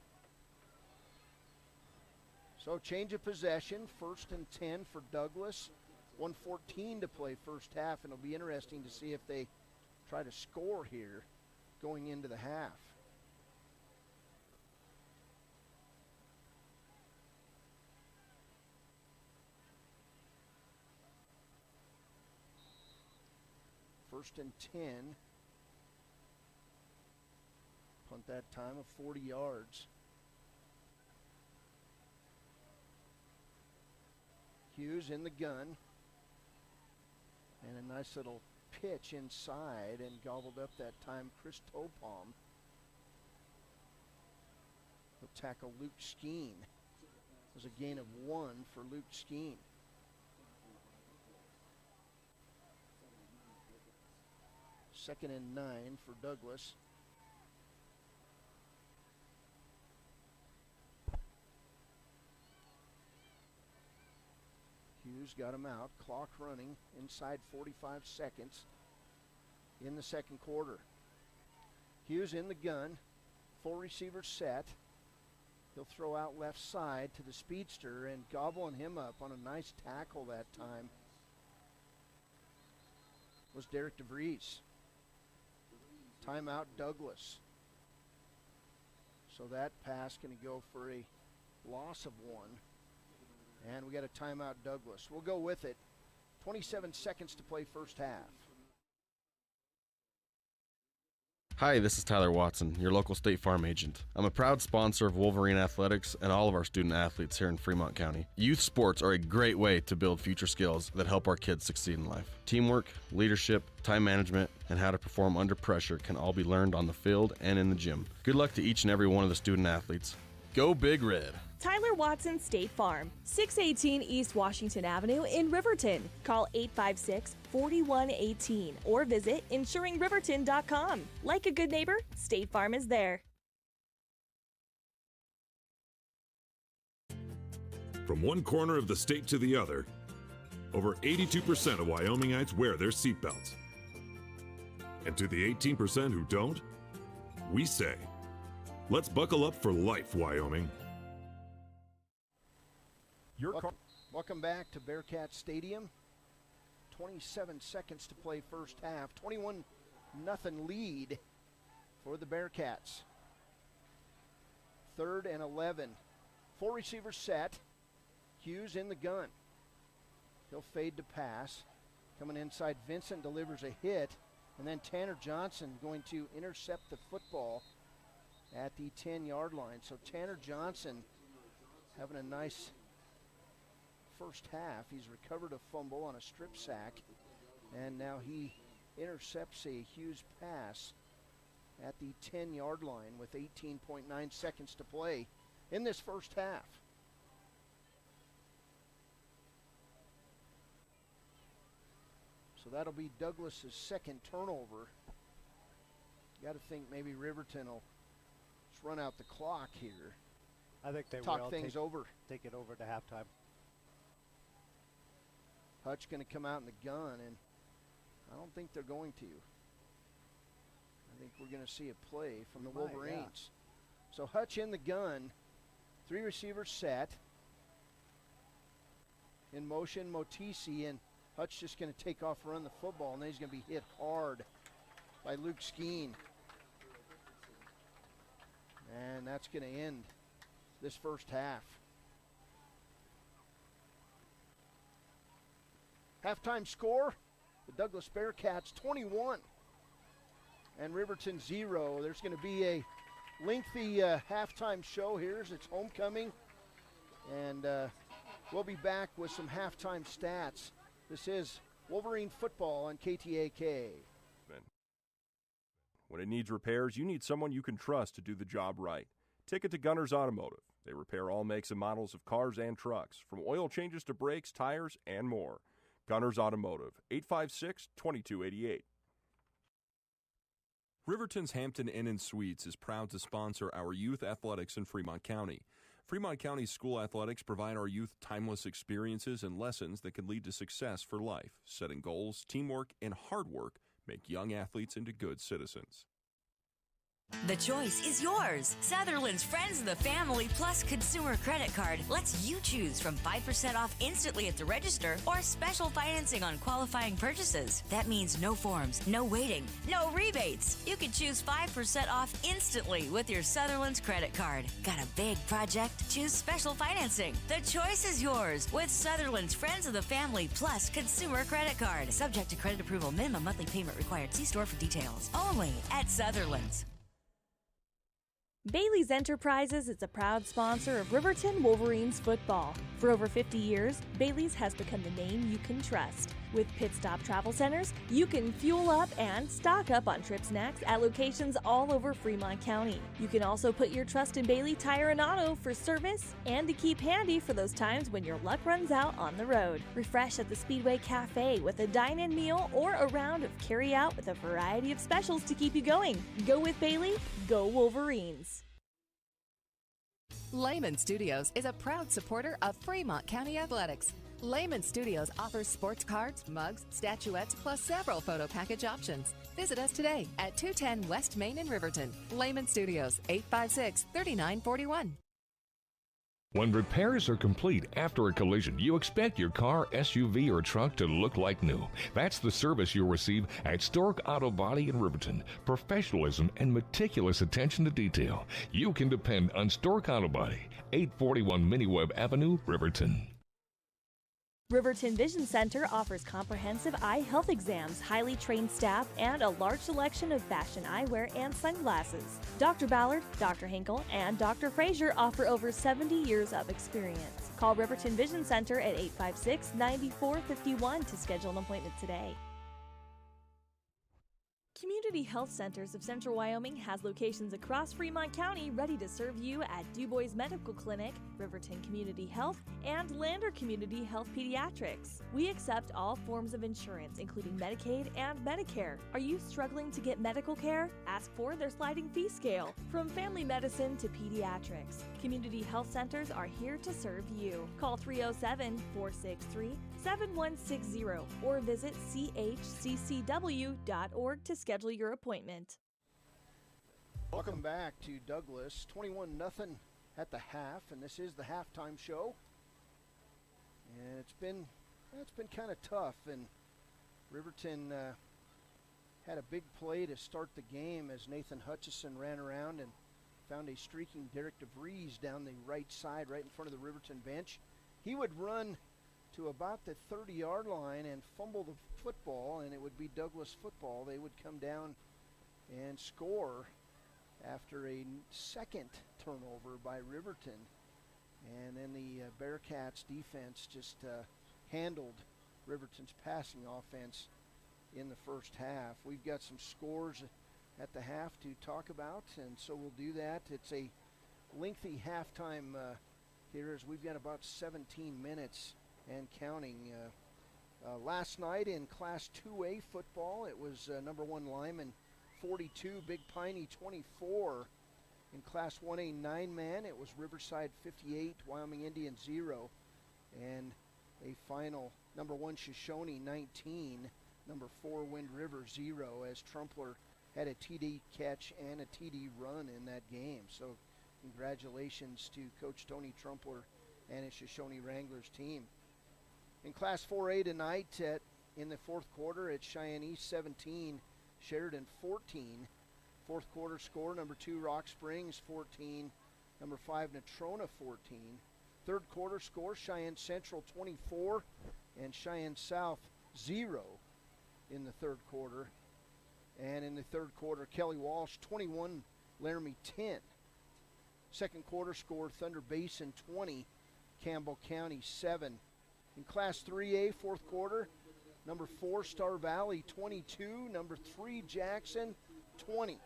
So change of possession, 1st and 10 for Douglas. 1:14 to play first half, and it'll be interesting to see if they try to score here going into the half. First and 10. Punt that time of 40 yards. Hughes in the gun. And a nice little pitch inside, and gobbled up that time Chris Topalm. He'll tackle Luke Skeen. There's a gain of 1 for Luke Skeen. Second and 9 for Douglas. Hughes got him out. Clock running inside 45 seconds in the second quarter. Hughes in the gun. 4 receivers set. He'll throw out left side to the speedster, and gobbling him up on a nice tackle that time was Derek DeVries. Timeout Douglas. So that pass going to go for a loss of 1. And we got a timeout Douglas. We'll go with it. 27 seconds to play first half. Hi, this is Tyler Watson, your local State Farm agent. I'm a proud sponsor of Wolverine Athletics and all of our student athletes here in Fremont County. Youth sports are a great way to build future skills that help our kids succeed in life. Teamwork, leadership, time management, and how to perform under pressure can all be learned on the field and in the gym. Good luck to each and every one of the student athletes. Go Big Red! Tyler Watson State Farm, 618 East Washington Avenue in Riverton. Call 856-4118 or visit insuringriverton.com. Like a good neighbor, State Farm is there. From one corner of the state to the other, over 82% of Wyomingites wear their seatbelts. And to the 18% who don't, we say, let's buckle up for life, Wyoming. Welcome back to Bearcat Stadium. 27 seconds to play first half. 21-0 lead for the Bearcats. 3rd and 11. 4 receivers set. Hughes in the gun. He'll fade to pass. Coming inside, Vincent delivers a hit. And then Tanner Johnson going to intercept the football at the 10-yard line. So Tanner Johnson having a nice first half. He's recovered a fumble on a strip sack. And now he intercepts a Hughes pass at the 10-yard line with 18.9 seconds to play in this first half. So that'll be Douglas's second turnover. Got to think maybe Riverton will just run out the clock here. I think they talk will things over. Take it over to halftime. Hutch going to come out in the gun, and I don't think they're going to. I think we're going to see a play from the Wolverines. Yeah. So Hutch in the gun, 3 receivers set. In motion, Motisi, and Hutch just going to take off, run the football, and then he's going to be hit hard by Luke Skeen. And that's going to end this first half. Halftime score, the Douglas Bearcats 21 and Riverton 0. There's going to be a lengthy halftime show here as it's homecoming, and we'll be back with some halftime stats. This is Wolverine football on KTAK. When it needs repairs, you need someone you can trust to do the job right. Take it to Gunners Automotive. They repair all makes and models of cars and trucks, from oil changes to brakes, tires, and more. Gunners Automotive, 856-2288. Riverton's Hampton Inn & Suites is proud to sponsor our youth athletics in Fremont County. Fremont County school athletics provide our youth timeless experiences and lessons that can lead to success for life. Setting goals, teamwork, and hard work make young athletes into good citizens. The choice is yours. Sutherland's Friends of the Family Plus Consumer Credit Card lets you choose from 5% off instantly at the register or special financing on qualifying purchases. That means no forms, no waiting, no rebates. You can choose 5% off instantly with your Sutherland's credit card. Got a big project? Choose special financing. The choice is yours with Sutherland's Friends of the Family Plus Consumer Credit Card. Subject to credit approval. Minimum monthly payment required. See store for details. Only at Sutherland's. Bailey's Enterprises is a proud sponsor of Riverton Wolverines football. For over 50 years, Bailey's has become the name you can trust. With Pit Stop Travel Centers, you can fuel up and stock up on trip snacks at locations all over Fremont County. You can also put your trust in Bailey Tire and Auto for service and to keep handy for those times when your luck runs out on the road. Refresh at the Speedway Cafe with a dine-in meal or a round of carry-out with a variety of specials to keep you going. Go with Bailey, go Wolverines. Lehman Studios is a proud supporter of Fremont County Athletics. Lehman Studios offers sports cards, mugs, statuettes, plus several photo package options. Visit us today at 210 West Main in Riverton. Lehman Studios, 856-3941. When repairs are complete after a collision, you expect your car, SUV, or truck to look like new. That's the service you'll receive at Stork Auto Body in Riverton. Professionalism and meticulous attention to detail. You can depend on Stork Auto Body, 841 Miniweb Avenue, Riverton. Riverton Vision Center offers comprehensive eye health exams, highly trained staff, and a large selection of fashion eyewear and sunglasses. Dr. Ballard, Dr. Hinkle, and Dr. Frazier offer over 70 years of experience. Call Riverton Vision Center at 856-9451 to schedule an appointment today. Community Health Centers of Central Wyoming has locations across Fremont County ready to serve you at Du Bois Medical Clinic, Riverton Community Health, and Lander Community Health Pediatrics. We accept all forms of insurance, including Medicaid and Medicare. Are you struggling to get medical care? Ask for their sliding fee scale. From family medicine to pediatrics, Community Health Centers are here to serve you. Call 307-463-7160 or visit chccw.org to schedule your appointment. Welcome back to Douglas. 21-0 at the half, and this is the halftime show. And it's been kind of tough, and Riverton had a big play to start the game as Nathan Hutchison ran around and found a streaking Derek DeVries down the right side, right in front of the Riverton bench. He would run to about the 30-yard line and fumble the football, and it would be Douglas football. They would come down and score after a second turnover by Riverton. And then the Bearcats defense just handled Riverton's passing offense in the first half. We've got some scores at the half to talk about, and so we'll do that. It's a lengthy halftime here, as we've got about 17 minutes and counting. Last night in Class 2A football, it was number 1 Lyman 42, Big Piney 24. In Class 1A 9-man, it was Riverside 58, Wyoming Indian 0. And a final, number 1 Shoshone 19, number 4 Wind River 0, as Trumpler had a TD catch and a TD run in that game. So congratulations to Coach Tony Trumpler and his Shoshone Wranglers team. In Class 4A tonight, in the fourth quarter, it's Cheyenne East 17, Sheridan 14. Fourth quarter score, number 2 Rock Springs 14, number 5 Natrona 14. Third quarter score, Cheyenne Central 24 and Cheyenne South 0 in the third quarter. And in the third quarter, Kelly Walsh 21, Laramie 10. Second quarter score, Thunder Basin 20, Campbell County 7. In Class 3A, fourth quarter, number 4 Star Valley 22, number 3 Jackson 20.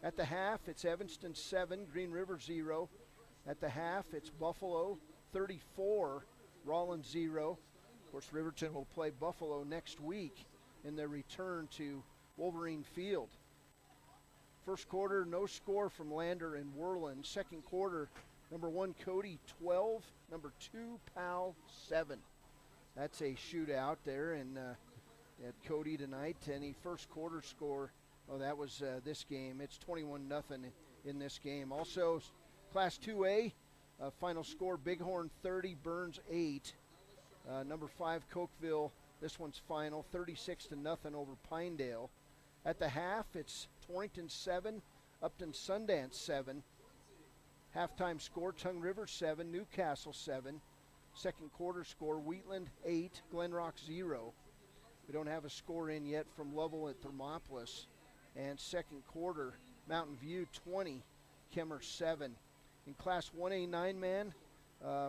At the half, it's Evanston 7, Green River 0. At the half, it's Buffalo 34, Rollins 0. Of course, Riverton will play Buffalo next week in their return to Wolverine Field. First quarter, no score from Lander and Worland. Second quarter, number 1 Cody 12, number 2 Powell 7. That's a shootout there at Cody tonight. And the first quarter score, that was this game. It's 21-0 in this game. Also, Class 2A, final score, Bighorn 30, Burns 8. Number 5 Cokeville, this one's final, 36-0 over Pinedale. At the half, it's Torrington 7, Upton Sundance 7. Halftime score, Tongue River 7, Newcastle 7. Second quarter score, Wheatland 8, Glenrock 0. We don't have a score in yet from Lovell at Thermopolis. And second quarter, Mountain View 20, Kemmer 7. In Class 1A 9-man,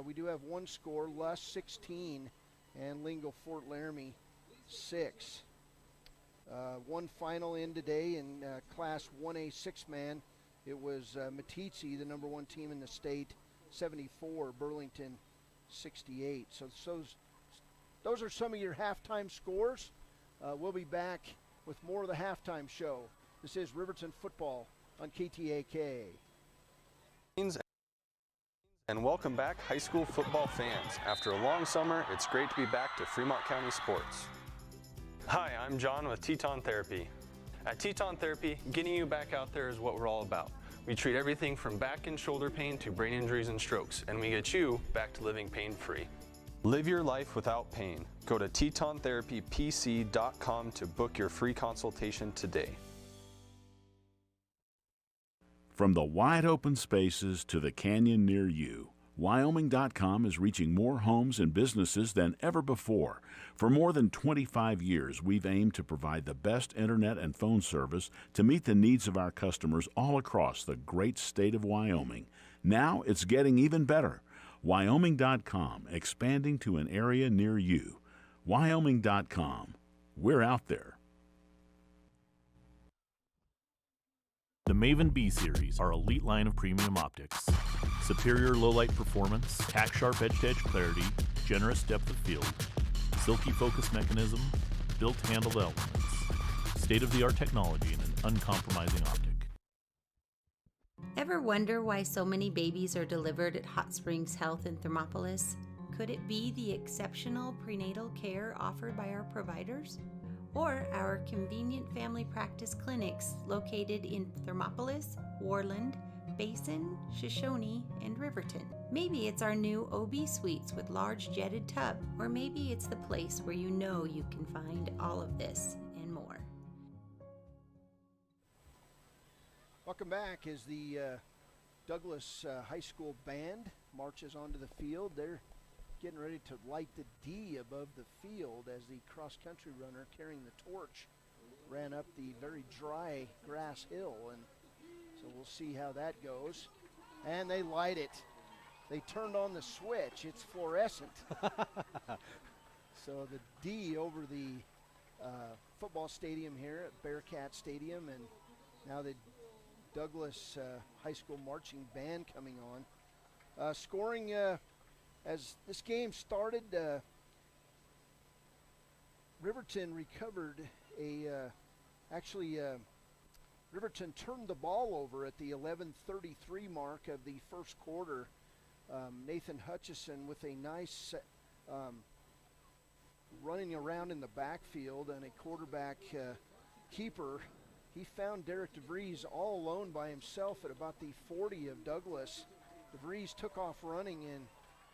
we do have one score, Luss 16 and Lingo Fort Laramie 6. One final in today in Class 1A 6-man. It was Meeteetse, the number 1 team in the state, 74, Burlington 68. So those are some of your halftime scores. We'll be back with more of the halftime show. This is Riverton Football on KTAK. And welcome back, high school football fans. After a long summer, it's great to be back to Fremont County sports. Hi, I'm John with Teton Therapy. At Teton Therapy, getting you back out there is what we're all about. We treat everything from back and shoulder pain to brain injuries and strokes, and we get you back to living pain-free. Live your life without pain. Go to tetontherapypc.com to book your free consultation today. From the wide open spaces to the canyon near you, Wyoming.com is reaching more homes and businesses than ever before. For more than 25 years, we've aimed to provide the best internet and phone service to meet the needs of our customers all across the great state of Wyoming. Now it's getting even better. Wyoming.com, expanding to an area near you. Wyoming.com. We're out there. The Maven B Series, our elite line of premium optics. Superior low-light performance, tack-sharp edge-to-edge clarity, generous depth of field, silky focus mechanism, built handled elements, state-of-the-art technology, and an uncompromising optic. Ever wonder why so many babies are delivered at Hot Springs Health in Thermopolis? Could it be the exceptional prenatal care offered by our providers? Or our convenient family practice clinics located in Thermopolis, Worland, Basin, Shoshone, and Riverton. Maybe it's our new OB suites with large jetted tub, or maybe it's the place where you know you can find all of this and more. Welcome back as the Douglas High School band marches onto the field. They're getting ready to light the D above the field as the cross-country runner carrying the torch ran up the very dry grass hill, and so we'll see how that goes. And they light it. They turned on the switch. It's fluorescent. So the D over the football stadium here at Bearcat Stadium, and now the Douglas High School marching band coming on. Scoring as this game started, Riverton recovered Riverton turned the ball over at the 11:33 mark of the first quarter. Nathan Hutchison with a nice running around in the backfield, and a quarterback keeper. He found Derek DeVries all alone by himself at about the 40 of Douglas. DeVries took off running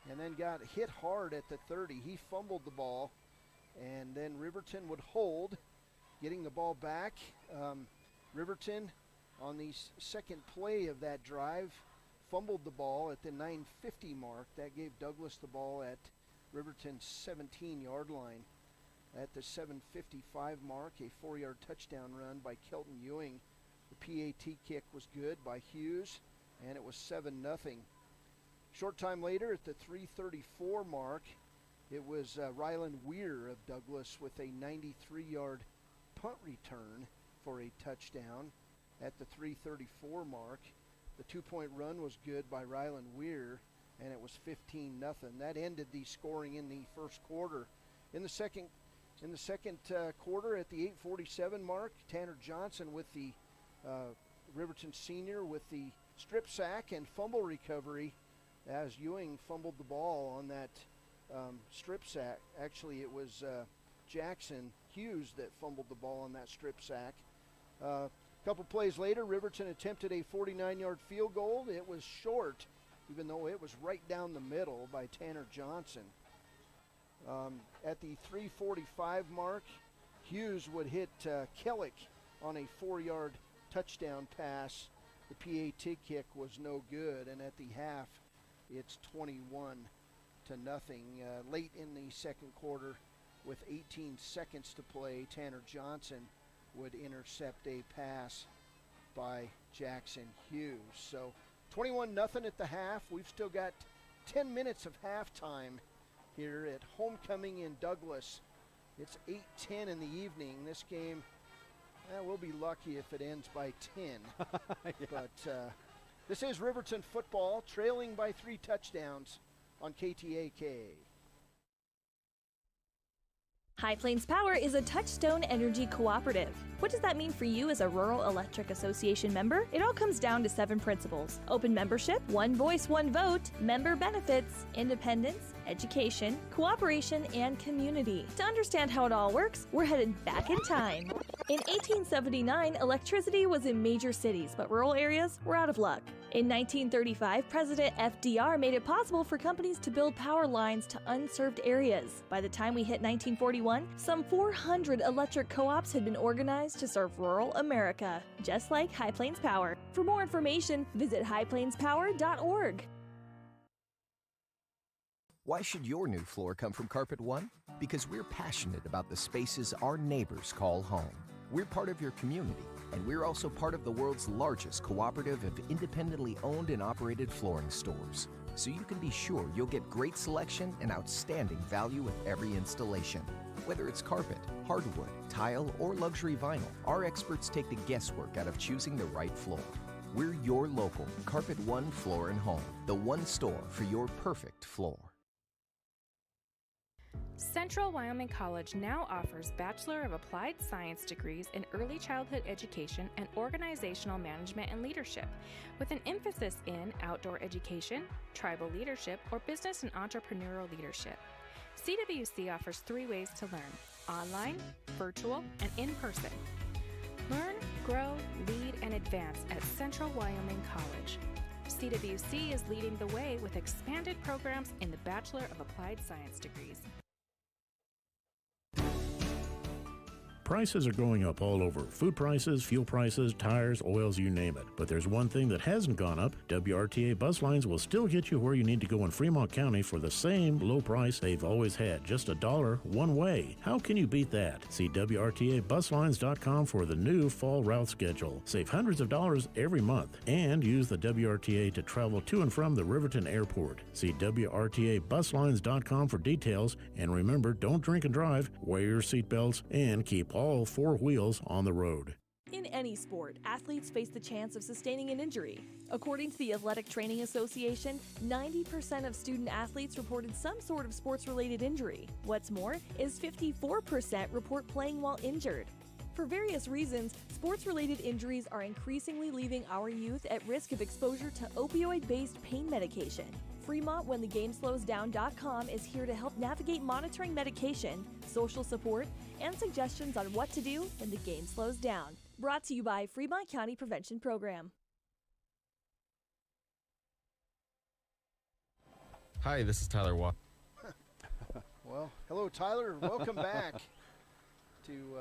and then got hit hard at the 30. He fumbled the ball, and then Riverton would hold, getting the ball back. Riverton, on the second play of that drive, fumbled the ball at the 9:50 mark. That gave Douglas the ball at Riverton's 17-yard line. At the 7:55 mark, a 4-yard touchdown run by Kelton Ewing. The PAT kick was good by Hughes, and it was 7-0. Short time later, at the 3:34 mark, it was Ryland Weir of Douglas with a 93-yard punt return for a touchdown. At the 3:34 mark, the 2-point run was good by Ryland Weir, and it was 15-0. That ended the scoring in the first quarter. In the second quarter, at the 8:47 mark, Tanner Johnson with the Riverton senior with the strip sack and fumble recovery as Ewing fumbled the ball on that strip sack. Actually, it was Jackson Hughes that fumbled the ball on that strip sack. A couple plays later, Riverton attempted a 49-yard field goal. It was short, even though it was right down the middle by Tanner Johnson. At the 3:45 mark, Hughes would hit Kellick on a 4-yard touchdown pass. The PAT kick was no good, and at the half, it's 21-0. Late in the second quarter, with 18 seconds to play, Tanner Johnson would intercept a pass by Jackson Hughes. So 21-0 at the half. We've still got 10 minutes of halftime here at Homecoming in Douglas. It's 8:10 in the evening. This game, we'll be lucky if it ends by 10. Yeah. But this is Riverton football, trailing by 3 touchdowns on KTAK. High Plains Power is a Touchstone Energy cooperative. What does that mean for you as a Rural Electric Association member? It all comes down to 7 principles: open membership, one voice, one vote, member benefits, independence, education, cooperation, and community. To understand how it all works, we're headed back in time. In 1879, electricity was in major cities, but rural areas were out of luck. In 1935, President FDR made it possible for companies to build power lines to unserved areas. By the time we hit 1941, some 400 electric co-ops had been organized to serve rural America, just like High Plains Power. For more information, visit highplainspower.org. Why should your new floor come from Carpet One? Because we're passionate about the spaces our neighbors call home. We're part of your community, and we're also part of the world's largest cooperative of independently owned and operated flooring stores. So you can be sure you'll get great selection and outstanding value with every installation. Whether it's carpet, hardwood, tile, or luxury vinyl, our experts take the guesswork out of choosing the right floor. We're your local Carpet One Floor and Home, the one store for your perfect floor. Central Wyoming College now offers Bachelor of Applied Science degrees in Early Childhood Education and Organizational Management and Leadership, with an emphasis in outdoor education, tribal leadership, or business and entrepreneurial leadership. CWC offers 3 ways to learn: online, virtual, and in person. Learn, grow, lead, and advance at Central Wyoming College. CWC is leading the way with expanded programs in the Bachelor of Applied Science degrees. Prices are going up all over. Food prices, fuel prices, tires, oils, you name it. But there's one thing that hasn't gone up. WRTA bus lines will still get you where you need to go in Fremont County for the same low price they've always had. Just $1 one way. How can you beat that? See WRTAbuslines.com for the new fall route schedule. Save hundreds of dollars every month and use the WRTA to travel to and from the Riverton Airport. See WRTAbuslines.com for details, and remember, don't drink and drive, wear your seatbelts, and keep all four wheels on the road. In any sport, athletes face the chance of sustaining an injury. According to the Athletic Training Association, 90% of student athletes reported some sort of sports-related injury. What's more is 54% report playing while injured. For various reasons, sports-related injuries are increasingly leaving our youth at risk of exposure to opioid-based pain medication. Fremont WhenTheGameSlowsDown.com is here to help navigate monitoring medication, social support, and suggestions on what to do when the game slows down. Brought to you by Fremont County Prevention Program. Hi, this is Tyler Watt. Well, hello, Tyler. Welcome back to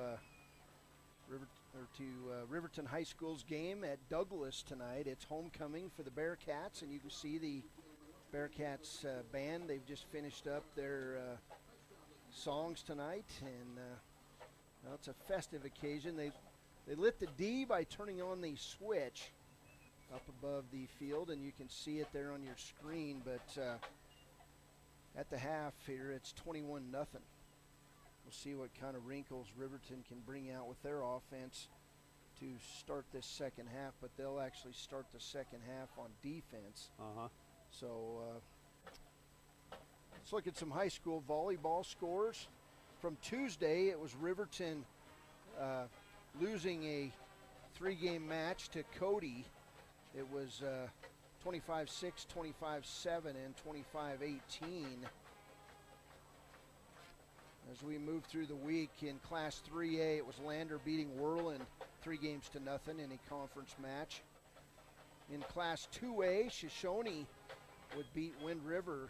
Riverton High School's game at Douglas tonight. It's homecoming for the Bearcats, and you can see the Bearcats band. They've just finished up their songs tonight, and well, it's a festive occasion. They lit the D by turning on the switch up above the field, and you can see it there on your screen, but at the half here, it's 21-0. We'll see what kind of wrinkles Riverton can bring out with their offense to start this second half, but they'll actually start the second half on defense. So let's look at some high school volleyball scores. From Tuesday, it was Riverton losing a 3-game match to Cody. It was 25-6, 25-7, and 25-18. As we move through the week in Class 3A, it was Lander beating Whirland 3-0 in a conference match. In Class 2A, Shoshone would beat Wind River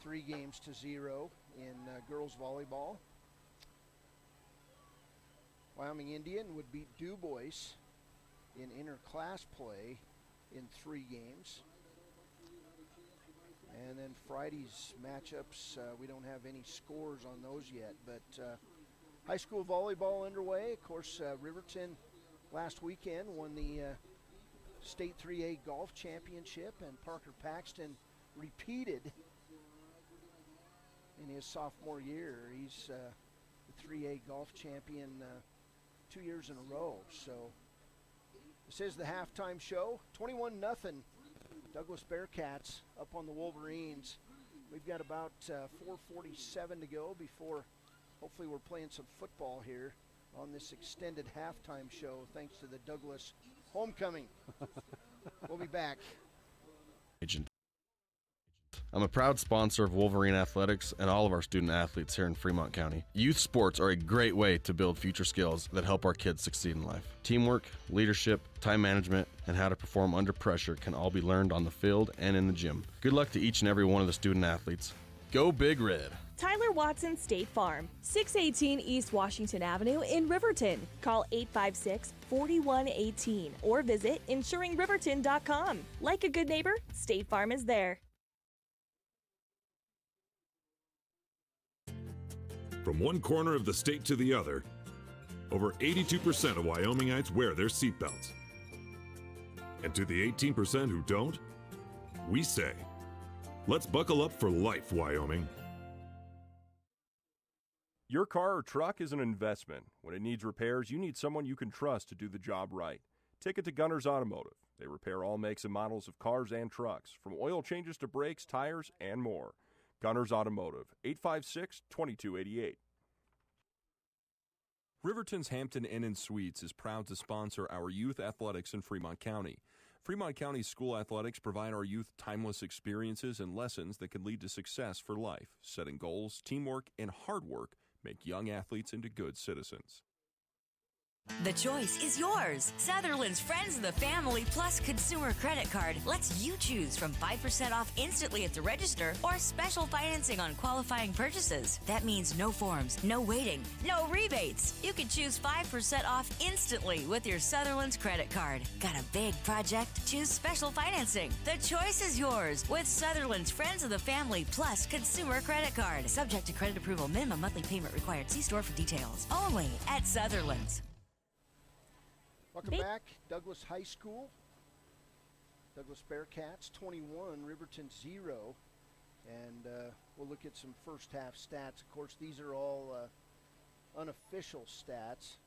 3-0 in girls volleyball. Wyoming Indian would beat Du Bois in inter-class play in 3 games. And then Friday's matchups, we don't have any scores on those yet, but high school volleyball underway. Of course, Riverton last weekend won the State 3A Golf Championship, and Parker Paxton repeated in his sophomore year. He's the 3A Golf Champion 2 years in a row. So this is the halftime show. 21-0. Douglas Bearcats up on the Wolverines. We've got about 4:47 to go before hopefully we're playing some football here on this extended halftime show thanks to the Douglas homecoming. We'll be back. I'm a proud sponsor of Wolverine Athletics and all of our student athletes here in Fremont County. Youth sports are a great way to build future skills that help our kids succeed in life. Teamwork, leadership, time management, and how to perform under pressure can all be learned on the field and in the gym. Good luck to each and every one of the student athletes. Go Big Red! Tyler Watson State Farm, 618 East Washington Avenue in Riverton. Call 856-4118 or visit insuringriverton.com. Like a good neighbor, State Farm is there. From one corner of the state to the other, over 82% of Wyomingites wear their seatbelts. And to the 18% who don't, we say, let's buckle up for life, Wyoming. Your car or truck is an investment. When it needs repairs, you need someone you can trust to do the job right. Take it to Gunners Automotive. They repair all makes and models of cars and trucks, from oil changes to brakes, tires, and more. Gunners Automotive, 856-2288. Riverton's Hampton Inn & Suites is proud to sponsor our youth athletics in Fremont County. Fremont County school athletics provide our youth timeless experiences and lessons that can lead to success for life. Setting goals, teamwork, and hard work make young athletes into good citizens. The choice is yours. Sutherland's Friends of the Family Plus Consumer Credit Card lets you choose from 5% off instantly at the register or special financing on qualifying purchases. That means no forms, no waiting, no rebates. You can choose 5% off instantly with your Sutherland's credit card. Got a big project? Choose special financing. The choice is yours with Sutherland's Friends of the Family Plus Consumer Credit Card. Subject to credit approval. Minimum monthly payment required. See store for details. Only at Sutherland's. Welcome back, Douglas High School. Douglas Bearcats 21, Riverton 0. And we'll look at some first half stats. Of course, these are all unofficial stats.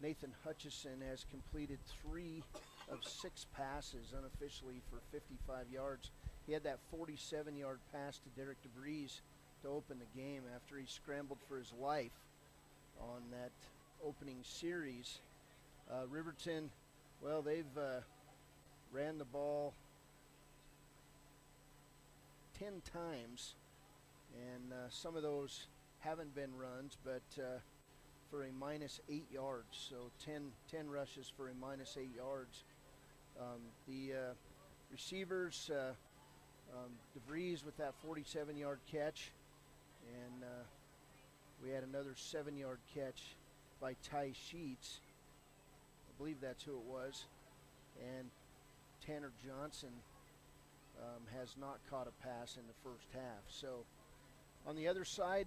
Nathan Hutchison has completed 3 of 6 passes unofficially for 55 yards. He had that 47-yard pass to Derek DeVries to open the game after he scrambled for his life on that opening series. Riverton, well, they've ran the ball 10 times, and some of those haven't been runs, but for a -8 yards, so 10 rushes for a -8 yards. The receivers, DeVries with that 47-yard catch, and we had another 7-yard catch by Ty Sheets. I believe that's who it was. And Tanner Johnson has not caught a pass in the first half. So on the other side,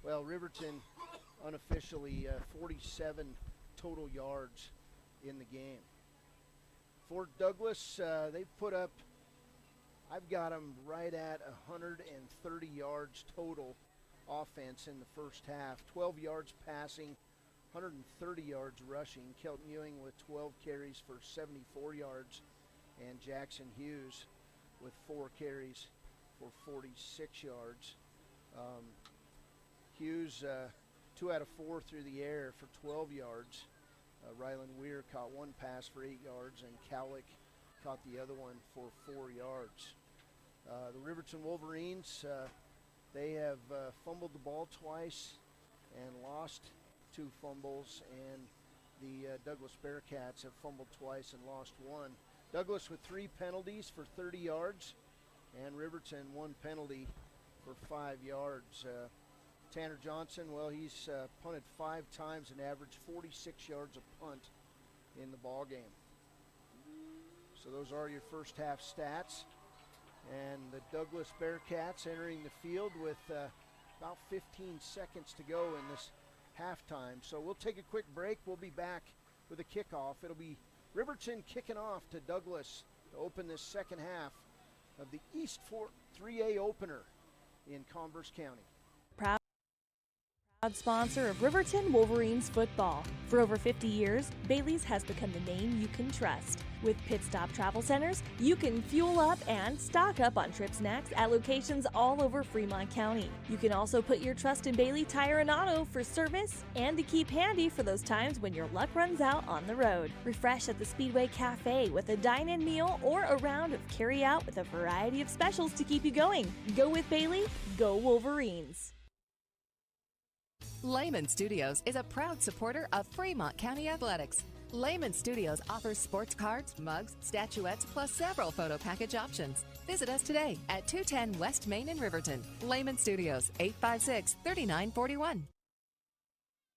well, Riverton unofficially 47 total yards in the game. For Douglas, they've put up, I've got them right at 130 yards total offense in the first half. 12 yards passing, 130 yards rushing. Kelton Ewing with 12 carries for 74 yards, and Jackson Hughes with 4 carries for 46 yards. Hughes, 2 out of 4 through the air for 12 yards. Rylan Weir caught 1 pass for 8 yards, and Cowlick caught the other one for 4 yards. The Riverton Wolverines, they have fumbled the ball twice and lost 2 fumbles, and the Douglas Bearcats have fumbled twice and lost 1. Douglas with 3 penalties for 30 yards, and Riverton 1 penalty for 5 yards. Tanner Johnson, well, he's punted 5 times and averaged 46 yards a punt in the ball game. So those are your first half stats. And the Douglas Bearcats entering the field with about 15 seconds to go in this halftime. So we'll take a quick break. We'll be back with a kickoff. It'll be Riverton kicking off to Douglas to open this second half of the East Fort 3A opener in Converse County. Proud sponsor of Riverton Wolverines football. For over 50 years, Bailey's has become the name you can trust. With Pit Stop Travel Centers, you can fuel up and stock up on trip snacks at locations all over Fremont County. You can also put your trust in Bailey Tire and Auto for service and to keep handy for those times when your luck runs out on the road. Refresh at the Speedway Cafe with a dine-in meal or a round of carry-out with a variety of specials to keep you going. Go with Bailey, go Wolverines. Lehman Studios is a proud supporter of Fremont County Athletics. Lehman Studios offers sports cards, mugs, statuettes, plus several photo package options. Visit us today at 210 West Main in Riverton. Lehman Studios, 856-3941.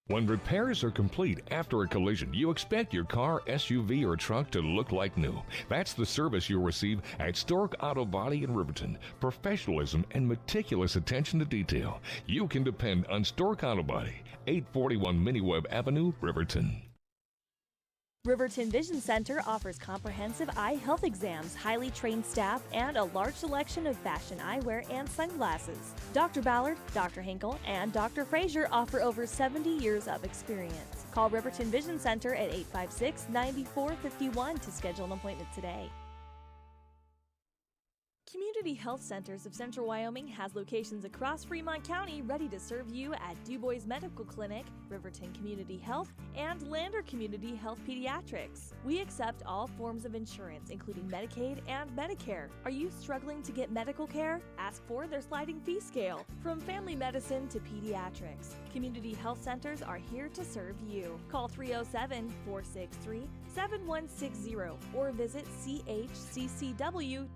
When repairs are complete after a collision, you expect your car, SUV, or truck to look like new. That's the service you'll receive at Stork Auto Body in Riverton. Professionalism and meticulous attention to detail. You can depend on Stork Auto Body, 841 Miniweb Avenue, Riverton. Riverton Vision Center offers comprehensive eye health exams, highly trained staff, and a large selection of fashion eyewear and sunglasses. Dr. Ballard, Dr. Hinkle, and Dr. Frazier offer over 70 years of experience. Call Riverton Vision Center at 856-9451 to schedule an appointment today. Community Health Centers of Central Wyoming has locations across Fremont County ready to serve you at DuBois Medical Clinic, Riverton Community Health, and Lander Community Health Pediatrics. We accept all forms of insurance, including Medicaid and Medicare. Are you struggling to get medical care? Ask for their sliding fee scale. From family medicine to pediatrics, Community Health Centers are here to serve you. Call 307-463-7160 or visit chccw.org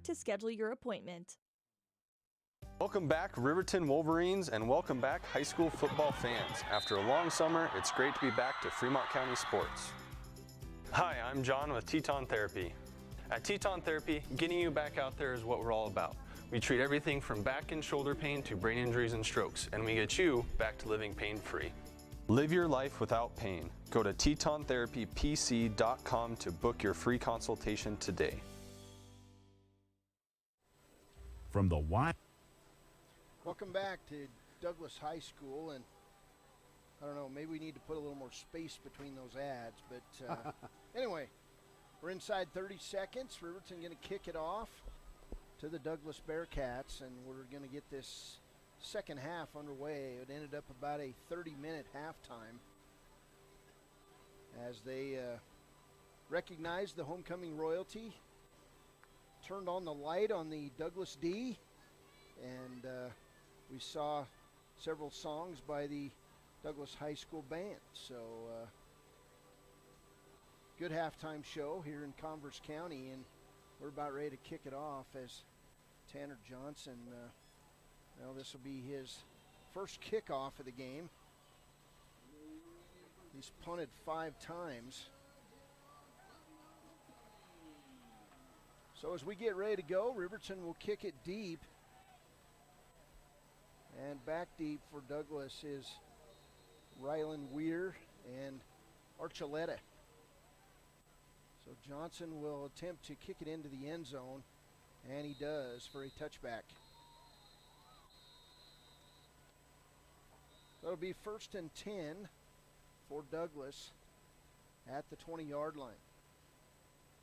to schedule your appointment. Welcome back, Riverton Wolverines, and welcome back, high school football fans. After a long summer, it's great to be back to Fremont County sports. Hi, I'm John with Teton Therapy. At Teton Therapy, getting you back out there is what we're all about. We treat everything from back and shoulder pain to brain injuries and strokes, and we get you back to living pain-free. Live your life without pain. Go to tetontherapypc.com to book your free consultation today. From the Y. Welcome back to Douglas High School, and I don't know, maybe we need to put a little more space between those ads, but anyway, we're inside 30 seconds. Riverton going to kick it off to the Douglas Bearcats, and we're going to get this second half underway. It ended up about a 30-minute halftime as they recognized the homecoming royalty, turned on the light on the Douglas D, and we saw several songs by the Douglas High School band. So good halftime show here in Converse County, and we're about ready to kick it off as Tanner Johnson, well, this will be his first kickoff of the game. He's punted 5 times. So as we get ready to go, Riverton will kick it deep. And back deep for Douglas is Rylan Weir and Archuleta. So Johnson will attempt to kick it into the end zone, and he does for a touchback. That'll be 1st and 10 for Douglas at the 20-yard line.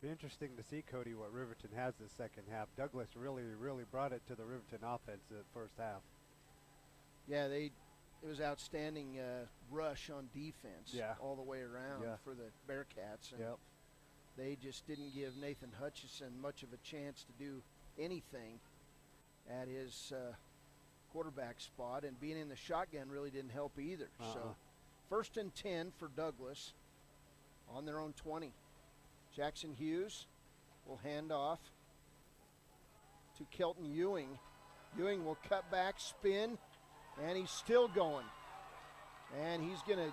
Be interesting to see, Cody, what Riverton has this second half. Douglas really brought it to the Riverton offense in the first half. Yeah, it was outstanding rush on defense all the way around for the Bearcats. And they just didn't give Nathan Hutchison much of a chance to do anything at his quarterback spot, and being in the shotgun really didn't help either. So 1st and 10 for Douglas on their own 20. Jackson Hughes will hand off to Kelton Ewing. Ewing will cut back, spin, and he's still going. And he's going to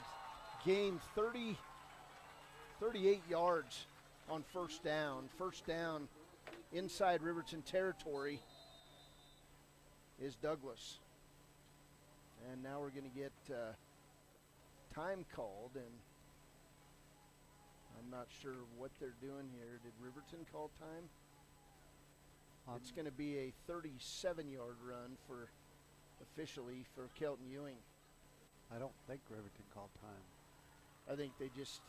gain 38 yards on first down. First down inside Riverton territory is Douglas. And now we're going to get time called, and I'm not sure what they're doing here. Did Riverton call time? It's going to be a 37-yard run officially for Kelton Ewing. I don't think Riverton called time. I think they just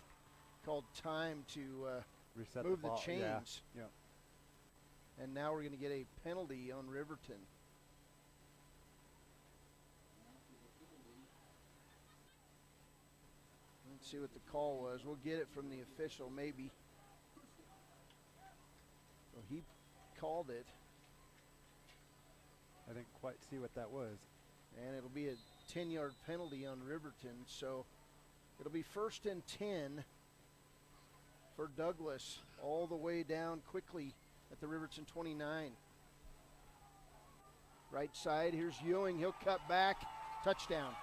called time to reset move the chains. Yeah. And now we're going to get a penalty on Riverton. Let's see what the call was. We'll get it from the official, maybe. So he called it. I didn't quite see what that was. And it'll be a 10-yard penalty on Riverton. So it'll be 1st and 10 for Douglas, all the way down quickly at the Riverton 29. Right side, here's Ewing. He'll cut back. Touchdown.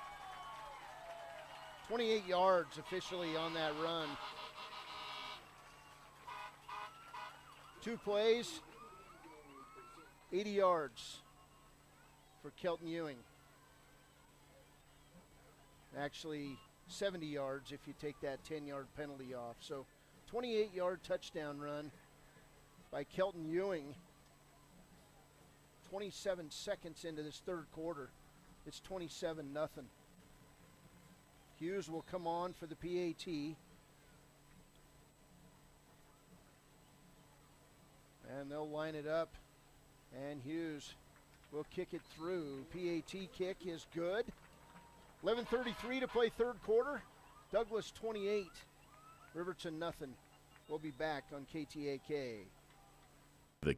28 yards officially on that run. 2 plays, 80 yards for Kelton Ewing. Actually, 70 yards if you take that 10-yard penalty off. So 28-yard touchdown run by Kelton Ewing. 27 seconds into this third quarter. It's 27-0. Hughes will come on for the PAT. And they'll line it up And Hughes will kick it through. PAT kick is good. 11:33 to play third quarter. Douglas 28, Riverton nothing. We'll be back on KTAK. The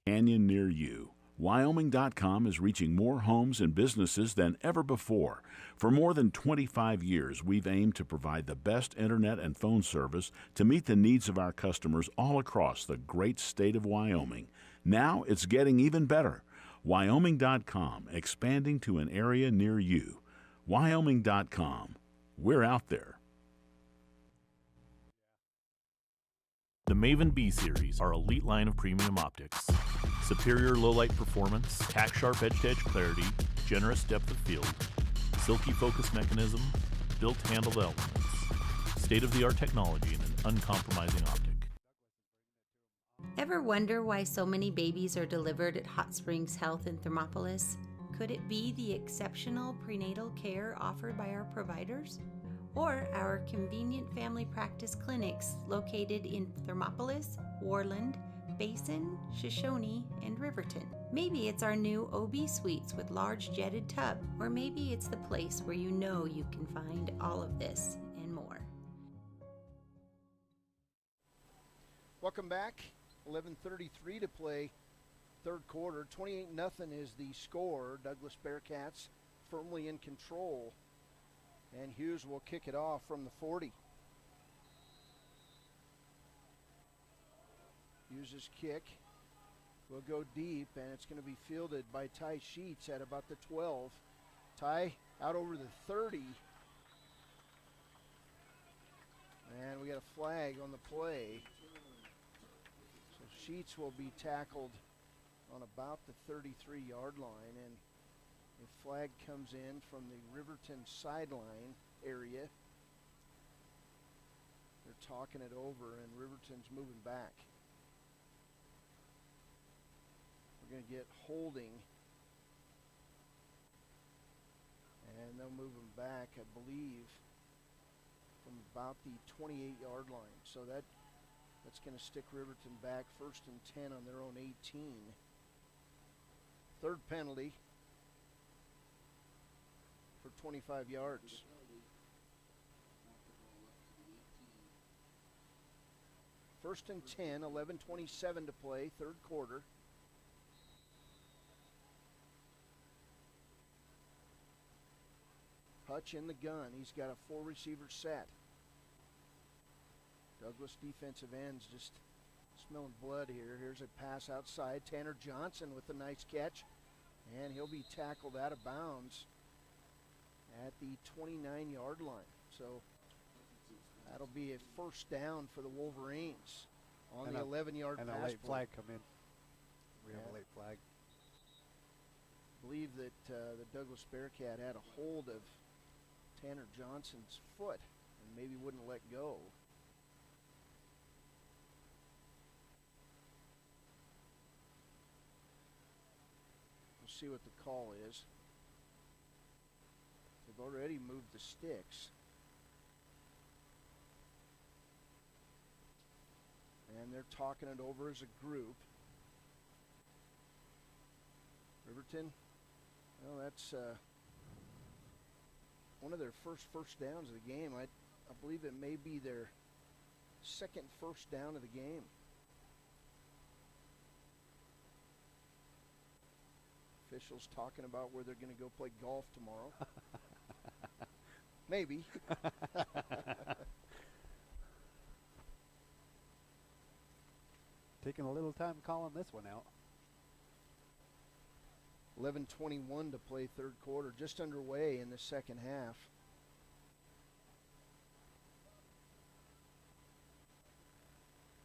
canyon near you. Wyoming.com is reaching more homes and businesses than ever before. For more than 25 years, we've aimed to provide the best internet and phone service to meet the needs of our customers all across the great state of Wyoming. Now it's getting even better. Wyoming.com, expanding to an area near you. Wyoming.com. We're out there. The Maven B Series, our elite line of premium optics. Superior low-light performance, tack-sharp edge-to-edge clarity, generous depth of field, silky focus mechanism, built handled elements, state-of-the-art technology, and an uncompromising optic. Ever wonder why so many babies are delivered at Hot Springs Health in Thermopolis? Could it be the exceptional prenatal care offered by our providers? Or our convenient family practice clinics located in Thermopolis, Worland, Basin, Shoshone, and Riverton. Maybe it's our new OB suites with large jetted tub, or maybe it's the place where you know you can find all of this and more. Welcome back. 11:33 to play third quarter. 28-0 is the score. Douglas Bearcats firmly in control. And Hughes will kick it off from the 40. Hughes' kick will go deep, and it's going to be fielded by Ty Sheets at about the 12. Ty out over the 30. And we got a flag on the play. So Sheets will be tackled on about the 33-yard line, and a flag comes in from the Riverton sideline area. They're talking it over, and Riverton's moving back. We're going to get holding, and they'll move them back, I believe, from about the 28-yard line. So that's going to stick Riverton back 1st and 10 on their own 18. Third penalty for 25 yards. First and 10, 11:27 to play, third quarter. Hutch in the gun. He's got a 4-receiver set. Douglas defensive ends just smelling blood here. Here's a pass outside. Tanner Johnson with a nice catch. And he'll be tackled out of bounds at the 29-yard line. So that'll be a first down for the Wolverines on the 11-yard pass. And a late flag come in. We have a late flag. I believe that the Douglas Bearcat had a hold of Tanner Johnson's foot and maybe wouldn't let go. We'll see what the call is. They've already moved the sticks. And they're talking it over as a group. Riverton, well, that's one of their first downs of the game. I believe it may be their second first down of the game. Officials talking about where they're going to go play golf tomorrow. Maybe. Taking a little time calling this one out. 11:21 to play third quarter, just underway in the second half.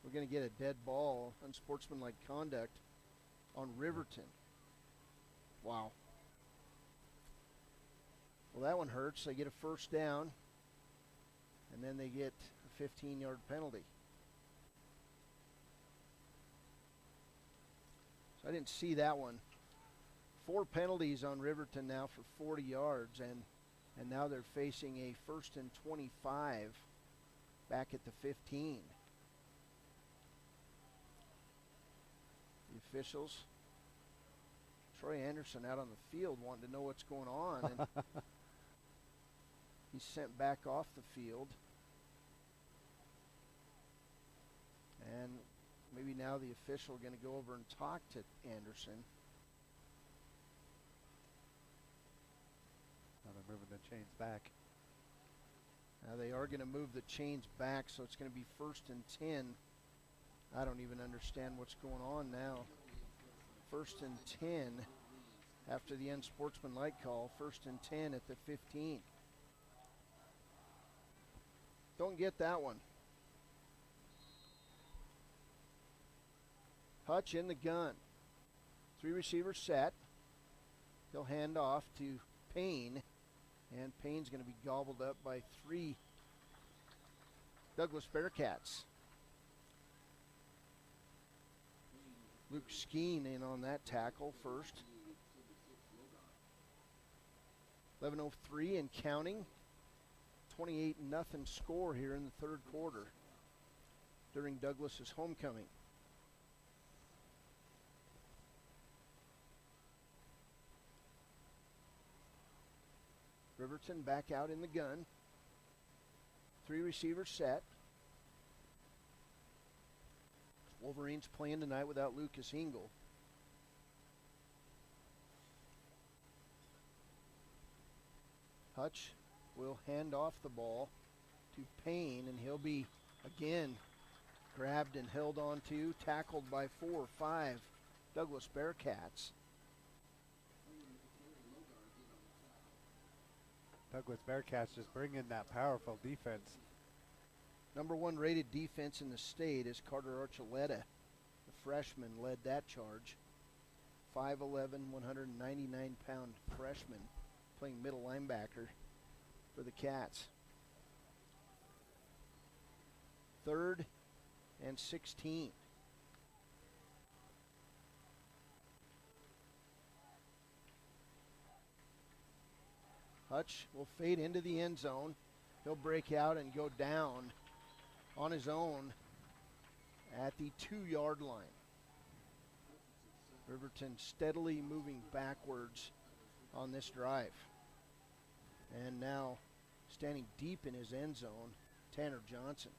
We're going to get a dead ball, unsportsmanlike conduct on Riverton. Wow. Well, that one hurts. They get a first down, and then they get a 15-yard penalty. So I didn't see that one. 4 penalties on Riverton now for 40 yards, and now they're facing a 1st and 25 back at the 15. The officials. Troy Anderson out on the field wanting to know what's going on, and he's sent back off the field. And maybe now the official going to go over and talk to Anderson. Now they're moving the chains back. Now they are going to move the chains back, so it's going to be 1st and 10. I don't even understand what's going on now. 1st and 10 after the unsportsmanlike call. 1st and 10 at the 15. Don't get that one. Hutch in the gun. 3 receivers set. He'll hand off to Payne. And Payne's going to be gobbled up by 3 Douglas Bearcats. Luke Skeen in on that tackle first. 11:03 and counting. 28-0 score here in the 3rd quarter during Douglas's homecoming. Riverton back out in the gun. 3 receivers set. Wolverines playing tonight without Lucas Hingle. Hutch will hand off the ball to Payne, and he'll be again grabbed and held on to, tackled by 4 or 5 Douglas Bearcats. Douglas Bearcats just bring in that powerful defense. Number 1 rated defense in the state is Carter Archuleta. The freshman led that charge. 5'11", 199-pound freshman playing middle linebacker for the Cats. 3rd and 16. Hutch will fade into the end zone. He'll break out and go down on his own at the 2-yard line. Riverton steadily moving backwards on this drive. And now standing deep in his end zone, Tanner Johnson.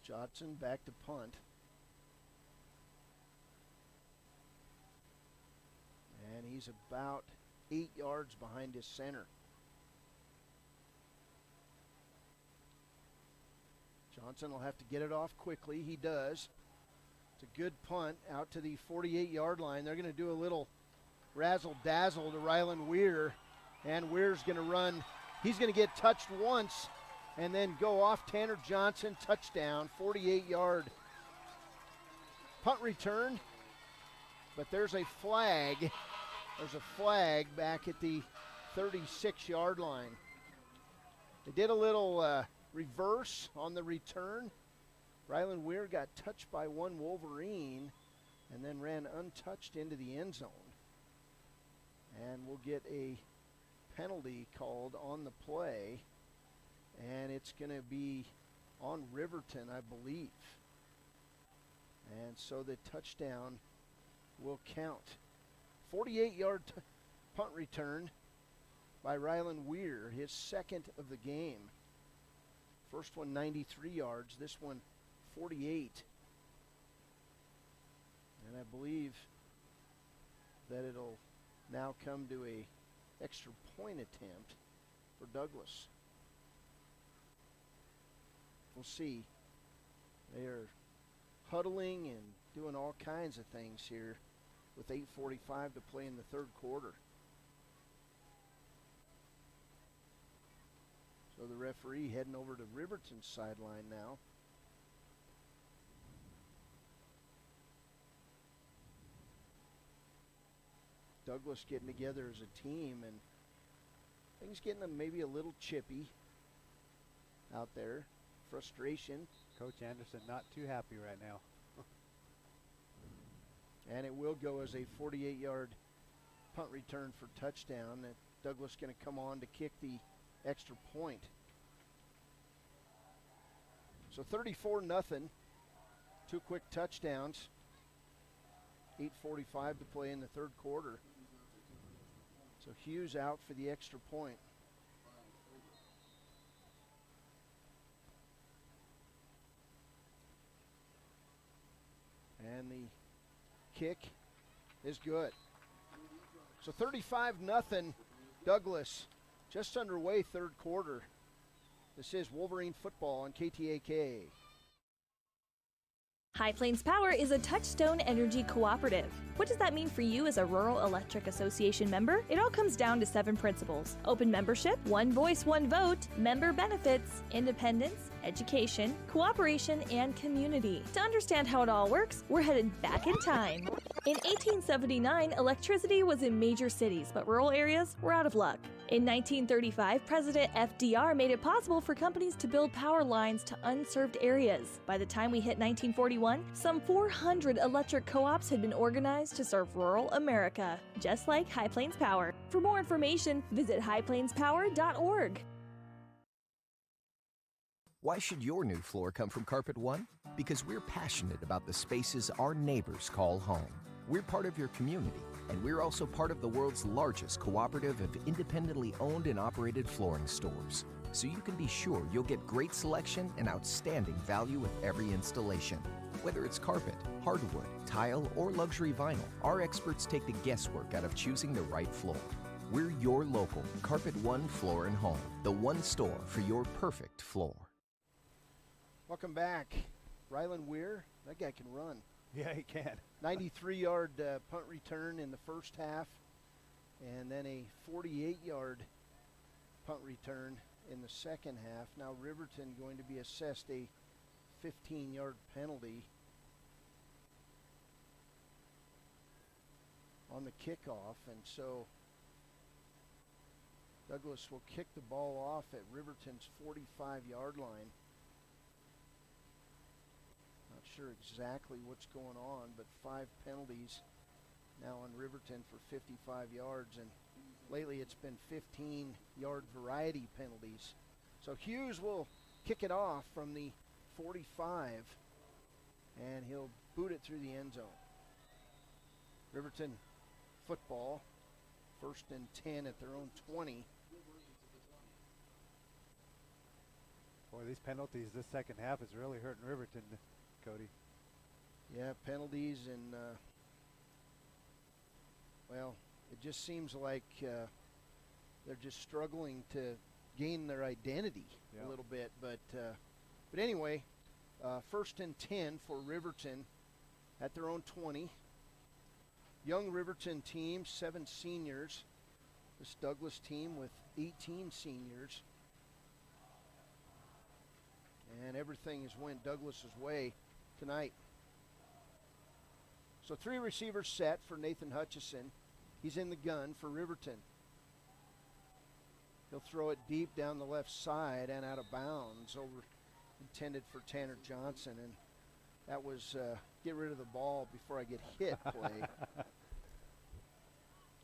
Johnson back to punt. And he's about 8 yards behind his center. Johnson will have to get it off quickly. He does. It's a good punt out to the 48-yard line. They're going to do a little razzle-dazzle to Rylan Weir. And Weir's going to run. He's going to get touched once and then go off. Tanner Johnson, touchdown, 48-yard punt return. But there's a flag. There's a flag back at the 36-yard line. They did a little reverse on the return. Rylan Weir got touched by 1 Wolverine and then ran untouched into the end zone. And we'll get a penalty called on the play. And it's going to be on Riverton, I believe. And so the touchdown will count. 48-yard punt return by Rylan Weir, his 2nd of the game. First one 93 yards, this one 48. And I believe that it'll now come to a extra point attempt for Douglas. We'll see. They are huddling and doing all kinds of things here with 8:45 to play in the 3rd quarter. So the referee heading over to Riverton's sideline now. Douglas getting together as a team, and things getting them maybe a little chippy out there. Frustration. Coach Anderson not too happy right now. And it will go as a 48-yard punt return for touchdown. And Douglas going to come on to kick the extra point. So 34-0. 2 quick touchdowns. 8:45 to play in the third quarter. So Hughes out for the extra point. And the kick is good. So 35-0 Douglas, just underway third quarter. This is Wolverine football on KTAK. High Plains Power is a Touchstone Energy cooperative. What does that mean for you as a Rural Electric Association member? It all comes down to 7 principles: open membership, one voice, one vote, member benefits, independence, education, cooperation, and community. To understand how it all works, we're headed back in time. In 1879, electricity was in major cities, but rural areas were out of luck. In 1935, President FDR made it possible for companies to build power lines to unserved areas. By the time we hit 1941, some 400 electric co-ops had been organized to serve rural America, just like High Plains Power. For more information, visit highplainspower.org. Why should your new floor come from Carpet One? Because we're passionate about the spaces our neighbors call home. We're part of your community, and we're also part of the world's largest cooperative of independently owned and operated flooring stores. So you can be sure you'll get great selection and outstanding value with every installation. Whether it's carpet, hardwood, tile, or luxury vinyl, our experts take the guesswork out of choosing the right floor. We're your local Carpet One Floor and Home, the one store for your perfect floor. Welcome back. Rylan Weir, that guy can run. Yeah, he can. 93-yard punt return in the first half, and then a 48-yard punt return in the second half. Now Riverton going to be assessed a 15-yard penalty on the kickoff, and so Douglas will kick the ball off at Riverton's 45-yard line. Not sure exactly what's going on, but 5 penalties now on Riverton for 55 yards, and lately it's been 15-yard variety penalties. So Hughes will kick it off from the 45, and he'll boot it through the end zone. Riverton football, 1st and 10 at their own 20. Boy, these penalties this second half is really hurting Riverton, Cody. Yeah, penalties, and well, it just seems like they're just struggling to gain their identity a little bit. But anyway, 1st and 10 for Riverton at their own 20. Young Riverton team, 7 seniors. This Douglas team with 18 seniors. And everything has went Douglas's way tonight. So 3 receivers set for Nathan Hutchison. He's in the gun for Riverton. He'll throw it deep down the left side and out of bounds, intended for Tanner Johnson. And that was get rid of the ball before I get hit play.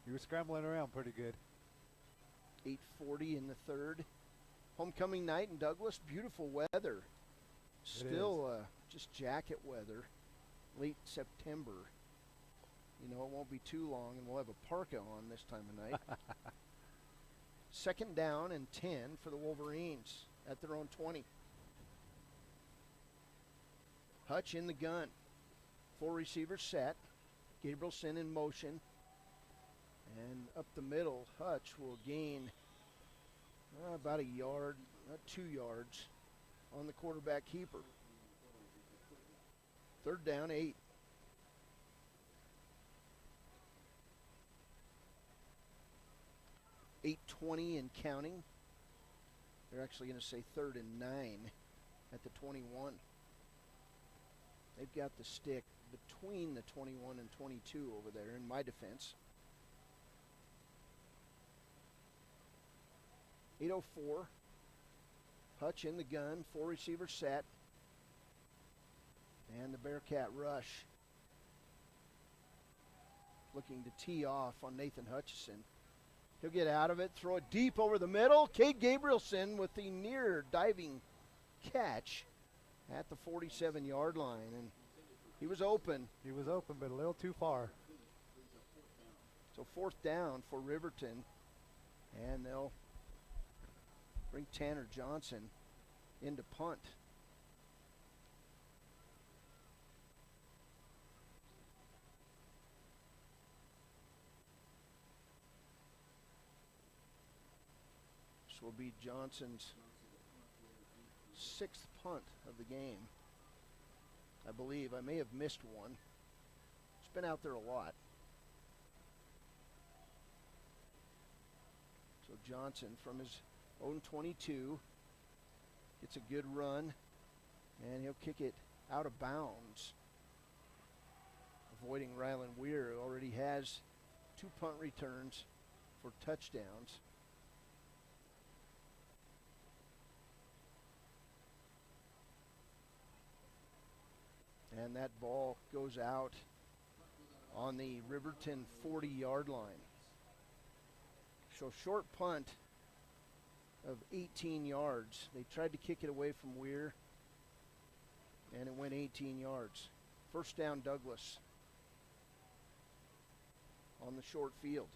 You were scrambling around pretty good. 8:40 in the third. Homecoming night in Douglas, beautiful weather. Still just jacket weather, late September. You know, it won't be too long and we'll have a parka on this time of night. 2nd down and 10 for the Wolverines at their own 20. Hutch in the gun. 4 receivers set. Gabrielson in motion. And up the middle, Hutch will gain about a yard, 2 yards on the quarterback keeper. 3rd down, 8. .820 and counting. They're actually going to say 3rd and 9 at the 21. They've got the stick between the 21 and 22 over there in my defense. 8:04. Hutch in the gun, 4 receivers set. And the Bearcat rush. looking to tee off on Nathan Hutchison. He'll get out of it, throw it deep over the middle. Cade Gabrielson with the near diving catch at the 47-yard line, and he was open. He was open, but a little too far. So 4th down for Riverton, and they'll bring Tanner Johnson into punt. This will be Johnson's 6th punt of the game. I believe. I may have missed one. He's been out there a lot. So Johnson from his own 22 gets a good run, and he'll kick it out of bounds, avoiding Rylan Weir, who already has 2 punt returns for touchdowns. And that ball goes out on the Riverton 40-yard line. So short punt of 18 yards. They tried to kick it away from Weir, and it went 18 yards. 1st down Douglas on the short field.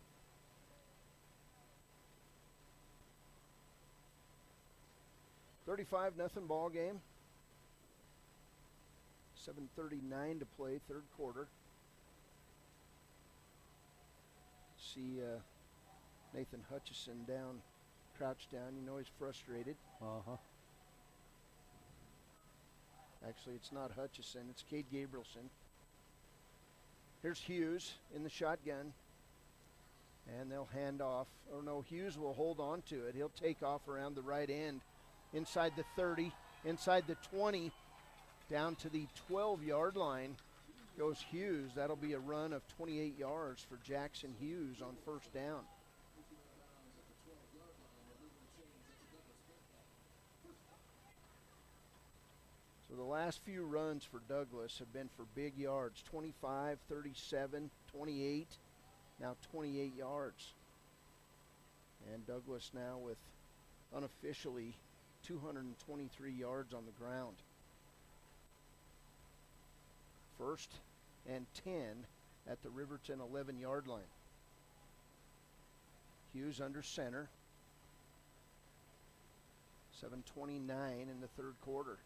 $35-0 ball game. 7:39 to play, 3rd quarter. See Nathan Hutchison down, crouched down. You know he's frustrated. Actually, it's not Hutchison. It's Cade Gabrielson. Here's Hughes in the shotgun. And they'll hand off. Or no, Hughes will hold on to it. He'll take off around the right end. Inside the 30, inside the 20. Down to the 12-yard line goes Hughes. That'll be a run of 28 yards for Jackson Hughes on 1st down. So the last few runs for Douglas have been for big yards, 25, 37, 28, now 28 yards. And Douglas now with unofficially 223 yards on the ground. 1st and 10 at the Riverton 11-yard line. Hughes under center. 7:29 in the 3rd quarter.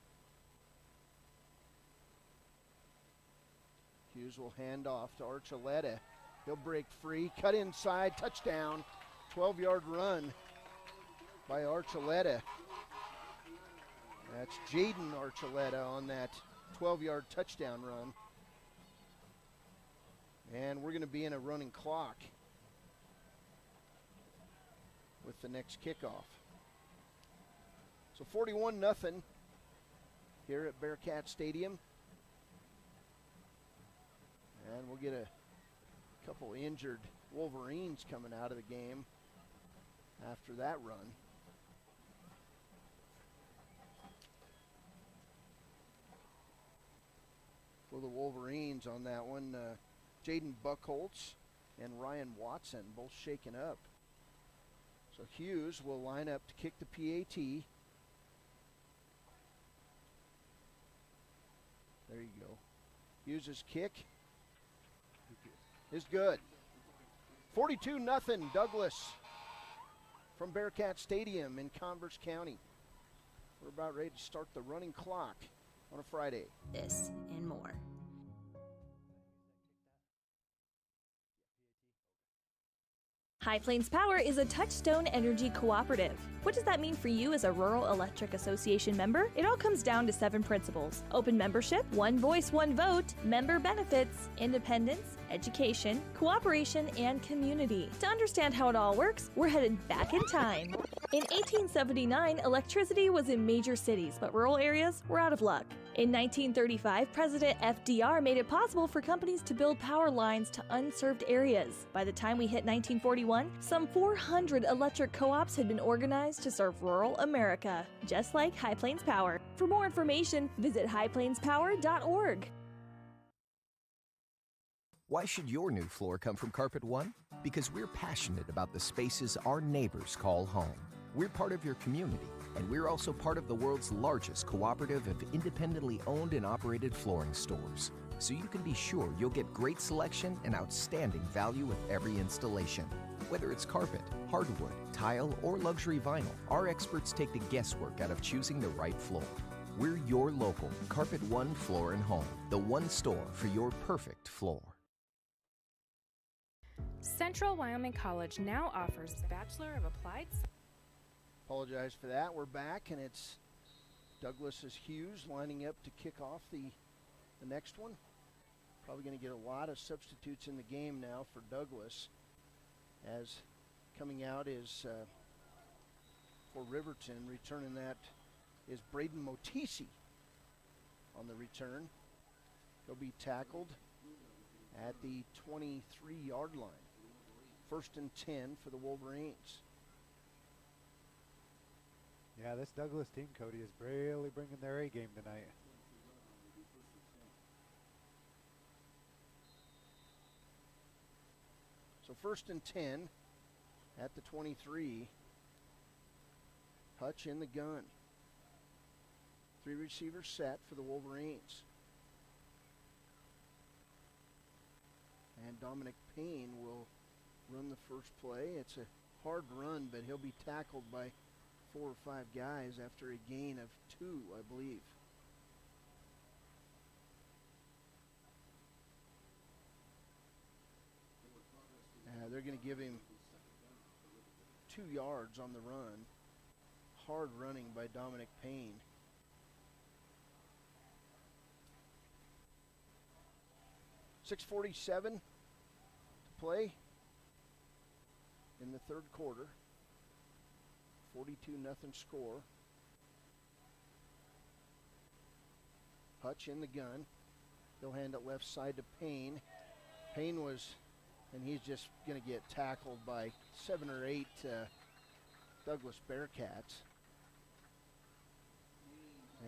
Hughes will hand off to Archuleta. He'll break free, cut inside, touchdown. 12-yard run by Archuleta. That's Jaden Archuleta on that 12-yard touchdown run. And we're going to be in a running clock with the next kickoff. So 41-0 here at Bearcat Stadium. And we'll get a couple injured Wolverines coming out of the game after that run. For the Wolverines on that one, Jaden Buckholtz and Ryan Watson both shaken up. So Hughes will line up to kick the PAT. There you go. Hughes' kick is good. 42-0 Douglas from Bearcat Stadium in Converse County. We're about ready to start the running clock on a Friday. This and more. High Plains Power is a Touchstone Energy Cooperative. What does that mean for you as a Rural Electric Association member? It all comes down to 7 principles: open membership, one voice, one vote, member benefits, independence, education, cooperation, and community. To understand how it all works, we're headed back in time. In 1879, electricity was in major cities, but rural areas were out of luck. In 1935, President FDR made it possible for companies to build power lines to unserved areas. By the time we hit 1941, some 400 electric co-ops had been organized to serve rural America, just like High Plains Power. For more information, visit highplainspower.org. Why should your new floor come from Carpet One? Because we're passionate about the spaces our neighbors call home. We're part of your community, and we're also part of the world's largest cooperative of independently owned and operated flooring stores. So you can be sure you'll get great selection and outstanding value with every installation. Whether it's carpet, hardwood, tile, or luxury vinyl, our experts take the guesswork out of choosing the right floor. We're your local Carpet One Floor and Home, the one store for your perfect floor. Central Wyoming College now offers Bachelor of Applied Science. Apologize for that. We're back, and it's Douglas's Hughes lining up to kick off the next one. Probably going to get a lot of substitutes in the game now for Douglas, as coming out is for Riverton. Returning that is Braden Motisi on the return. He'll be tackled at the 23-yard line. 1st and 10 for the Wolverines. Yeah, this Douglas team, Cody, is really bringing their A game tonight. So 1st and 10 at the 23. Hutch in the gun. 3 receivers set for the Wolverines. And Dominic Payne will run the first play. It's a hard run, but he'll be tackled by 4 or 5 guys after a gain of 2, I believe. They're going to give him 2 yards on the run. Hard running by Dominic Payne. .647 to play in the third quarter. 42-0 score. Hutch in the gun. He'll hand it left side to Payne. Payne was, and he's just going to get tackled by 7 or 8 Douglas Bearcats.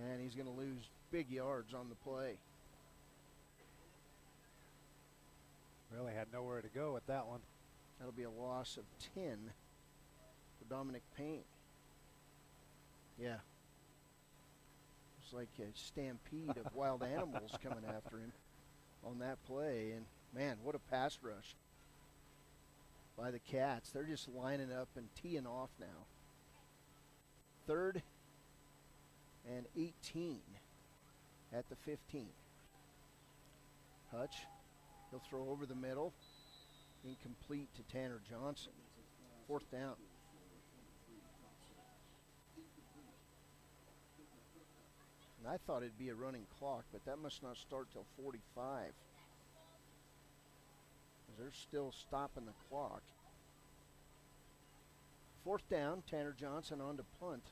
And he's going to lose big yards on the play. Really had nowhere to go with that one. That'll be a loss of 10 for Dominic Payne. Yeah. It's like a stampede of wild animals coming after him on that play. And, man, what a pass rush by the Cats. They're just lining up and teeing off now. 3rd and 18 at the 15. Hutch. He'll throw over the middle. Incomplete to Tanner Johnson. 4th down. And I thought it'd be a running clock, but that must not start till 45. Because they're still stopping the clock. 4th down, Tanner Johnson on to punt.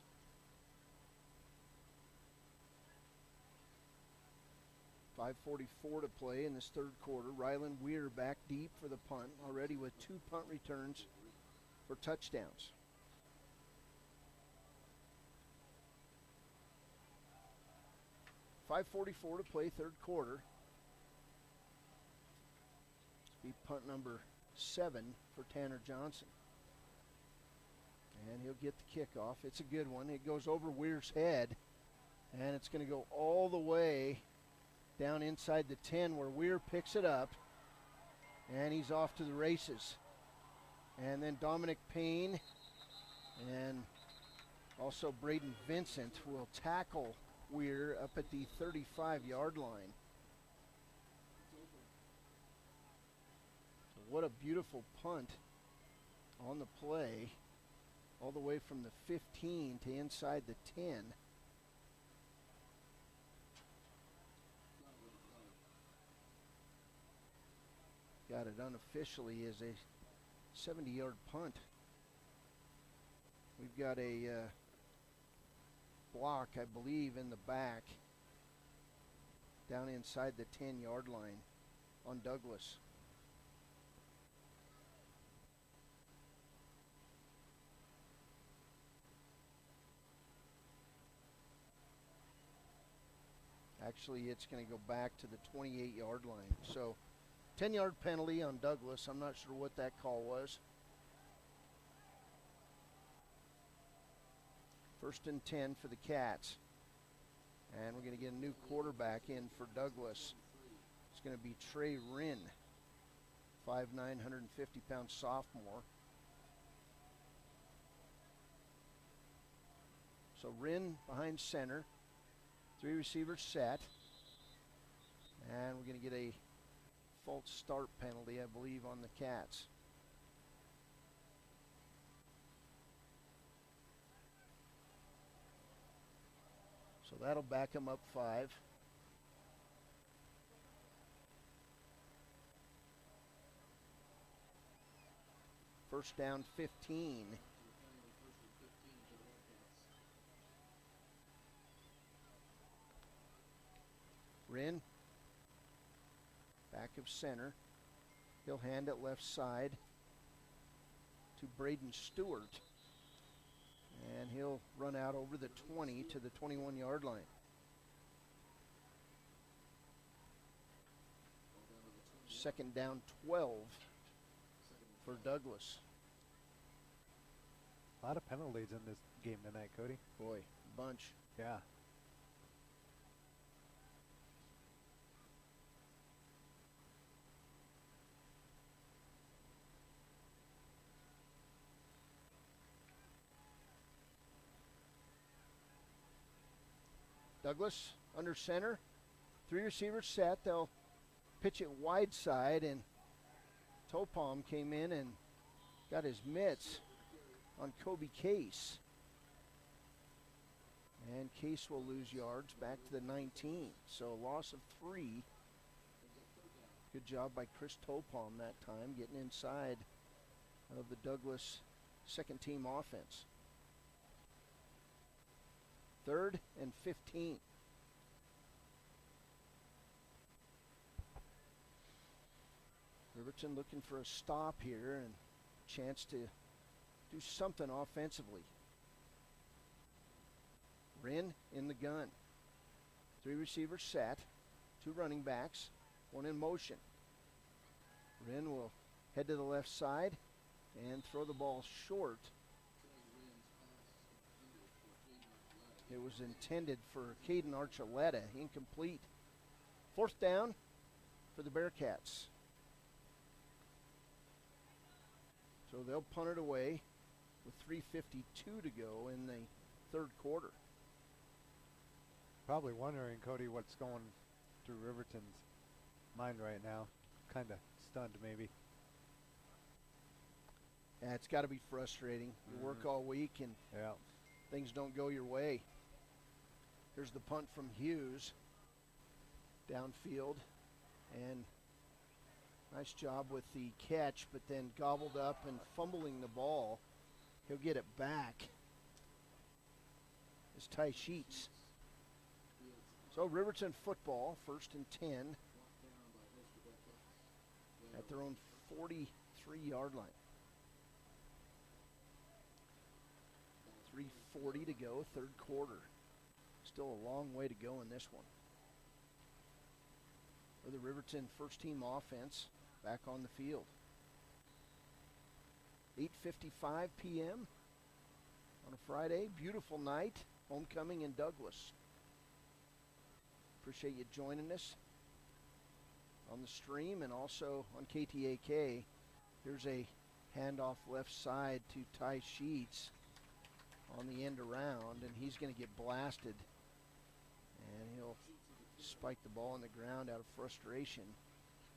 .544 to play in this third quarter. Ryland Weir back deep for the punt, already with 2 punt returns for touchdowns. .544 to play third quarter. Be punt number 7 for Tanner Johnson. And he'll get the kickoff. It's a good one. It goes over Weir's head, and it's going to go all the way down inside the 10 where Weir picks it up, and he's off to the races. And then Dominic Payne and also Braden Vincent will tackle Weir up at the 35-yard line. So what a beautiful punt on the play, all the way from the 15 to inside the 10. Got it unofficially as a 70-yard punt. We've got a block, I believe, in the back down inside the 10-yard line on Douglas. Actually, it's going to go back to the 28-yard line. So 10-yard penalty on Douglas. I'm not sure what that call was. 1st and 10 for the Cats. And we're going to get a new quarterback in for Douglas. It's going to be Trey Wren, 5'9", 150-pound sophomore. So Wren behind center. 3 receivers set. And we're going to get a false start penalty, I believe, on the Cats. So that'll back them up 5. First down 15. Wren, back of center. He'll hand it left side to Braden Stewart. And he'll run out over the 20 to the 21-yard line. Second down 12 for Douglas. A lot of penalties in this game tonight, Cody. Boy, bunch. Yeah. Douglas under center. 3 receivers set. They'll pitch it wide side, and Topom came in and got his mitts on Kobe Case. And Case will lose yards back to the 19. So a loss of 3. Good job by Chris Topom that time, getting inside of the Douglas second team offense. 3rd and 15. Riverton looking for a stop here and a chance to do something offensively. Wren in the gun. 3 receivers set, 2 running backs, 1 in motion. Wren will head to the left side and throw the ball short. It was intended for Caden Archuleta, incomplete. 4th down for the Bearcats. So they'll punt it away with 3:52 to go in the 3rd quarter. Probably wondering, Cody, what's going through Riverton's mind right now. Kind of stunned, maybe. Yeah, it's got to be frustrating. You work all week and things don't go your way. Here's the punt from Hughes downfield, and nice job with the catch, but then gobbled up and fumbling the ball. He'll get it back. It's Ty Sheets. So Riverton football, 1st and 10 at their own 43-yard line. 3:40 to go, 3rd quarter. Still a long way to go in this one. For the Riverton first team offense back on the field. 8:55 p.m. on a Friday. Beautiful night. Homecoming in Douglas. Appreciate you joining us on the stream and also on KTAK. Here's a handoff left side to Ty Sheets on the end around, and he's going to get blasted. And he'll spike the ball on the ground out of frustration.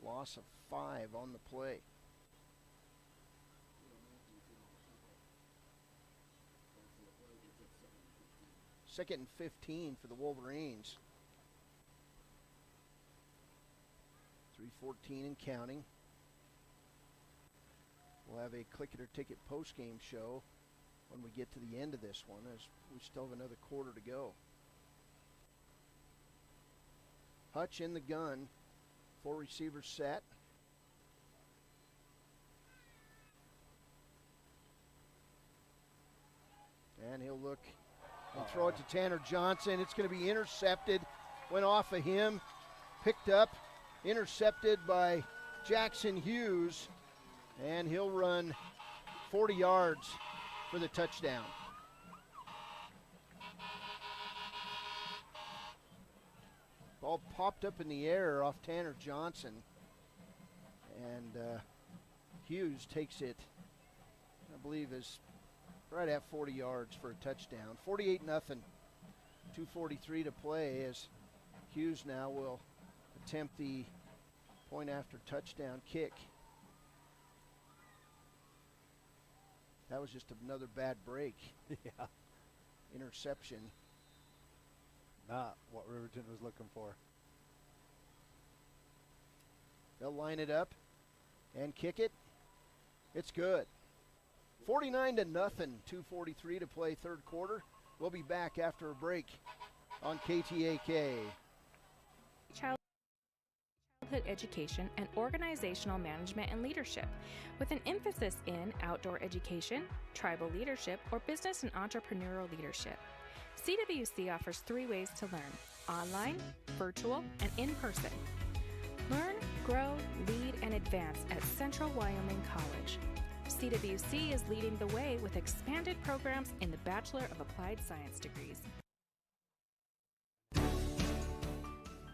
Loss of 5 on the play. Second and 15 for the Wolverines. 3:14 and counting. We'll have a Click It or Ticket post-game show when we get to the end of this one, as we still have another quarter to go. Hutch in the gun. 4 receivers set. And he'll look and throw it to Tanner Johnson. It's going to be intercepted. Went off of him. Picked up. Intercepted by Jackson Hughes, and he'll run 40 yards for the touchdown. Ball popped up in the air off Tanner Johnson, and Hughes takes it, I believe, is right at 40 yards for a touchdown. 48-0, 2:43 to play, as Hughes now will attempt the point after touchdown kick. That was just another bad break. Yeah. Interception. Not what Riverton was looking for. They'll line it up and kick it. It's good. 49-0, 2:43 to play third quarter. We'll be back after a break on KTAK. Childhood education and organizational management and leadership, with an emphasis in outdoor education, tribal leadership, or business and entrepreneurial leadership. CWC offers 3 ways to learn: online, virtual, and in person. Learn, grow, lead, and advance at Central Wyoming College. CWC is leading the way with expanded programs in the Bachelor of Applied Science degrees.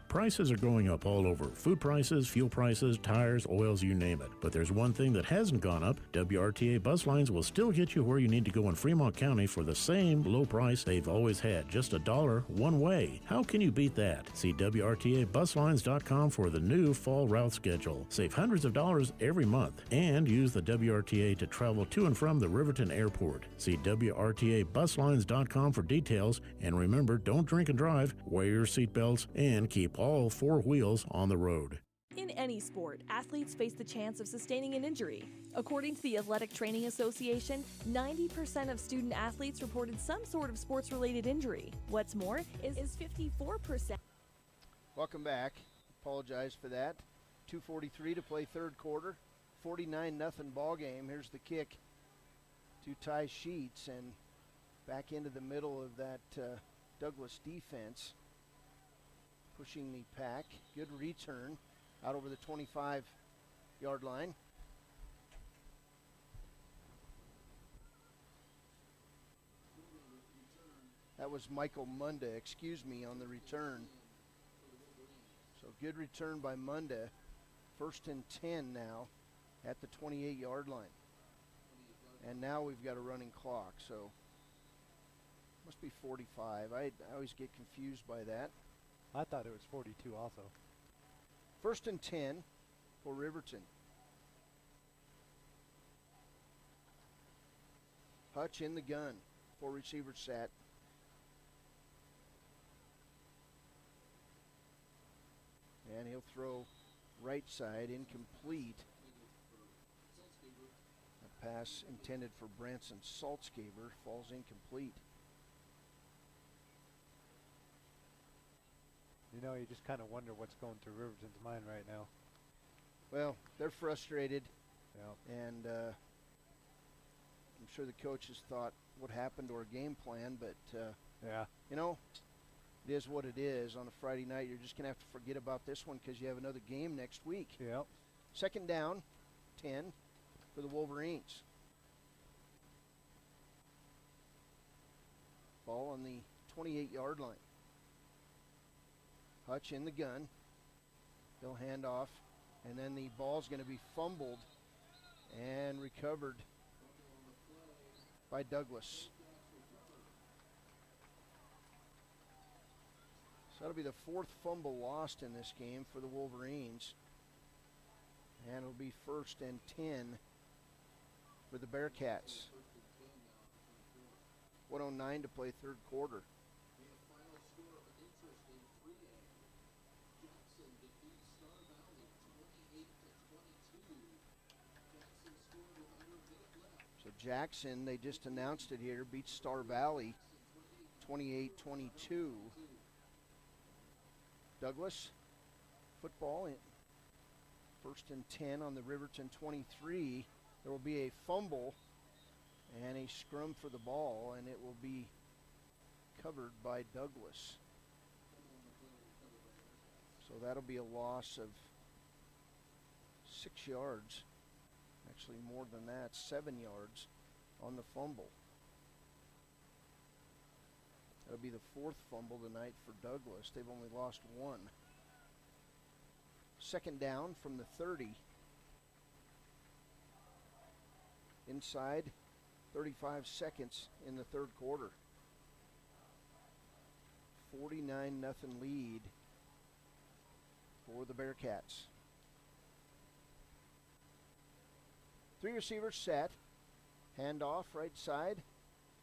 Prices are going up all over. Food prices, fuel prices, tires, oils, you name it. But there's one thing that hasn't gone up. WRTA bus lines will still get you where you need to go in Fremont County for the same low price they've always had. Just $1 one way. How can you beat that? See WRTAbuslines.com for the new fall route schedule. Save hundreds of dollars every month and use the WRTA to travel to and from the Riverton Airport. See WRTAbuslines.com for details. And remember, don't drink and drive, wear your seatbelts, and keep all 4 wheels on the road. In any sport, athletes face the chance of sustaining an injury. According to the Athletic Training Association, 90% of student athletes reported some sort of sports-related injury. What's more, is 54%. Welcome back. Apologize for that. 2:43 to play third quarter. 49-0 ball game. Here's the kick to Ty Sheets, and back into the middle of that Douglas defense. Pushing the pack. Good return out over the 25-yard line. That was Michael Munda, on the return. So good return by Munda. 1st and 10 now at the 28-yard line. And now we've got a running clock, so must be 45. I always get confused by that. I thought it was 42 also. 1st and 10 for Riverton. Hutch in the gun. 4 receivers set. And he'll throw right side, incomplete. A pass intended for Branson Saltzgaber falls incomplete. You know, you just kind of wonder what's going through Riverton's mind right now. Well, they're frustrated. Yeah. And I'm sure the coaches thought what happened to our game plan, but, yeah, you know, it is what it is. On a Friday night, you're just going to have to forget about this one because you have another game next week. Yep. 2nd down, 10 for the Wolverines. Ball on the 28-yard line. Hutch in the gun. They'll hand off, and then the ball's going to be fumbled and recovered by Douglas. So that'll be the 4th fumble lost in this game for the Wolverines. And it'll be 1st and 10 for the Bearcats. 1:09 to play third quarter. So Jackson, they just announced it here, beats Star Valley 28-22. Douglas, football, 1st and 10 on the Riverton 23. There will be a fumble and a scrum for the ball, and it will be covered by Douglas. So that'll be a loss of 6 yards. Actually more than that, 7 yards on the fumble. That'll be the 4th fumble tonight for Douglas. They've only lost 1. 2nd down from the 30. Inside 35 seconds in the 3rd quarter. 49-0 lead for the Bearcats. 3 receivers set. Handoff right side,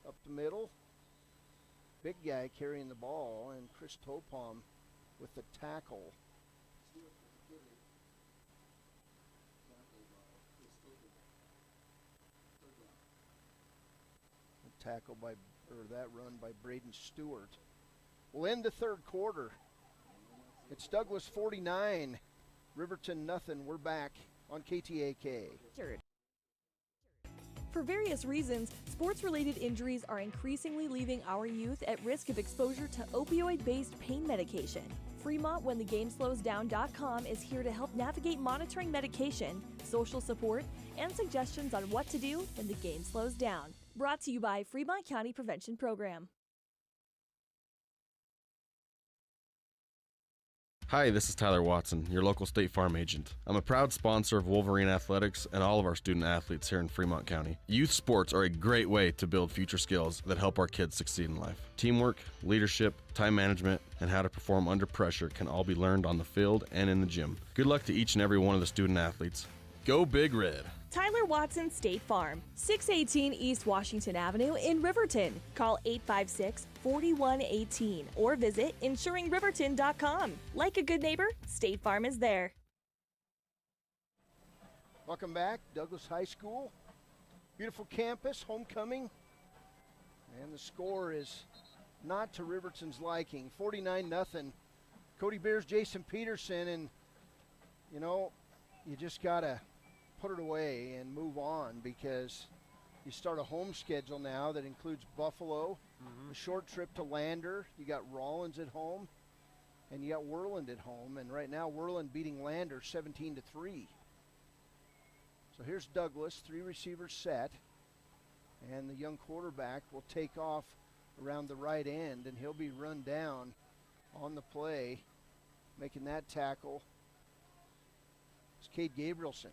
up the middle. Big guy carrying the ball, and Chris Topom with the tackle. Tackle by, or that run by Braden Stewart. We'll end the 3rd quarter. It's Douglas 49, Riverton nothing. We're back on KTAK. For various reasons, sports-related injuries are increasingly leaving our youth at risk of exposure to opioid-based pain medication. Fremont WhenTheGameSlowsDown.com is here to help navigate monitoring medication, social support, and suggestions on what to do when the game slows down. Brought to you by Fremont County Prevention Program. Hi, this is Tyler Watson, your local State Farm agent. I'm a proud sponsor of Wolverine Athletics and all of our student athletes here in Fremont County. Youth sports are a great way to build future skills that help our kids succeed in life. Teamwork, leadership, time management, and how to perform under pressure can all be learned on the field and in the gym. Good luck to each and every one of the student athletes. Go Big Red! Tyler Watson State Farm, 618 East Washington Avenue in Riverton. Call 856-4118 or visit insuringriverton.com. Like a good neighbor, State Farm is there. Welcome back, Douglas High School. Beautiful campus, homecoming. And the score is not to Riverton's liking, 49-0. Cody Beers, Jason Peterson, and you know, you just gotta put it away and move on because you start a home schedule now that includes Buffalo, a short trip to Lander. You got Rollins at home, and you got Worland at home. And right now, Worland beating Lander 17-3. So here's Douglas, 3 receivers set, and the young quarterback will take off around the right end, and he'll be run down on the play, making that tackle. It's Cade Gabrielson.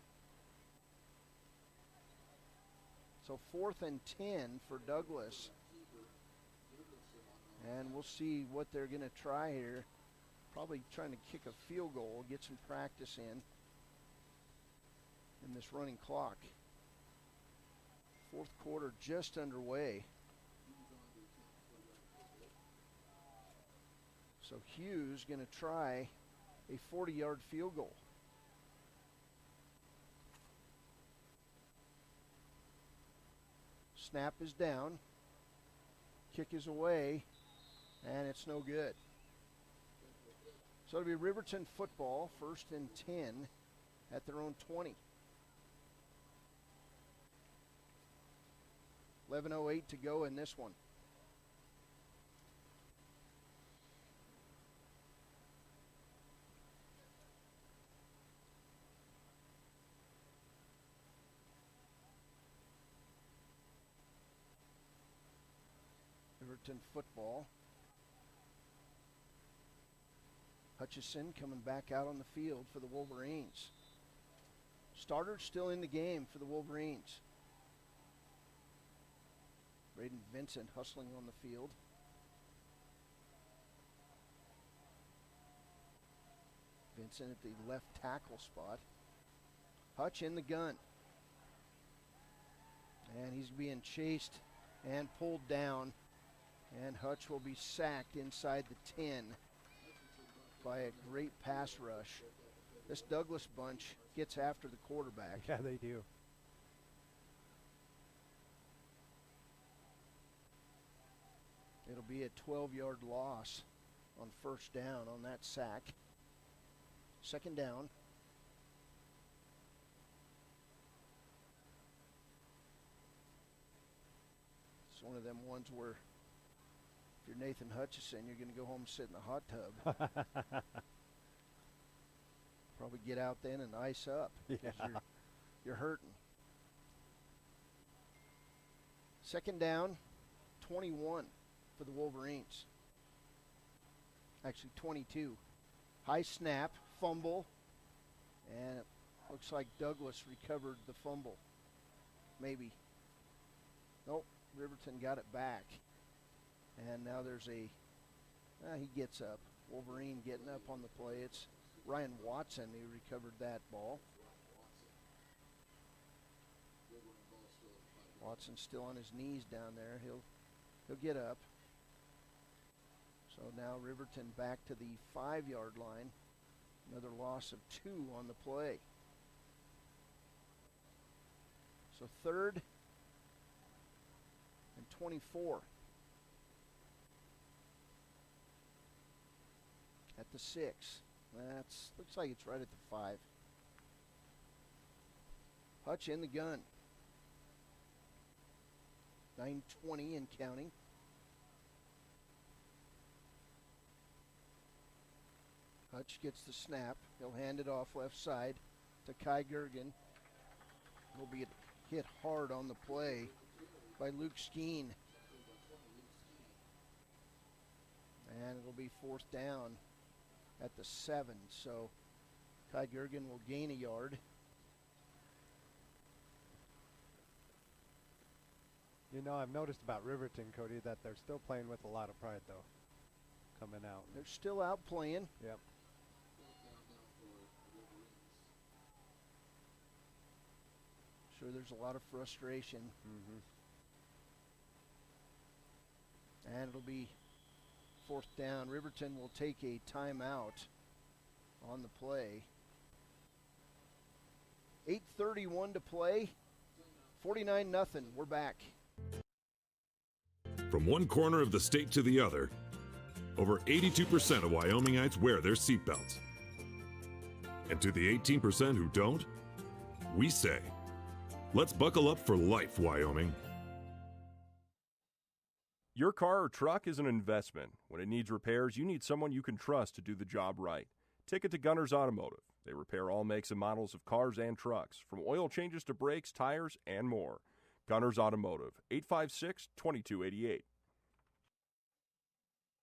So 4th and 10 for Douglas. And we'll see what they're going to try here. Probably trying to kick a field goal, get some practice in this running clock. 4th quarter just underway. So Hughes going to try a 40-yard field goal. Snap is down, kick is away, and it's no good. So it'll be Riverton football, 1st and 10 at their own 20. 11:08 to go in this one. Riverton football. Hutchison coming back out on the field for the Wolverines. Starters still in the game for the Wolverines. Braden Vincent hustling on the field. Vincent at the left tackle spot. Hutch in the gun. And he's being chased and pulled down. And Hutch will be sacked inside the 10 by a great pass rush. This Douglas bunch gets after the quarterback. Yeah, they do. It'll be a 12-yard loss on 1st down on that sack. 2nd down. It's one of them ones where if you're Nathan Hutchison, you're going to go home and sit in the hot tub. Probably get out then and ice up. Yeah. You're hurting. Second down, 21 for the Wolverines. Actually, 22. High snap, fumble, and it looks like Douglas recovered the fumble. Maybe. Nope, Riverton got it back. And now there's he gets up. Wolverine getting up on the play. It's Ryan Watson who recovered that ball. Watson's still on his knees down there. He'll get up. So now Riverton back to the 5-yard line. Another loss of 2 on the play. So 3rd and 24. At the 6. Looks like it's right at the 5. Hutch in the gun. 9:20 and counting. Hutch gets the snap. He'll hand it off left side to Kai Gergen. He'll be hit hard on the play by Luke Skeen. And it'll be 4th down at the 7. So Kai Gergen will gain a yard. You know, I've noticed about Riverton, Cody, that they're still playing with a lot of pride, though, coming out. They're still out playing. Yep. Sure, there's a lot of frustration. And it'll be 4th down. Riverton will take a timeout on the play. 8:31 to play. 49-0. We're back. From one corner of the state to the other, over 82% of Wyomingites wear their seatbelts. And to the 18% who don't, we say, let's buckle up for life, Wyoming. Your car or truck is an investment. When it needs repairs, you need someone you can trust to do the job right. Take it to Gunners Automotive. They repair all makes and models of cars and trucks, from oil changes to brakes, tires, and more. Gunners Automotive, 856-2288.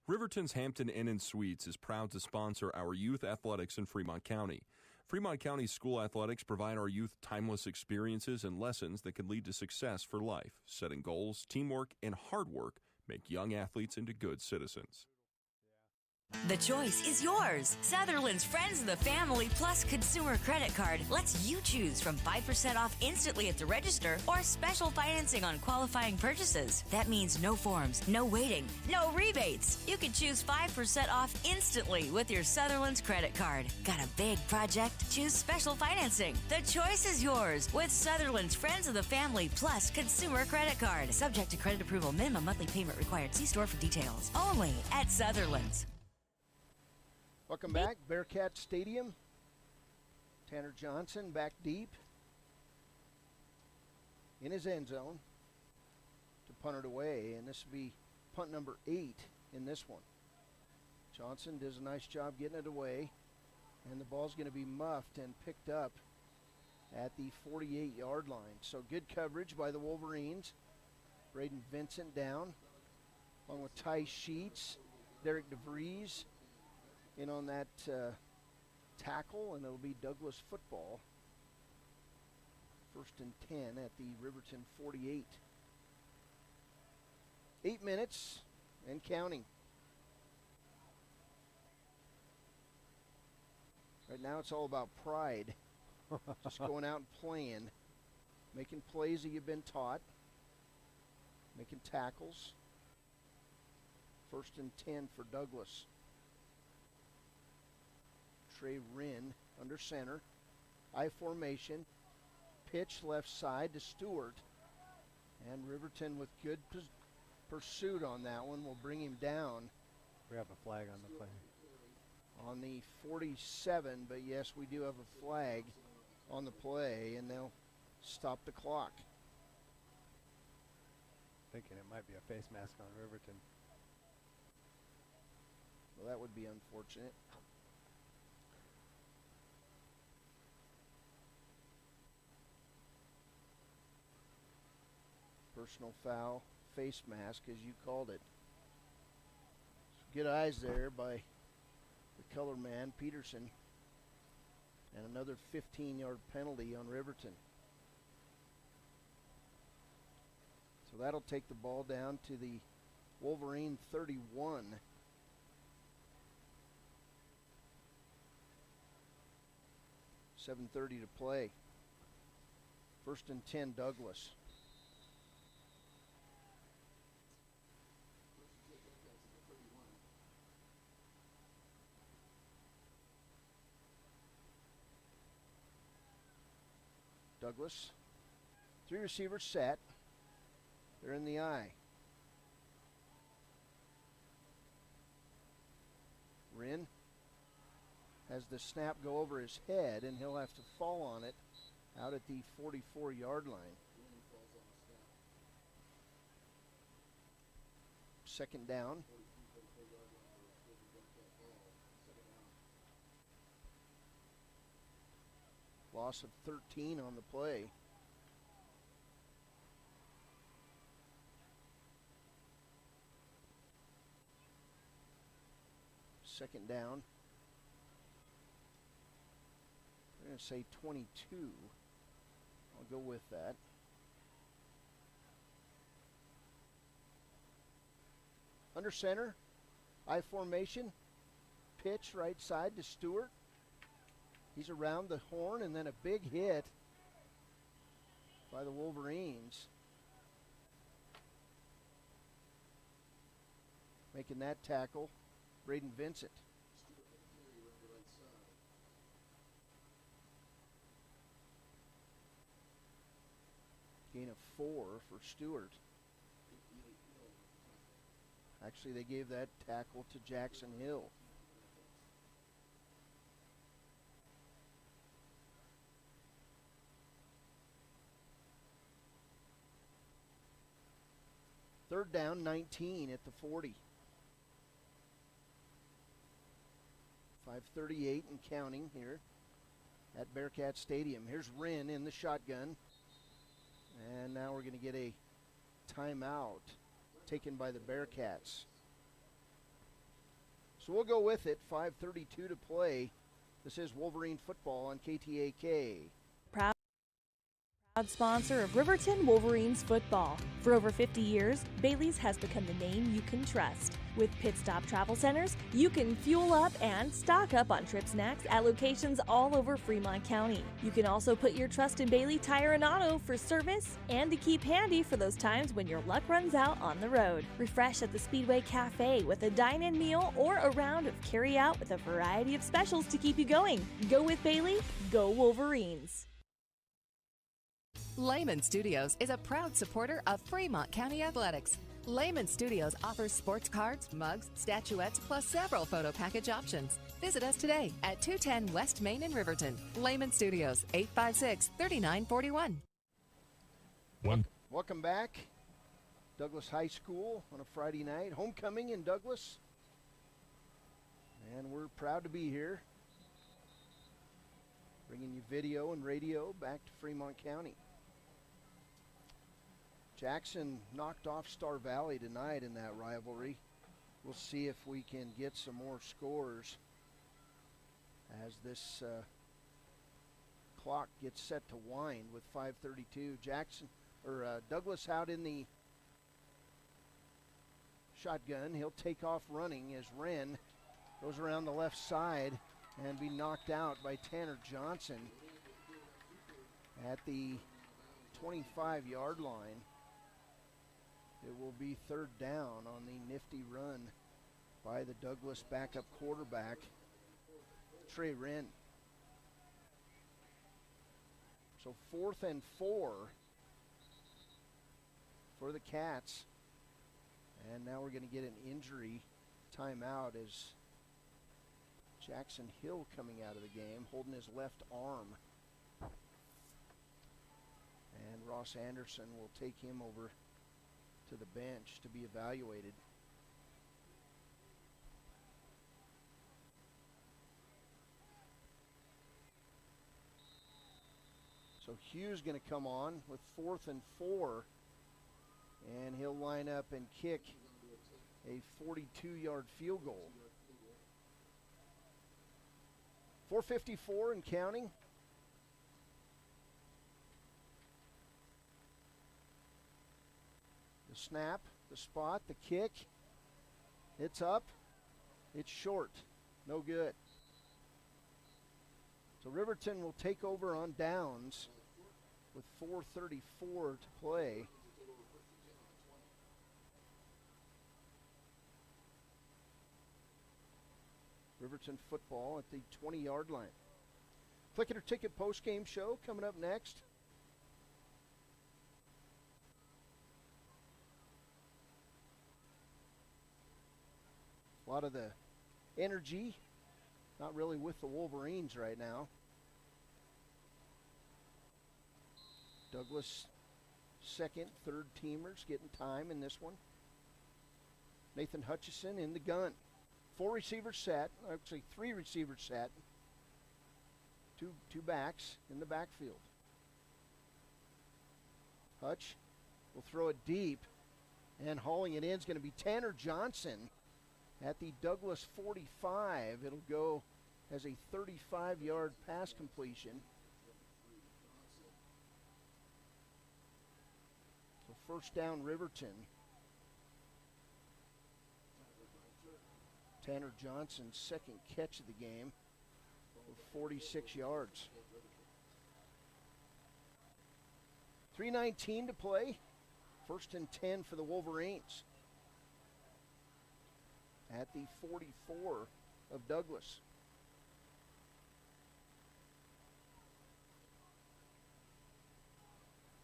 Riverton's Hampton Inn & Suites is proud to sponsor our youth athletics in Fremont County. Fremont County school athletics provide our youth timeless experiences and lessons that can lead to success for life. Setting goals, teamwork, and hard work make young athletes into good citizens. The choice is yours. Sutherland's Friends of the Family Plus Consumer Credit Card lets you choose from 5% off instantly at the register or special financing on qualifying purchases. That means no forms, no waiting, no rebates. You can choose 5% off instantly with your Sutherland's credit card. Got a big project? Choose special financing. The choice is yours with Sutherland's Friends of the Family Plus Consumer Credit Card. Subject to credit approval. Minimum monthly payment required. See store for details. Only at Sutherland's. Welcome back, Bearcat Stadium. Tanner Johnson back deep in his end zone to punt it away, and this will be punt number 8 in this one. Johnson does a nice job getting it away, and the ball's going to be muffed and picked up at the 48-yard line. So good coverage by the Wolverines. Braden Vincent down, along with Ty Sheets, Derek DeVries in on that tackle, and it'll be Douglas football. 1st and 10 at the Riverton 48. 8 minutes and counting. Right now it's all about pride. Just going out and playing, making plays that you've been taught, making tackles. 1st and 10 for Douglas. Trey Wren under center. I formation. Pitch left side to Stewart. And Riverton with good pursuit on that one will bring him down. We have a flag on the play. On the 47, but yes, we do have a flag on the play, and they'll stop the clock. Thinking it might be a face mask on Riverton. Well, that would be unfortunate. Personal foul, face mask, as you called it. Good eyes there by the color man, Peterson. And another 15-yard penalty on Riverton. So that'll take the ball down to the Wolverine 31. .7:30 to play. 1st and 10, Douglas. Douglas. 3 receivers set. They're in the eye. Wren has the snap go over his head, and he'll have to fall on it out at the 44-yard line. 2nd down. Loss of 13 on the play. Second down. We're going to say 22. I'll go with that. Under center, I formation, pitch right side to Stewart. He's around the horn, and then a big hit by the Wolverines. Making that tackle, Braden Vincent. Gain of 4 for Stewart. Actually, they gave that tackle to Jackson Hill. Third down, 19 at the 40. 5:38 and counting here at Bearcat Stadium. Here's Wren in the shotgun. And now we're going to get a timeout taken by the Bearcats. So we'll go with it. 5:32 to play. This is Wolverine football on KTAK. Proud sponsor of Riverton Wolverines football. For over 50 years, Bailey's has become the name you can trust. With Pit Stop Travel Centers, you can fuel up and stock up on trip snacks at locations all over Fremont County. You can also put your trust in Bailey Tire and Auto for service and to keep handy for those times when your luck runs out on the road. Refresh at the Speedway Cafe with a dine-in meal or a round of carry-out with a variety of specials to keep you going. Go with Bailey, go Wolverines. Lehman Studios is a proud supporter of Fremont County Athletics. Lehman Studios offers sports cards, mugs, statuettes, plus several photo package options. Visit us today at 210 West Main in Riverton. Lehman Studios, 856-3941. Welcome back. Douglas High School on a Friday night. Homecoming in Douglas. And we're proud to be here. Bringing you video and radio back to Fremont County. Jackson knocked off Star Valley tonight in that rivalry. We'll see if we can get some more scores as this clock gets set to wind with 5:32. Douglas out in the shotgun. He'll take off running as Wren goes around the left side and be knocked out by Tanner Johnson at the 25-yard line. It will be third down on the nifty run by the Douglas backup quarterback, Trey Wren. So 4th and 4 for the Cats. And now we're going to get an injury timeout as Jackson Hill coming out of the game, holding his left arm. And Ross Anderson will take him over to the bench to be evaluated. So Hughes going to come on with 4th and 4 And he'll line up and kick a 42-yard field goal. 4:54 and counting. The snap, the spot, the kick. It's up. It's short. No good. So Riverton will take over on downs with 4:34 to play. Riverton football at the 20-yard line. Click It or Ticket post-game show coming up next. A lot of the energy, not really with the Wolverines right now. Douglas second, third teamers getting time in this one. Nathan Hutchison in the gun. 4 receivers set, actually 3 receivers set. Two backs in the backfield. Hutch will throw it deep, and hauling it in is going to be Tanner Johnson at the Douglas 45. It'll go as a 35-yard pass completion. So first down, Riverton. Tanner Johnson's second catch of the game for 46 yards. 3:19 to play. First and 10 for the Wolverines at the 44 of Douglas.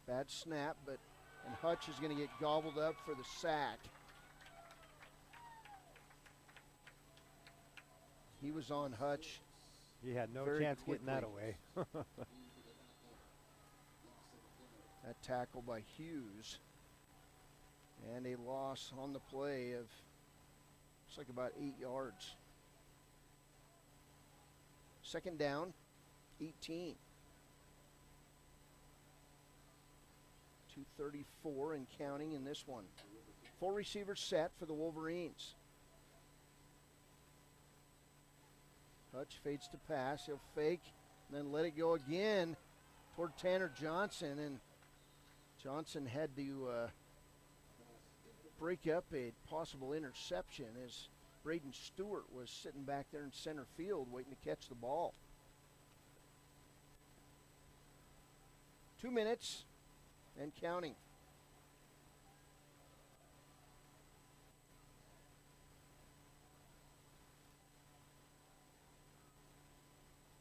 Bad snap, and Hutch is going to get gobbled up for the sack. He was on Hutch. He had no very chance quickly. getting that away. That tackle by Hughes. And a loss on the play of, looks like about 8 yards. Second down, 18. 2:34 and counting in this one. 4 receivers set for the Wolverines. Hutch fades to pass. He'll fake and then let it go again toward Tanner Johnson. And Johnson had to break up a possible interception as Braden Stewart was sitting back there in center field waiting to catch the ball. 2 minutes and counting.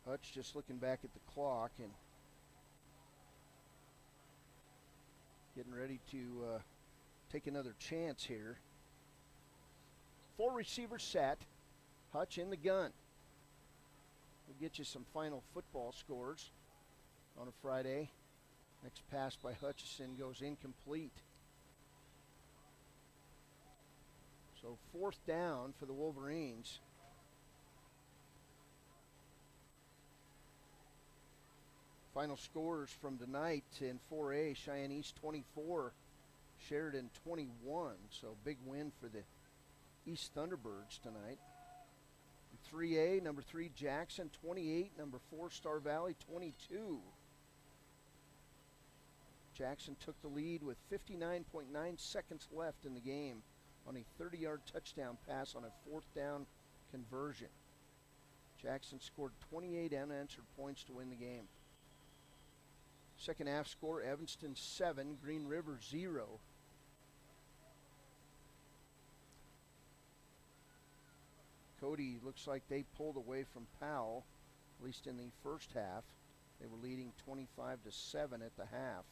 Hutch just looking back at the clock and getting ready to take another chance here. 4 receivers set. Hutch in the gun. We'll get you some final football scores on a Friday. Next pass by Hutchison goes incomplete. So 4th down for the Wolverines. Final scores from tonight in 4A, Cheyenne East 24, Sheridan 21. So big win for the East Thunderbirds tonight. In 3A, number 3 Jackson 28, number 4 Star Valley 22. Jackson took the lead with 59.9 seconds left in the game on a 30-yard touchdown pass on a 4th down conversion. Jackson scored 28 unanswered points to win the game. Second half score, Evanston 7, Green River 0. Cody looks like they pulled away from Powell, at least in the first half. They were leading 25-7 at the half.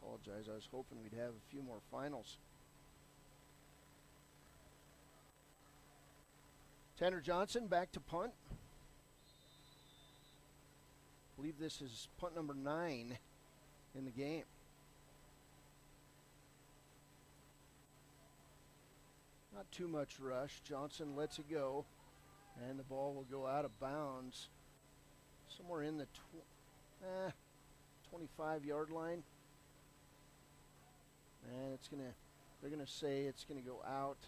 Apologize, I was hoping we'd have a few more finals. Tanner Johnson back to punt. I believe this is punt number 9 in the game. Not too much rush. Johnson lets it go, and the ball will go out of bounds somewhere in the 25-yard line. And they're gonna say it's gonna go out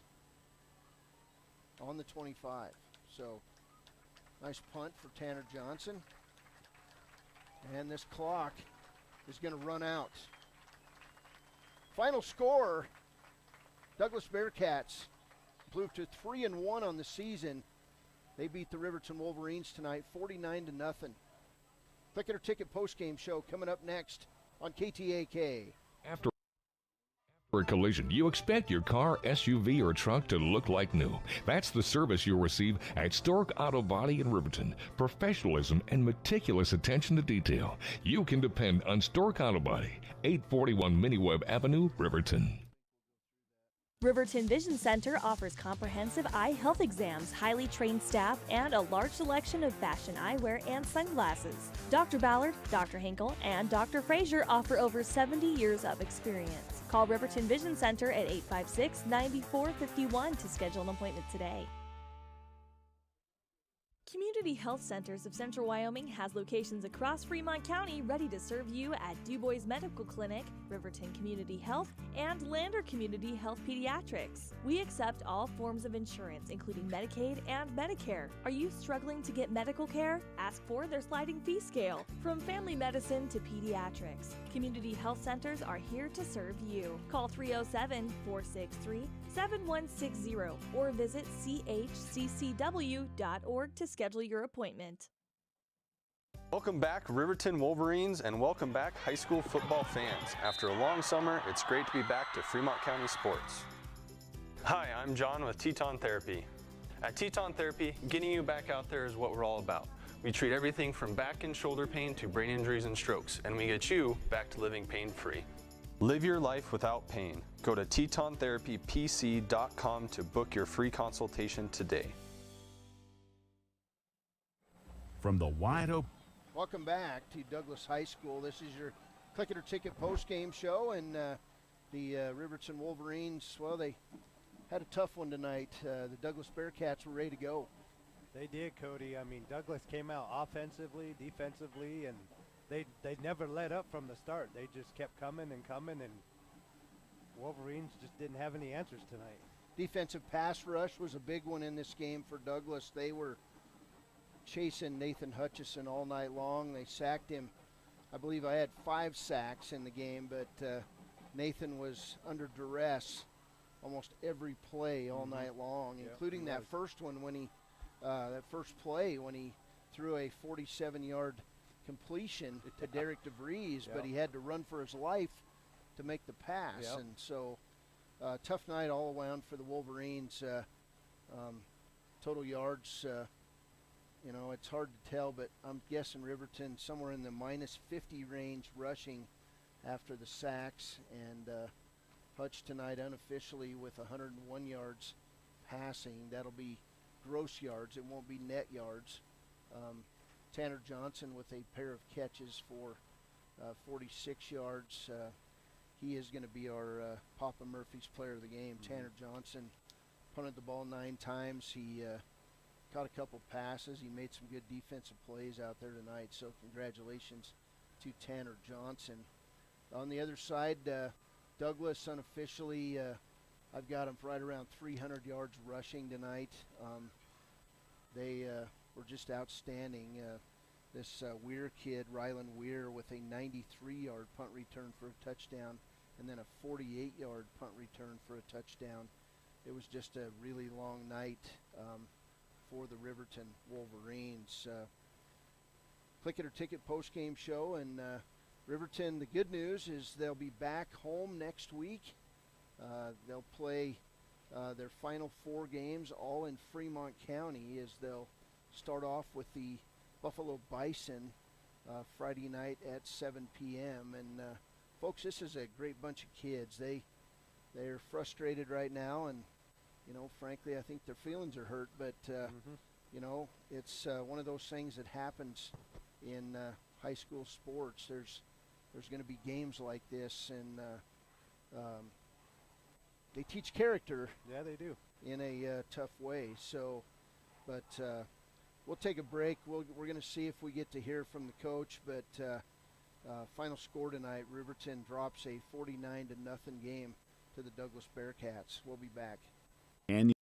on the 25. So nice punt for Tanner Johnson. And this clock is gonna run out. Final score, Douglas Bearcats improved to 3-1 on the season. They beat the Riverton Wolverines tonight, 49-0. Click It or Ticket postgame show coming up next on KTAK. After a collision, you expect your car, SUV, or truck to look like new. That's the service you'll receive at Stork Auto Body in Riverton. Professionalism and meticulous attention to detail. You can depend on Stork Auto Body, 841 Miniweb Avenue, Riverton. Riverton Vision Center offers comprehensive eye health exams, highly trained staff, and a large selection of fashion eyewear and sunglasses. Dr. Ballard, Dr. Hinkle, and Dr. Frazier offer over 70 years of experience. Call Riverton Vision Center at 856-9451 to schedule an appointment today. Community Health Centers of Central Wyoming has locations across Fremont County ready to serve you at Du Bois Medical Clinic, Riverton Community Health, and Lander Community Health Pediatrics. We accept all forms of insurance, including Medicaid and Medicare. Are you struggling to get medical care? Ask for their sliding fee scale. From family medicine to pediatrics, Community Health Centers are here to serve you. Call 307-463-7160 or visit chccw.org to schedule your appointment. Welcome back, Riverton Wolverines, and welcome back, high school football fans. After a long summer, it's great to be back to Fremont County sports. Hi, I'm John with Teton Therapy. At Teton Therapy, getting you back out there is what we're all about. We treat everything from back and shoulder pain to brain injuries and strokes, and we get you back to living pain-free. Live your life without pain. Go to tetontherapypc.com to book your free consultation today. From the wide open. Welcome back to Douglas High School. This is your Click It or Ticket post-game show, and the Riverton Wolverines, well, they had a tough one tonight. The Douglas Bearcats were ready to go. They did, Cody. I mean, Douglas came out offensively, defensively, and they never let up from the start. They just kept coming, and Wolverines just didn't have any answers tonight. Defensive pass rush was a big one in this game for Douglas. They were chasing Nathan Hutchison all night long. They sacked him. I believe I had 5 sacks in the game, but Nathan was under duress almost every play all night long, including that first one when he that first play when he threw a 47-yard completion to Derek DeVries, but he had to run for his life to make the pass. And so tough night all around for the Wolverines. Total yards, you know, it's hard to tell, but I'm guessing Riverton somewhere in the minus 50 range rushing after the sacks, and Hutch tonight unofficially with 101 yards passing. That'll be gross yards. It won't be net yards. Tanner Johnson with a pair of catches for 46 yards. He is going to be our Papa Murphy's player of the game. Tanner Johnson punted the ball 9 times. He caught a couple passes. He made some good defensive plays out there tonight, so congratulations to Tanner Johnson. On the other side, Douglas unofficially, I've got him right around 300 yards rushing tonight. They were just outstanding. This Weir kid, Rylan Weir, with a 93-yard punt return for a touchdown, and then a 48-yard punt return for a touchdown. It was just a really long night for the Riverton Wolverines. Click It or Ticket post-game show, and Riverton, the good news is they'll be back home next week. They'll play their final 4 games all in Fremont County, as they'll start off with the Buffalo Bison Friday night at 7 p.m. And folks, this is a great bunch of kids. They're frustrated right now, and you know, frankly, I think their feelings are hurt. But you know, it's one of those things that happens in high school sports. There's going to be games like this, and they teach character. Yeah, they do. In a tough way. So, but we'll take a break. We're going to see if we get to hear from the coach. But Final score tonight, Riverton drops a 49-0 game to the Douglas Bearcats. We'll be back. Canyon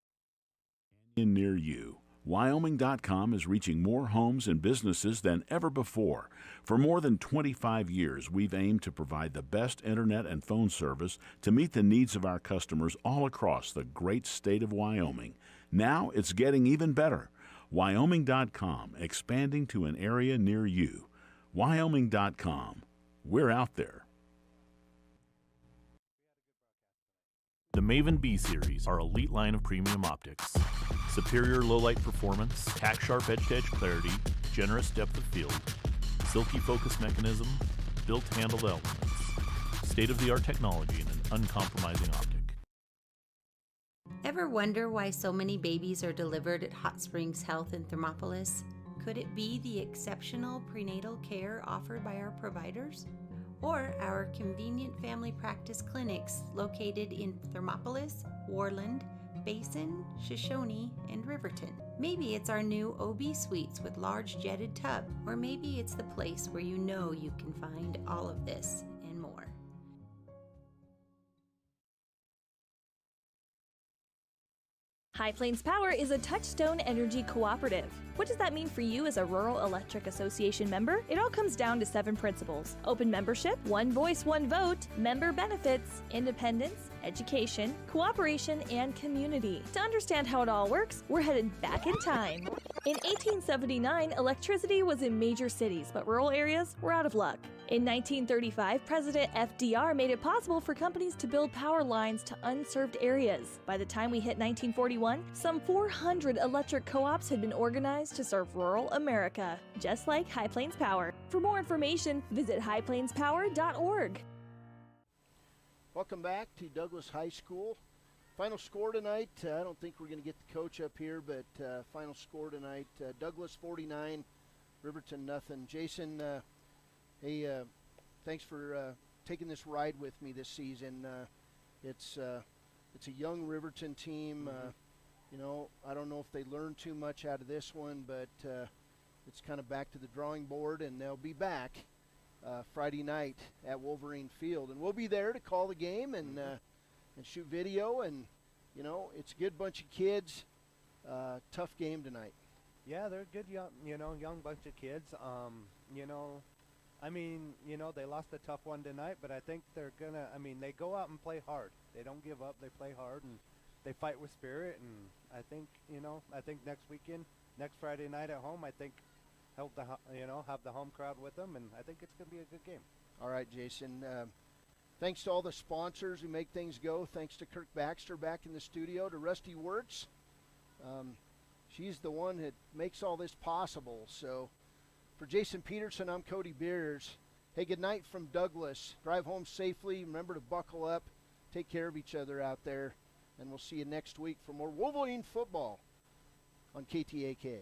near you. Wyoming.com is reaching more homes and businesses than ever before. For more than 25 years, we've aimed to provide the best internet and phone service to meet the needs of our customers all across the great state of Wyoming. Now it's getting even better. Wyoming.com, expanding to an area near you. Wyoming.com. We're out there. The Maven B Series, our elite line of premium optics. Superior low-light performance, tack-sharp edge-to-edge clarity, generous depth of field, silky focus mechanism, built-handled elements, state-of-the-art technology, and an uncompromising optic. Ever wonder why so many babies are delivered at Hot Springs Health in Thermopolis? Could it be the exceptional prenatal care offered by our providers? Or our convenient family practice clinics located in Thermopolis, Worland, Basin, Shoshone, and Riverton. Maybe it's our new OB suites with large jetted tub, or maybe it's the place where you know you can find all of this and more. High Plains Power is a Touchstone Energy cooperative. What does that mean for you as a Rural Electric Association member? It all comes down to 7 principles: open membership, one voice, one vote, member benefits, independence, education, cooperation, and community. To understand how it all works, we're headed back in time. In 1879, electricity was in major cities, but rural areas were out of luck. In 1935, President FDR made it possible for companies to build power lines to unserved areas. By the time we hit 1941, some 400 electric co-ops had been organized to serve rural America, just like High Plains Power. For more information, visit highplainspower.org. Welcome back to Douglas High School. Final score tonight, I don't think we're going to get the coach up here, but final score tonight, Douglas 49, Riverton nothing. Jason, hey, thanks for taking this ride with me this season. It's a young Riverton team. You know, I don't know if they learned too much out of this one, but it's kind of back to the drawing board, and they'll be back Friday night at Wolverine Field, and we'll be there to call the game and shoot video, and you know, it's a good bunch of kids. Tough game tonight. Yeah, they're good young bunch of kids. You know, I mean, you know, they lost a tough one tonight, but I think they're gonna, I mean, they go out and play hard. They don't give up, they play hard, and they fight with spirit, and I think, you know, next weekend, next Friday night at home, I think have the home crowd with them, and I think it's going to be a good game. All right, Jason. Thanks to all the sponsors who make things go. Thanks to Kirk Baxter back in the studio, to Rusty Wirtz. She's the one that makes all this possible. So for Jason Peterson, I'm Cody Beers. Hey, good night from Douglas. Drive home safely. Remember to buckle up. Take care of each other out there. And we'll see you next week for more Wolverine football on KTAK.